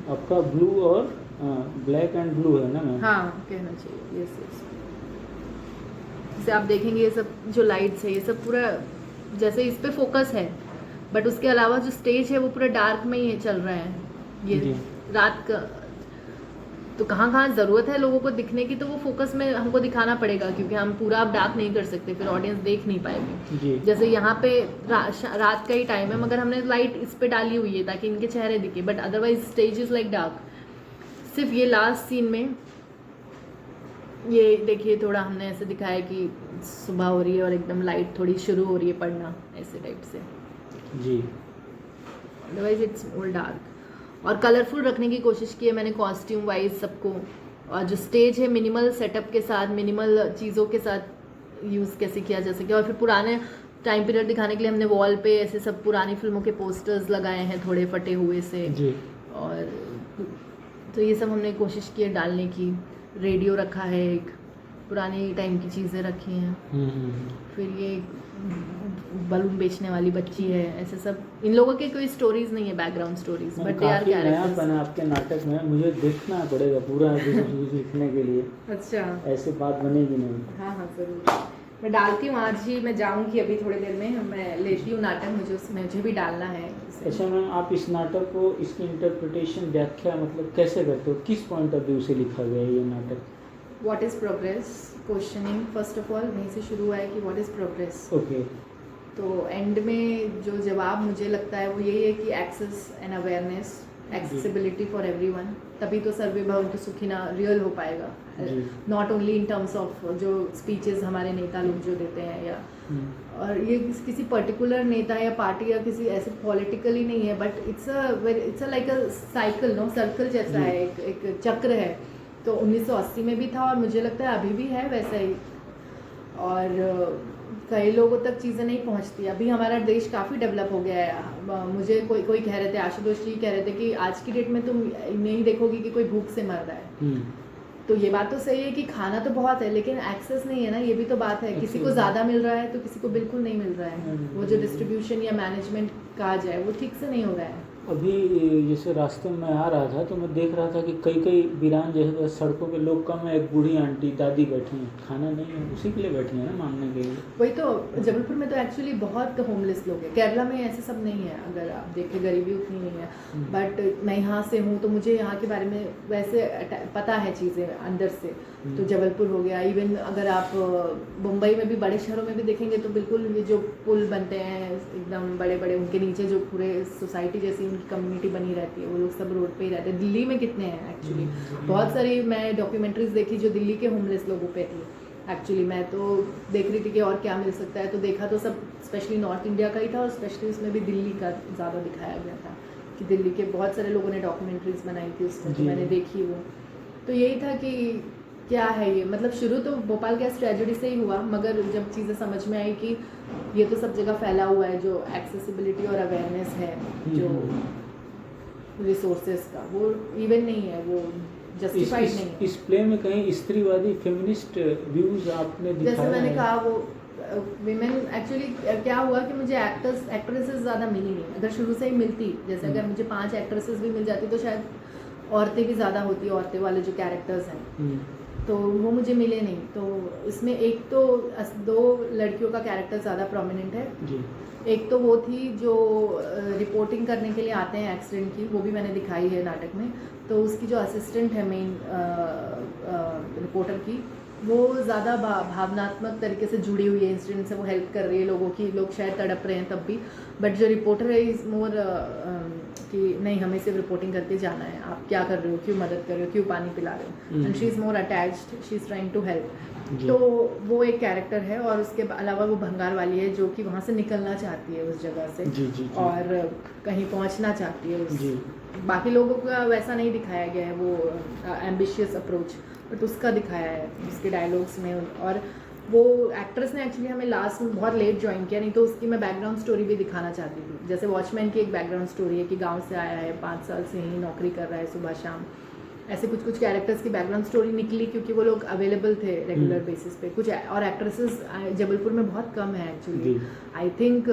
आपका ब्लू और ब्लैक एंड ब्लू है ना मैम? हाँ कहना चाहिए, यस यस। जैसे आप देखेंगे ये सब जो लाइट्स है ये सब पूरा जैसे इस पे फोकस है, बट उसके अलावा जो स्टेज है वो पूरा डार्क में ही चल रहा है ये जी। रात का। तो कहाँ कहाँ ज़रूरत है लोगों को दिखने की, तो वो फोकस में हमको दिखाना पड़ेगा, क्योंकि हम पूरा आप डार्क नहीं कर सकते, फिर ऑडियंस देख नहीं पाएगी। जी। जैसे यहाँ पे रात का ही टाइम है, मगर हमने लाइट इस पे डाली हुई है ताकि इनके चेहरे दिखे, but otherwise stage is like dark. सिर्फ ये लास्ट सीन में ये देखिए थोड़ा हमने ऐसे दिखाया कि सुबह हो रही है और एकदम लाइट थोड़ी शुरू हो रही है पड़ना, ऐसे टाइप से। जी। अदरवाइज इट्स ऑल डार्क और कलरफुल रखने की कोशिश की है मैंने कॉस्ट्यूम वाइज सबको। और जो स्टेज है मिनिमल सेटअप के साथ, मिनिमल चीज़ों के साथ यूज़ कैसे किया जा सके। और फिर पुराने टाइम पीरियड दिखाने के लिए हमने वॉल पे ऐसे सब पुरानी फिल्मों के पोस्टर्स लगाए हैं थोड़े फटे हुए से। जी। और तो ये सब हमने कोशिश की है डालने की। रेडियो रखा है, एक पुरानी टाइम की चीज़ें रखी हैं। फिर ये बलून बेचने वाली बच्ची है, ऐसे सब। इन लोगों के कोई स्टोरीज नहीं है, background stories, but they are काफी नयापन कैरेक्टर्स। है आपके नाटक में, मुझे देखना पड़ेगा पूरा लिखने के लिए, अच्छा, ऐसे बात बनेगी नहीं। हाँ हाँ ज़रूर, मैं डालती हूँ आज ही। मैं जाऊँगी अभी थोड़ी देर में, मैं लेती हूँ नाटक, मुझे भी डालना है उसे। अच्छा मैम, आप इस नाटक को, इसकी इंटरप्रिटेशन, व्याख्या मतलब कैसे करते हो? किस पॉइंट ऑफ व्यू से लिखा गया है ये नाटक? What is progress, questioning first of all वहीं से शुरू हुआ है कि व्हाट इज़ प्रोग्रेस। ओके। तो एंड में जो जवाब मुझे लगता है वो यही है कि access and awareness, accessibility for everyone, तभी तो सर्वे भवन्तु सुखिनः रियल हो पाएगा। जी। Not only in terms of जो स्पीचेस हमारे नेता लोग जो देते हैं, या और ये किसी पर्टिकुलर नेता या पार्टी या किसी ऐसे पॉलिटिकली नहीं है, but it's a like a cycle, no, circle जैसा है, एक चक्र है। तो 1980 में भी था और मुझे लगता है अभी भी है वैसा ही। और कई लोगों तक चीज़ें नहीं पहुंचती। अभी हमारा देश काफ़ी डेवलप हो गया है। मुझे कोई कह रहे थे, आशुतोष जी कह रहे थे कि आज की डेट में तुम नहीं देखोगी कि कोई भूख से मर रहा है। तो ये बात तो सही है कि खाना तो बहुत है, लेकिन एक्सेस नहीं है ना, ये भी तो बात है। किसी को ज़्यादा मिल रहा है तो किसी को बिल्कुल नहीं मिल रहा है। वो जो डिस्ट्रीब्यूशन या मैनेजमेंट कहा जाए वो ठीक से नहीं हो रहा है। अभी जैसे रास्ते में आ रहा था तो मैं देख रहा था कि कई वीरान जैसे सड़कों पे लोग कम है, एक बूढ़ी आंटी दादी बैठी हैं, खाना नहीं है, उसी के लिए बैठी है ना, मांगने के लिए। वही तो, जबलपुर में तो एक्चुअली बहुत होमलेस लोग हैं। केरला में ऐसे सब नहीं है, अगर आप देखें गरीबी उतनी नहीं है। बट मैं यहाँ से हूँ तो मुझे यहाँ के बारे में वैसे पता है चीज़ें अंदर से। तो जबलपुर हो गया, इवन अगर आप मुंबई में भी, बड़े शहरों में भी देखेंगे तो बिल्कुल ये जो पुल बनते हैं एकदम बड़े बड़े, उनके नीचे जो पूरे सोसाइटी जैसी उनकी कम्युनिटी बनी रहती है, वो लोग सब रोड पे ही रहते हैं। दिल्ली में कितने हैं एक्चुअली, बहुत सारी मैं डॉक्यूमेंट्रीज देखी जो दिल्ली के होमलेस लोगों पे थी। एक्चुअली मैं तो देख रही थी कि और क्या मिल सकता है, तो देखा तो सब स्पेशली नॉर्थ इंडिया का ही था, और स्पेशली उसमें भी दिल्ली का ज़्यादा दिखाया गया था कि दिल्ली के बहुत सारे लोगों ने डॉक्यूमेंट्रीज बनाई थी उसमें, तो मैंने देखी वो। तो यही था कि क्या है ये, मतलब शुरू तो भोपाल गैस ट्रेजेडी से ही हुआ, मगर जब चीज़ें समझ में आई कि ये तो सब जगह फैला हुआ है, जो एक्सेसिबिलिटी और अवेयरनेस है, जो रिसोर्सेज का, वो इवन नहीं है, वो जस्टिफाइड नहीं है। इस प्ले में कहीं स्त्रीवादी फेमिनिस्ट व्यूज आपने दिखाया जैसे मैंने है? कहा, वो विमेन एक्चुअली क्या हुआ कि मुझे एक्ट्रेसेस ज़्यादा मिली नहीं। अगर शुरू से ही मिलती, जैसे अगर मुझे 5 एक्ट्रेसेस भी मिल जाती तो शायद औरतें भी ज़्यादा होती, औरतें वाले जो कैरेक्टर्स हैं, तो वो मुझे मिले नहीं। तो इसमें एक तो 2 लड़कियों का कैरेक्टर ज़्यादा प्रोमिनेंट है जी। एक तो वो थी जो रिपोर्टिंग करने के लिए आते हैं एक्सीडेंट की, वो भी मैंने दिखाई है नाटक में। तो उसकी जो असिस्टेंट है मेन रिपोर्टर की, वो ज़्यादा भावनात्मक तरीके से जुड़ी हुई है इंसिडेंट से, वो हेल्प कर रही है लोगों की, लोग शायद तड़प रहे हैं तब भी, बट जो रिपोर्टर है इज़ मोर कि नहीं हमें सिर्फ रिपोर्टिंग करके जाना है, आप क्या कर रहे हो, क्यों मदद कर रहे हो, क्यों पानी पिला रहे हो, and she is more attached, she is trying to help. तो वो एक कैरेक्टर है, और उसके अलावा वो भंगार वाली है जो कि वहाँ से निकलना चाहती है उस जगह से, जी। और कहीं पहुँचना चाहती है उस, जी। बाकी लोगों का वैसा नहीं दिखाया गया है वो एम्बिशियस अप्रोच, बट उसका दिखाया है उसके डायलॉग्स में। और वो एक्ट्रेस ने एक्चुअली हमें लास्ट में बहुत लेट ज्वाइन किया, नहीं तो उसकी मैं बैकग्राउंड स्टोरी भी दिखाना चाहती थी। जैसे वॉचमैन की एक बैकग्राउंड स्टोरी है कि गांव से आया है, 5 साल से ही नौकरी कर रहा है सुबह शाम, ऐसे कुछ कुछ कैरेक्टर्स की बैकग्राउंड स्टोरी निकली क्योंकि वो लोग अवेलेबल थे रेगुलर बेसिस पे। कुछ और एक्ट्रेसेस जबलपुर में बहुत कम है एक्चुअली, आई थिंक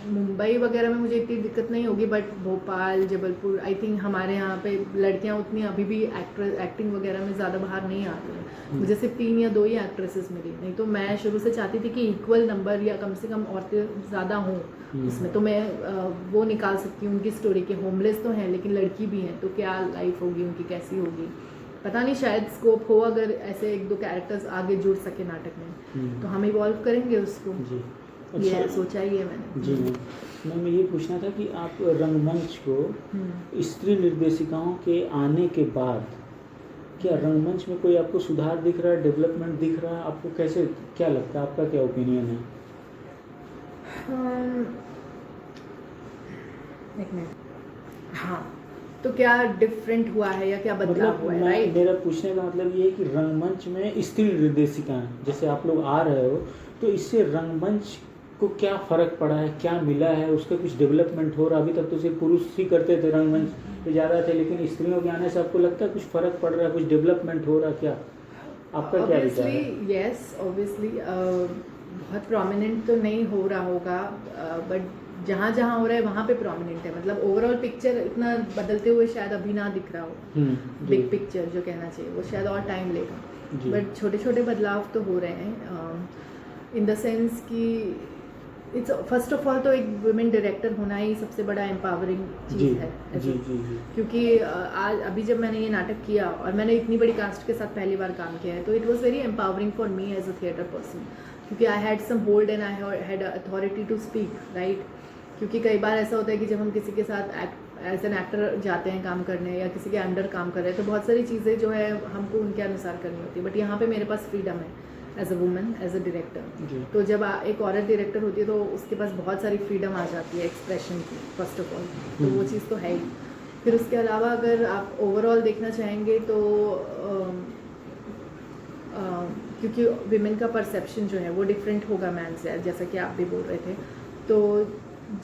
मुंबई वगैरह में मुझे इतनी दिक्कत नहीं होगी, but Bhopal, Jabalpur, I think हमारे यहाँ पे लड़कियाँ उतनी अभी भी एक्टिंग वगैरह में ज़्यादा बाहर नहीं आती हैं। मुझे सिर्फ 3 या 2 ही एक्ट्रेसेस मिली, नहीं तो मैं शुरू से चाहती थी कि इक्वल नंबर या कम से कम औरतें ज़्यादा हों उसमें, तो मैं वो निकाल सकती हूँ उनकी स्टोरी के। होमलेस तो हैं लेकिन लड़की भी हैं, तो क्या लाइफ होगी उनकी, कैसी होगी पता नहीं, शायद स्कोप हो अगर ऐसे 1-2 कैरेक्टर्स आगे जुड़ सके नाटक में, तो हम इवॉल्व करेंगे उसको। अच्छा, ये सोचा ही है मैंने। जी मैम, मैं ये पूछना था कि आप रंगमंच को स्त्री निर्देशिकाओं के आने के बाद क्या रंगमंच में कोई आपको सुधार दिख रहा है, डेवलपमेंट दिख रहा है आपको, कैसे, क्या लगता है, आपका क्या ओपिनियन है? एक मिनट, हाँ, तो क्या डिफरेंट हुआ है या क्या बदलाव हुआ है, राइट? मेरा पूछने का मतलब ये है कि रंगमंच में स्त्री निर्देशिकाएं जैसे आप लोग आ रहे हो, तो इससे रंगमंच को क्या फ़र्क पड़ा है, क्या मिला है, उसका कुछ डेवलपमेंट हो रहा? अभी तक तो सिर्फ पुरुष ही करते थे, रंगमंच पे ज़्यादा थे, लेकिन स्त्रियों के आने से आपको लगता है कुछ फ़र्क पड़ रहा है, कुछ डेवलपमेंट हो रहा है क्या? आपका क्या विचार है? यस, ऑब्वियसली बहुत प्रोमिनेंट तो नहीं हो रहा होगा, बट जहाँ जहाँ हो रहा है वहाँ पे प्रोमिनेंट है। मतलब ओवरऑल पिक्चर इतना बदलते हुए शायद अभी ना दिख रहा हो, बिग पिक्चर जो कहना चाहिए वो शायद और टाइम लेगा, बट छोटे छोटे बदलाव तो हो रहे हैं, इन द सेंस कि इट्स फर्स्ट ऑफ ऑल तो एक वुमेन डायरेक्टर होना ही सबसे बड़ा एम्पावरिंग चीज़ है। जी। क्योंकि आज अभी जब मैंने ये नाटक किया और मैंने इतनी बड़ी कास्ट के साथ पहली बार काम किया है, तो it was very empowering for me as a theatre person, क्योंकि I had some hold and I had authority to speak, right? क्योंकि कई बार ऐसा होता है कि जब हम किसी के साथ एज एन एक्टर जाते हैं काम करने या किसी के अंडर काम कर रहे हैं, तो बहुत सारी चीज़ें जो है हमको उनके अनुसार करनी होती है, बट यहाँ पे मेरे पास फ्रीडम है as a woman, as a director. तो जब एक औरत डायरेक्टर होती है तो उसके पास बहुत सारी फ्रीडम आ जाती है एक्सप्रेशन की, फर्स्ट ऑफ ऑल, तो वो चीज़ तो है ही। फिर उसके अलावा अगर आप ओवरऑल देखना चाहेंगे तो क्योंकि विमेन का परसेप्शन जो है वो डिफरेंट होगा मैन से, जैसा कि आप भी बोल रहे थे, तो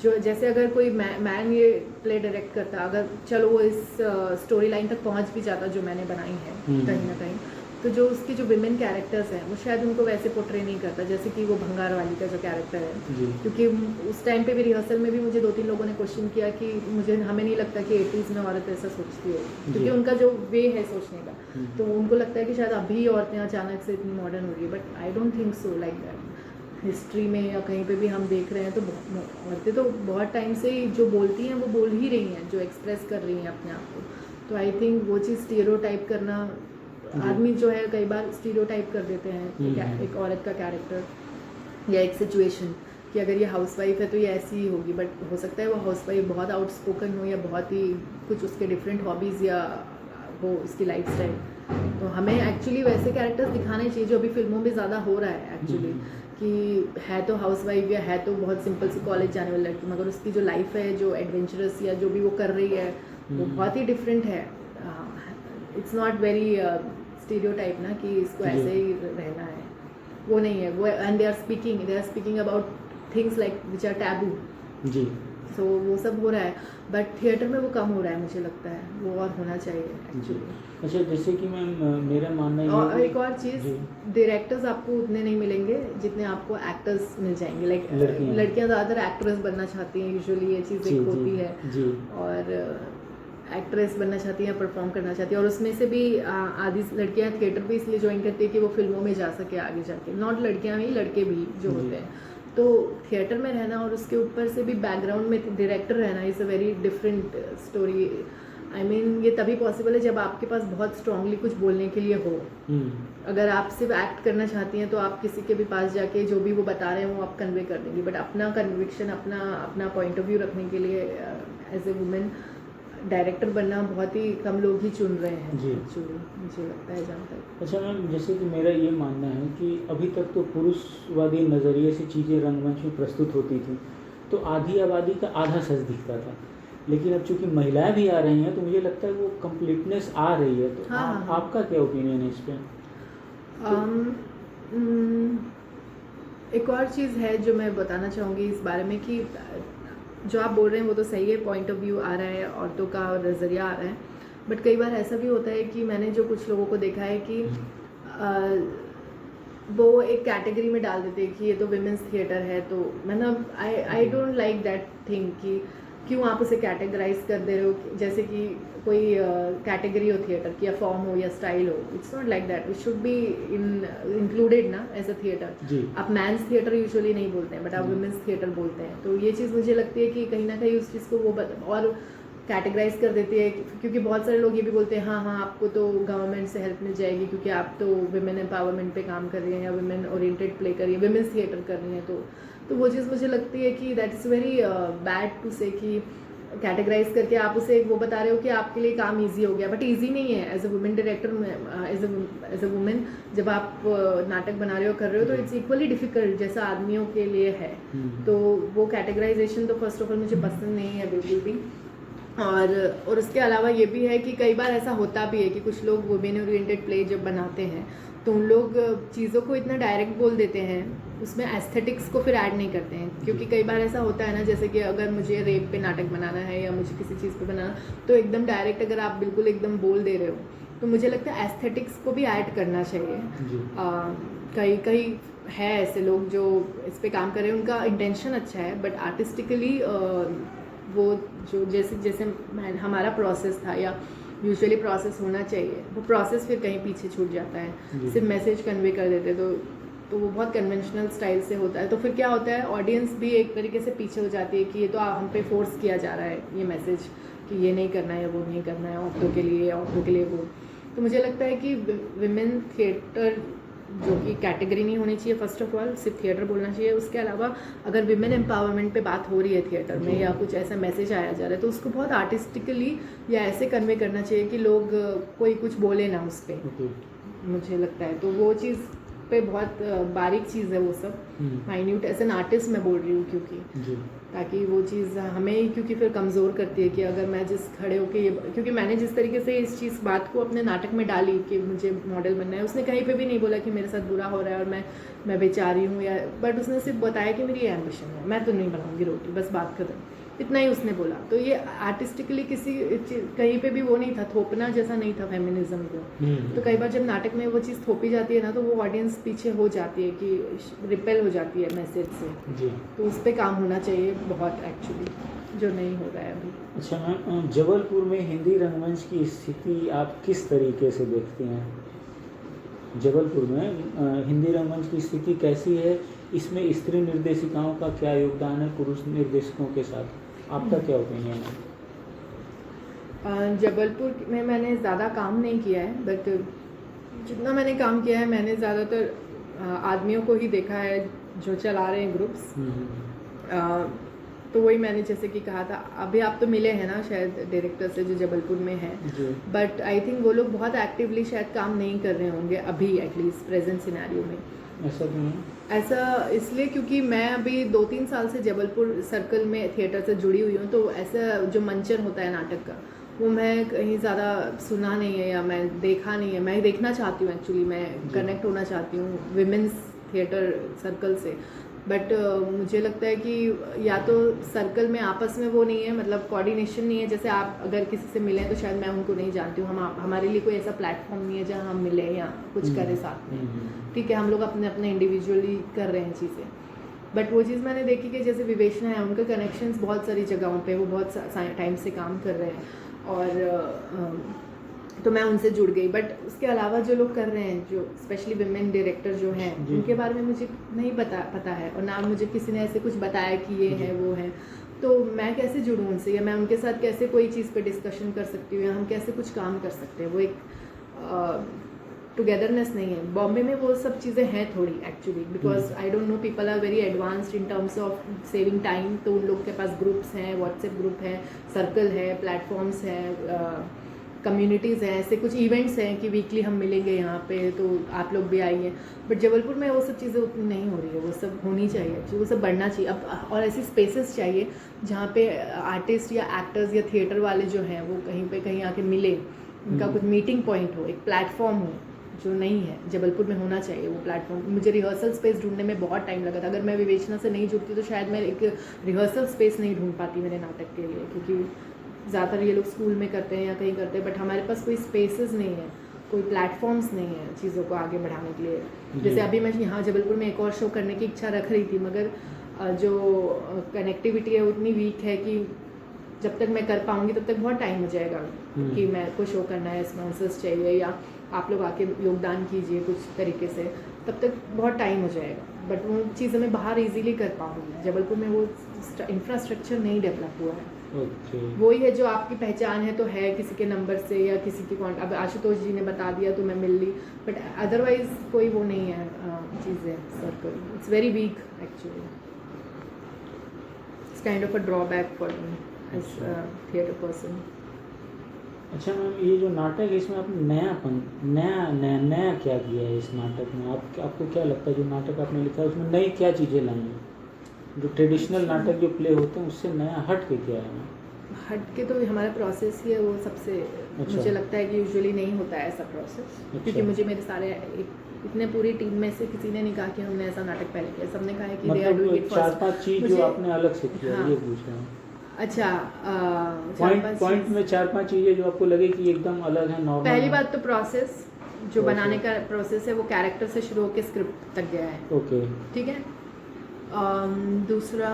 जो जैसे अगर कोई मैन ये प्ले डायरेक्ट करता, अगर चलो वो इस स्टोरी लाइन तक पहुंच भी जाता जो मैंने बनाई है कहीं ना कहीं, तो जो उसकी जो विमेन कैरेक्टर्स हैं वो शायद उनको वैसे पोर्ट्रे नहीं करता, जैसे कि वो भंगार वाली का जो कैरेक्टर है। क्योंकि उस टाइम पे भी रिहर्सल में भी मुझे 2-3 लोगों ने क्वेश्चन किया कि हमें नहीं लगता कि 80s में औरत ऐसा सोचती हो, क्योंकि उनका जो वे है सोचने का, तो उनको लगता है कि शायद अभी औरतें अचानक से इतनी मॉडर्न हो रही है, but I don't think so like that. History में या कहीं पे भी हम देख रहे हैं तो औरतें तो बहुत टाइम से ही जो बोलती हैं वो बोल ही रही हैं, जो एक्सप्रेस कर रही हैं अपने आप को। तो आई थिंक वो चीज़ स्टीरियोटाइप करना, आदमी जो है कई बार स्टीरियोटाइप कर देते हैं एक औरत का कैरेक्टर या एक सिचुएशन कि अगर ये हाउसवाइफ है तो ये ऐसी ही होगी, बट हो सकता है वो हाउसवाइफ बहुत आउटस्पोकन हो या बहुत ही कुछ उसके डिफरेंट हॉबीज़ या हो उसकी लाइफस्टाइल। तो हमें एक्चुअली वैसे कैरेक्टर्स दिखाने चाहिए जो अभी फिल्मों में ज़्यादा हो रहा है एक्चुअली, कि है तो हाउसवाइफ या है तो बहुत सिंपल सी कॉलेज जाने वाली लड़की, मगर उसकी जो लाइफ है जो एडवेंचरस या जो भी वो कर रही है वो बहुत ही डिफरेंट है। इट्स नॉट वेरी स्टीरियोटाइप ना कि इसको ऐसे ही रहना है, वो नहीं है वो। And they are speaking about things like which are taboo जी। सो वो सब हो रहा है, बट थिएटर में वो कम हो रहा है, मुझे लगता है वो और होना चाहिए एक्चुअली। अच्छा, जैसे कि मैं मेरा मानना है, और एक और चीज़, डायरेक्टर्स आपको उतने नहीं मिलेंगे जितने आपको एक्टर्स मिल जाएंगे। लाइक लड़कियां ज़्यादातर एक्ट्रेस बनना चाहती हैं, यूजुअली ये चीज़ एक होती है, और एक्ट्रेस बनना चाहती हैं, परफॉर्म करना चाहती है, और उसमें से भी आधी लड़कियां थिएटर भी इसलिए ज्वाइन करती है कि वो फिल्मों में जा सके आगे जाके। नॉट लड़कियां भी, लड़के भी जो होते हैं। तो थिएटर में रहना और उसके ऊपर से भी बैकग्राउंड में डायरेक्टर रहना is a very different story. I mean ये तभी पॉसिबल है जब आपके पास बहुत स्ट्रांगली कुछ बोलने के लिए हो। अगर आप सिर्फ एक्ट करना चाहती हैं तो आप किसी के भी पास जाके जो भी वो बता रहे हैं वो आप कन्वे कर देंगे, बट अपना कन्विक्शन, अपना पॉइंट ऑफ व्यू रखने के लिए एज ए वुमेन डायरेक्टर बनना बहुत ही कम लोग ही चुन रहे हैं जी। एक्चुअली, मुझे लगता है जहाँ तक। अच्छा मैम, जैसे कि मेरा ये मानना है कि अभी तक तो पुरुषवादी नज़रिए से चीज़ें रंगमंच में प्रस्तुत होती थी तो आधी आबादी का आधा सच दिखता था, लेकिन अब चूंकि महिलाएं भी आ रही हैं तो मुझे लगता है वो कंप्लीटनेस आ रही है। तो हाँ, हाँ। आपका क्या ओपिनियन है इस पर? एक और चीज़ है जो मैं बताना चाहूँगी इस बारे में कि जो आप बोल रहे हैं वो तो सही है, पॉइंट ऑफ व्यू आ रहा है औरतों का और नज़रिया आ रहा है, बट कई बार ऐसा भी होता है कि मैंने जो कुछ लोगों को देखा है कि वो एक कैटेगरी में डाल देते हैं कि ये तो विमेंस थिएटर है, तो मतलब I don't like that thing कि क्यों आप उसे कैटेगराइज कर दे रहे हो जैसे कि कोई कैटेगरी हो थिएटर की, या फॉर्म हो या स्टाइल हो। It's not like that, it should be included ना एज अ थिएटर। जी। आप मैंस थिएटर यूजुअली नहीं बोलते हैं बट आप वुमेंस थिएटर बोलते हैं, तो ये चीज़ मुझे लगती है कि कहीं ना कहीं उस चीज़ को वो और कैटेगराइज कर देती है, क्योंकि बहुत सारे लोग ये भी बोलते हैं हाँ आपको तो गवर्नमेंट से हेल्प मिल जाएगी क्योंकि आप तो वुमेन एम्पावरमेंट पे काम कर रही हैं या वुमेन ओरिएंटेड प्ले कर रही है, वुमेन्स थिएटर कर रही हैं, तो वो चीज़ मुझे लगती है कि that is very bad to say कि कैटेगराइज करके आप उसे वो बता रहे हो कि आपके लिए काम इजी हो गया, बट इजी नहीं है। As a women director, as a women जब आप नाटक बना रहे हो कर रहे हो तो इट्स इक्वली डिफिकल्ट जैसा आदमियों के लिए है। तो वो कैटेगराइजेशन तो फर्स्ट ऑफ ऑल मुझे पसंद नहीं है बिल्कुल भी। और उसके अलावा ये भी है कि कई बार ऐसा होता भी है कि कुछ लोग वुमेन ओरिएंटेड प्ले जब बनाते हैं तो उन लोग चीज़ों को इतना डायरेक्ट बोल देते हैं, उसमें एस्थेटिक्स को फिर ऐड नहीं करते हैं, क्योंकि कई बार ऐसा होता है ना, जैसे कि अगर मुझे रेप पे नाटक बनाना है या मुझे किसी चीज़ पे बनाना, तो एकदम डायरेक्ट अगर आप बिल्कुल एकदम बोल दे रहे हो तो मुझे लगता है एस्थेटिक्स को भी ऐड करना चाहिए। कई है ऐसे लोग जो इस पे काम कर रहे हैं, उनका इंटेंशन अच्छा है बट आर्टिस्टिकली वो जो जैसे हमारा प्रोसेस था या यूजुअली प्रोसेस होना चाहिए, वो प्रोसेस फिर कहीं पीछे छूट जाता है। सिर्फ मैसेज कन्वे कर देते तो वो बहुत कन्वेंशनल स्टाइल से होता है, तो फिर क्या होता है, ऑडियंस भी एक तरीके से पीछे हो जाती है कि ये तो हम पे फोर्स किया जा रहा है ये मैसेज कि ये नहीं करना है, वो नहीं करना है, औरतों के लिए वो। तो मुझे लगता है कि विमेन थिएटर जो कि कैटेगरी नहीं होनी चाहिए, फर्स्ट ऑफ ऑल सिर्फ थिएटर बोलना चाहिए। उसके अलावा अगर विमेन एम्पावरमेंट पे बात हो रही है थिएटर में या कुछ ऐसा मैसेज आया जा रहा है तो उसको बहुत आर्टिस्टिकली या ऐसे कन्वे करना चाहिए कि लोग कोई कुछ बोले ना उस पर। मुझे लगता है तो वो चीज़ पे बहुत बारीक चीज़ है वो सब, माइन्यूट एज एन आर्टिस्ट मैं बोल रही हूँ, क्योंकि ताकि वो चीज़ हमें क्योंकि फिर कमज़ोर करती है कि अगर मैं जिस खड़े होके ये, क्योंकि मैंने जिस तरीके से इस चीज़ बात को अपने नाटक में डाली कि मुझे मॉडल बनना है, उसने कहीं पे भी नहीं बोला कि मेरे साथ बुरा हो रहा है और मैं बेचारी हूँ या, बट उसने सिर्फ बताया कि मेरी एम्बिशन है, मैं तो नहीं बनाऊँगी रोटी, बस बात खत्म, इतना ही उसने बोला। तो ये आर्टिस्टिकली किसी कहीं पे भी वो नहीं था, थोपना जैसा नहीं था फेमिनिज्म को। तो कई बार जब नाटक में वो चीज़ थोपी जाती है ना तो वो ऑडियंस पीछे हो जाती है कि रिपेल हो जाती है मैसेज से। तो उस पर काम होना चाहिए बहुत एक्चुअली, जो नहीं हो रहा है अभी। अच्छा मैम, जबलपुर में हिंदी रंगमंच की स्थिति आप किस तरीके से देखती हैं? जबलपुर में हिंदी रंगमंच की स्थिति कैसी है? इसमें स्त्री निर्देशिकाओं का क्या योगदान है पुरुष निर्देशकों के साथ? आपका क्या ओपिनियन है? जबलपुर में मैंने ज़्यादा काम नहीं किया है, बट जितना मैंने काम किया है मैंने ज़्यादातर आदमियों को ही देखा है जो चला रहे हैं ग्रुप्स। तो वही मैंने जैसे कि कहा था, अभी आप तो मिले हैं ना शायद डायरेक्टर से जो जबलपुर में है, बट आई थिंक वो लोग बहुत एक्टिवली शायद काम नहीं कर रहे होंगे अभी, एटलीस्ट प्रेजेंट सिनेरियो में। ऐसा क्यों है? ऐसा इसलिए क्योंकि मैं अभी 2-3 साल से जबलपुर सर्कल में थिएटर से जुड़ी हुई हूँ, तो ऐसा जो मंचन होता है नाटक का वो मैं कहीं ज़्यादा सुना नहीं है या मैं देखा नहीं है। मैं देखना चाहती हूँ एक्चुअली, मैं कनेक्ट होना चाहती हूँ विमेंस थिएटर सर्कल से, बट मुझे लगता है कि या तो सर्कल में आपस में वो नहीं है, मतलब कोऑर्डिनेशन नहीं है। जैसे आप अगर किसी से मिलें तो शायद मैं उनको नहीं जानती हूँ, हमारे लिए कोई ऐसा प्लेटफॉर्म नहीं है जहाँ हम मिलें या कुछ करें साथ में। ठीक है, हम लोग अपने अपने इंडिविजुअली कर रहे हैं चीज़ें, बट वो चीज़ मैंने देखी कि जैसे विवेचना है, उनका कनेक्शंस बहुत सारी जगहों पे वो बहुत टाइम से काम कर रहे हैं और तो मैं उनसे जुड़ गई। बट उसके अलावा जो लोग कर रहे हैं, जो स्पेशली विमेन डायरेक्टर जो हैं, उनके बारे में मुझे नहीं पता है और ना मुझे किसी ने ऐसे कुछ बताया कि ये है वो है। तो मैं कैसे जुड़ूँ उनसे, या मैं उनके साथ कैसे कोई चीज़ पे डिस्कशन कर सकती हूँ, या हम कैसे कुछ काम कर सकते हैं। वो एक टुगेदरनेस नहीं है। बॉम्बे में वो सब चीज़ें हैं थोड़ी actually, because I don't know, people are very advanced in terms of saving time. तो उन लोग के पास ग्रुप्स हैं, व्हाट्सएप ग्रुप है, सर्कल है, प्लेटफॉर्म्स हैं, कम्युनिटीज़ हैं, ऐसे कुछ इवेंट्स हैं कि वीकली हम मिलेंगे यहाँ पे, तो आप लोग भी आइए। बट जबलपुर में वो सब चीज़ें उतनी नहीं हो रही है। वो सब होनी चाहिए एक्चुअली, वो सब बढ़ना चाहिए अब। और ऐसी स्पेसेस चाहिए जहाँ पे आर्टिस्ट या एक्टर्स या थिएटर वाले जो हैं वो कहीं पे कहीं आके मिले, उनका कुछ मीटिंग पॉइंट हो, एक प्लेटफॉर्म हो, जो नहीं है जबलपुर में होना चाहिए वो प्लेटफॉर्म। मुझे रिहर्सल स्पेस ढूंढने में बहुत टाइम लगा था। अगर मैं विवेचना से नहीं जुड़ती तो शायद मैं एक रिहर्सल स्पेस नहीं ढूंढ पाती मेरे नाटक के लिए, क्योंकि ज़्यादातर ये लोग स्कूल में करते हैं या कहीं करते हैं, बट हमारे पास कोई स्पेसेस नहीं है, कोई प्लेटफॉर्म्स नहीं है चीज़ों को आगे बढ़ाने के लिए। जैसे अभी मैं यहाँ जबलपुर में एक और शो करने की इच्छा रख रही थी, मगर जो कनेक्टिविटी है वो इतनी वीक है कि जब तक मैं कर पाऊँगी तब तक बहुत टाइम हो जाएगा कि मैं को शो करना है, स्पॉन्सर्स चाहिए या आप लोग आके योगदान कीजिए कुछ तरीके से, तब तक बहुत टाइम हो जाएगा। बट वो चीज़ें मैं बाहर इजीली कर पाऊँगी। जबलपुर में वो इंफ्रास्ट्रक्चर नहीं डेवलप हुआ है। वही है जो आपकी पहचान है तो है किसी के नंबर से या किसी की अब आशुतोष जी ने बता दिया तो मैं मिल ली, बट अदरवाइज कोई वो नहीं है चीज़ें, circle. It's very weak actually. It's kind of a drawback for me as theatre person. अच्छा मैम, ये जो नाटक है इसमें आपने नया क्या किया है इस नाटक में? आपको क्या लगता है जो नाटक आपने लिखा है उसमें नई क्या चीज़ें लाई हैं? जो ट्रेडिशनल नाटक जो प्ले होते हैं उससे नया हट के क्या है? हट के तो हमारा प्रोसेस ही है वो सबसे। अच्छा। मुझे लगता है कि यूजुअली नहीं होता है ऐसा प्रोसेस। अच्छा। क्योंकि मुझे मेरे सारे इतने पूरी टीम में से किसी ने नहीं कहा कि हमने ऐसा नाटक पहले किया। सबने कहा है कि they are doing it first. 4-5 चीज़ जो आपने अलग से किया, हाँ। ये पूछ रहा हूँ। अच्छा, पॉइंट में 4-5 चीज़ें जो आपको लगे कि एकदम अलग है, नॉर्मल। पहली बात तो प्रोसेस जो बनाने का प्रोसेस है वो कैरेक्टर से शुरू होकर स्क्रिप्ट तक गया है। ओके, ठीक है। दूसरा,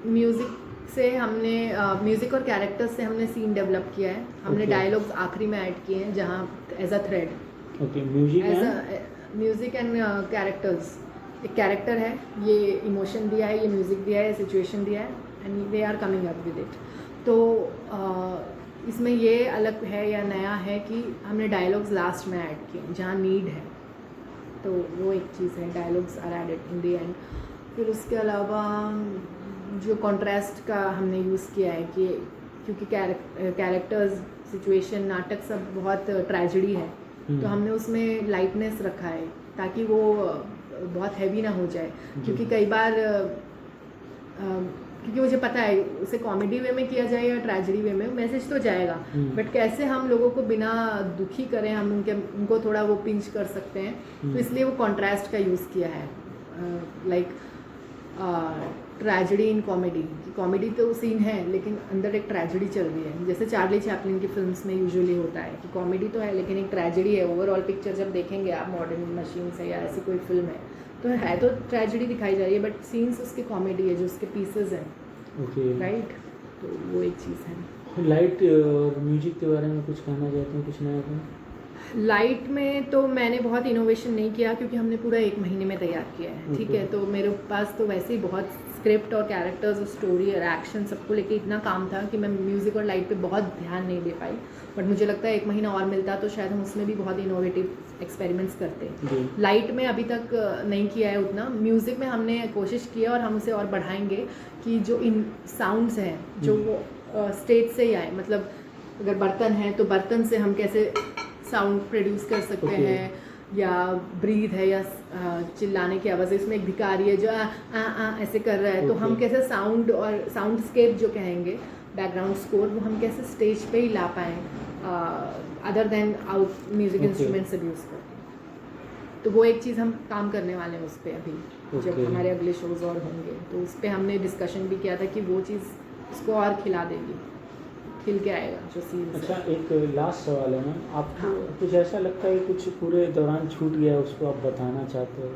म्यूज़िक से हमने म्यूज़िक और कैरेक्टर्स से हमने सीन डेवलप किया है। हमने Okay. डायलॉग्स आखिरी में ऐड किए हैं जहाँ as a thread, okay. Music and characters. एक कैरेक्टर है, ये इमोशन दिया है, ये म्यूज़िक दिया है, सिचुएशन दिया है, and they are coming up with it. तो इसमें ये अलग है या नया है कि हमने डायलॉग्स लास्ट में ऐड किए हैं जहाँ नीड है, तो वो एक चीज़ है। Dialogues are added in the end. फिर उसके अलावा जो कॉन्ट्रास्ट का हमने यूज़ किया है कि क्योंकि कैरेक्टर्स, सिचुएशन, नाटक सब बहुत ट्रेजेडी है, तो हमने उसमें लाइटनेस रखा है ताकि वो बहुत हैवी ना हो जाए। क्योंकि कई बार क्योंकि मुझे पता है उसे कॉमेडी वे में किया जाए या ट्रेजेडी वे में, मैसेज तो जाएगा, बट कैसे हम लोगों को बिना दुखी करें, हम उनको थोड़ा वो पिंच कर सकते हैं। तो इसलिए वो कॉन्ट्रास्ट का यूज़ किया है, like tragedy in comedy. Comedy तो सीन है लेकिन अंदर एक ट्रेजेडी चल रही है, जैसे चार्ली चैपलिन की फिल्म्स में यूजुअली होता है कि कॉमेडी तो है लेकिन एक ट्रेजेडी है। ओवरऑल पिक्चर जब देखेंगे आप, मॉडर्न मशीन से या ऐसी कोई फिल्म है तो ट्रेजेडी दिखाई जा रही है, बट सीन्स उसके कॉमेडी है, जो उसके पीसेज हैं। Okay, right. तो वो एक चीज़ है। लाइट और म्यूजिक के बारे में कुछ कहना चाहते हैं, कुछ नया कहें? लाइट में तो मैंने बहुत इनोवेशन नहीं किया क्योंकि हमने पूरा 1 महीने में तैयार किया है। ठीक है, तो मेरे पास तो वैसे ही बहुत स्क्रिप्ट और कैरेक्टर्स और स्टोरी और एक्शन सबको लेके इतना काम था कि मैं म्यूज़िक और लाइट पे बहुत ध्यान नहीं दे पाई। बट मुझे लगता है 1 महीना और मिलता तो शायद हम उसमें भी बहुत इनोवेटिव एक्सपेरिमेंट्स करते। लाइट में अभी तक नहीं किया है उतना। म्यूज़िक में हमने कोशिश की है और हम उसे और बढ़ाएंगे कि जो इन साउंड्स हैं जो वो स्टेज से ही आए। मतलब अगर बर्तन है तो बर्तन से हम कैसे साउंड प्रोड्यूस कर सकते हैं, या ब्रीथ है या चिल्लाने की आवाज़ है। इसमें एक भिखारी है जो ऐसे कर रहा है, तो हम कैसे साउंड और साउंड स्केप जो कहेंगे, बैकग्राउंड स्कोर, वो हम कैसे स्टेज पे ही ला पाएँ other than out music instrument से यूज़ करके। तो वो एक चीज़ हम काम करने वाले हैं उस पर अभी। जब हमारे अगले शोज़ और होंगे तो उस पर हमने डिस्कशन भी किया था कि वो चीज़ उसको और खिला देगी, खिल के आएगा जो सीन। अच्छा, एक लास्ट सवाल है मैम, आपको कुछ ऐसा लगता है कुछ पूरे दौरान छूट गया है, उसको आप बताना चाहते हो?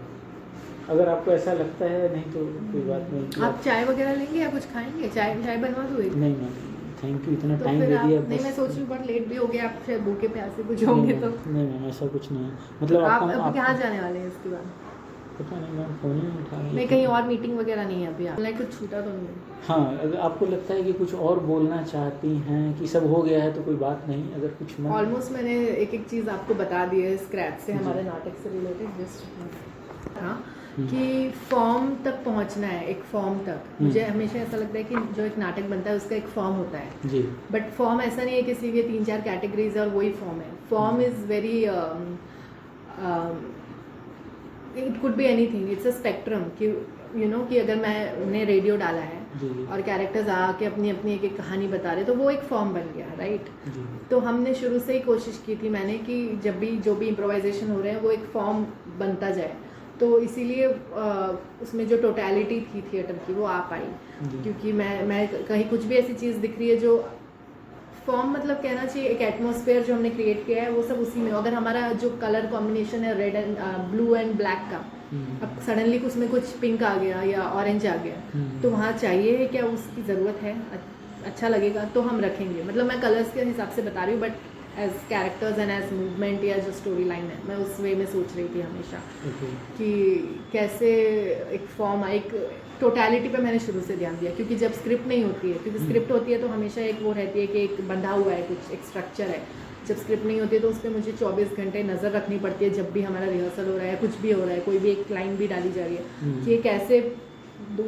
अगर आपको ऐसा लगता है, नहीं तो कोई बात नहीं। आप चाय वगैरह लेंगे या कुछ खाएंगे? चाय बनवा दूँ? नहीं मैम, थैंक यू, इतना तो टाइम फिर दे दिया। नहीं, मैं सोच रही हूँ बहुत लेट भी हो गया, आप शायद भूखे प्यासे कुछ होंगे तो। नहीं मैम, ऐसा कुछ नहीं है। मतलब आप कहाँ जाने वाले हैं इसके बाद? पता नहीं, मैं फ़ोन ही नहीं उठा रही नहीं, थी। कहीं और मीटिंग वगैरह नहीं है अभी? आप लाइक कुछ छूटा तो नहीं है? हाँ, अगर आपको लगता है कि कुछ और बोलना चाहती हैं कि सब हो गया है तो कोई बात नहीं, अगर कुछ मन ऑलमोस्ट मैंने एक एक चीज़ आपको बता दी है स्क्रैच से, जी। हमारे नाटक से रिलेटेड। जस्ट हाँ हम्म। कि फॉर्म तक पहुंचना है, एक फॉर्म तक। मुझे हमेशा ऐसा लगता है कि जो एक नाटक बनता है उसका एक फॉर्म होता है, जी बट फॉर्म ऐसा नहीं है किसी भी 3-4 कैटेगरीज है और वही फॉर्म है। Form is very, it could be anything, it's a spectrum कि कि अगर मैंने रेडियो डाला है जी और कैरेक्टर्स आके अपनी अपनी एक एक कहानी बता रहे तो वो एक फॉर्म बन गया, राइट? जी तो हमने शुरू से ही कोशिश की थी मैंने कि जब भी जो भी इम्प्रोवाइजेशन हो रहे हैं वो एक फॉर्म बनता जाए, तो इसीलिए उसमें जो टोटलिटी थी थिएटर की वो आ पाई। जी। क्योंकि मैं कहीं कुछ भी ऐसी चीज़ दिख रही है जो फॉर्म, मतलब कहना चाहिए एक एटमॉस्फेयर जो हमने क्रिएट किया है वो सब उसी में। अगर हमारा जो कलर कॉम्बिनेशन है red and blue and black का, अब सडनली उसमें कुछ पिंक आ गया या ऑरेंज आ गया, तो वहाँ चाहिए है क्या, उसकी ज़रूरत है, अच्छा लगेगा तो हम रखेंगे। मतलब मैं कलर्स के हिसाब से बता रही हूँ, but as characters and as movement या जो स्टोरी लाइन है मैं उस वे में सोच रही थी हमेशा ओके कि कैसे एक फॉर्म, एक टोटलिटी पे मैंने शुरू से ध्यान दिया। क्योंकि जब स्क्रिप्ट नहीं होती है, क्योंकि स्क्रिप्ट होती है तो हमेशा एक वो रहती है कि एक बंधा हुआ है कुछ, एक स्ट्रक्चर है। जब स्क्रिप्ट नहीं होती है तो उस पर मुझे 24 घंटे नज़र रखनी पड़ती है जब भी हमारा रिहर्सल हो रहा है, कुछ भी हो रहा है, कोई भी एक लाइन भी डाली जा रही है कि ये कैसे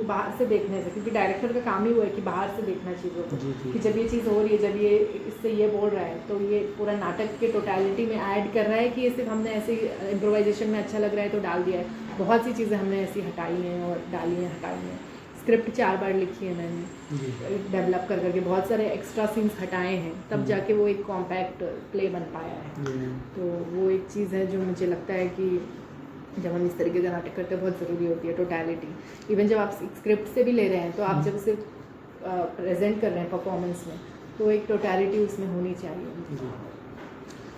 बाहर से देखने से, क्योंकि डायरेक्टर का काम ही वो है कि बाहर से देखना चीज़ों को, जी, जी। कि जब ये चीज़ हो रही है, जब ये इससे ये बोल रहा है तो ये पूरा नाटक के टोटलिटी में ऐड कर रहा है कि ये सिर्फ हमने ऐसे इम्प्रोवाइजेशन में अच्छा लग रहा है तो डाल दिया है। बहुत सी चीज़ें हमने ऐसी हटाई हैं और डाली हैं, हटाई हैं। स्क्रिप्ट 4 बार लिखी है मैंने, जी डेवलप कर करके बहुत सारे एक्स्ट्रा सीन्स हटाए हैं, तब जाके वो एक कॉम्पैक्ट प्ले बन पाया है। जी तो वो एक चीज़ है जो मुझे लगता है कि जब हम इस तरीके का नाटक करते हैं बहुत ज़रूरी होती है टोटलिटी। इवन जब आप स्क्रिप्ट से भी ले रहे हैं तो आप जब उसे प्रेजेंट कर रहे हैं परफॉर्मेंस में तो एक टोटलिटी उसमें होनी चाहिए। जी।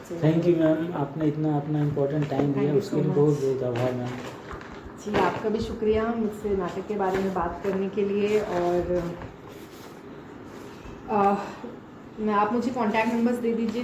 So, थैंक यू मैम, आपने इतना अपना इम्पोर्टेंट टाइम दिया Thank you उसके so लिए much. बहुत बहुत आभार मैम। जी, आपका भी शुक्रिया मुझसे नाटक के बारे में बात करने के लिए। और आप मुझे कॉन्टैक्ट नंबर्स दे दीजिए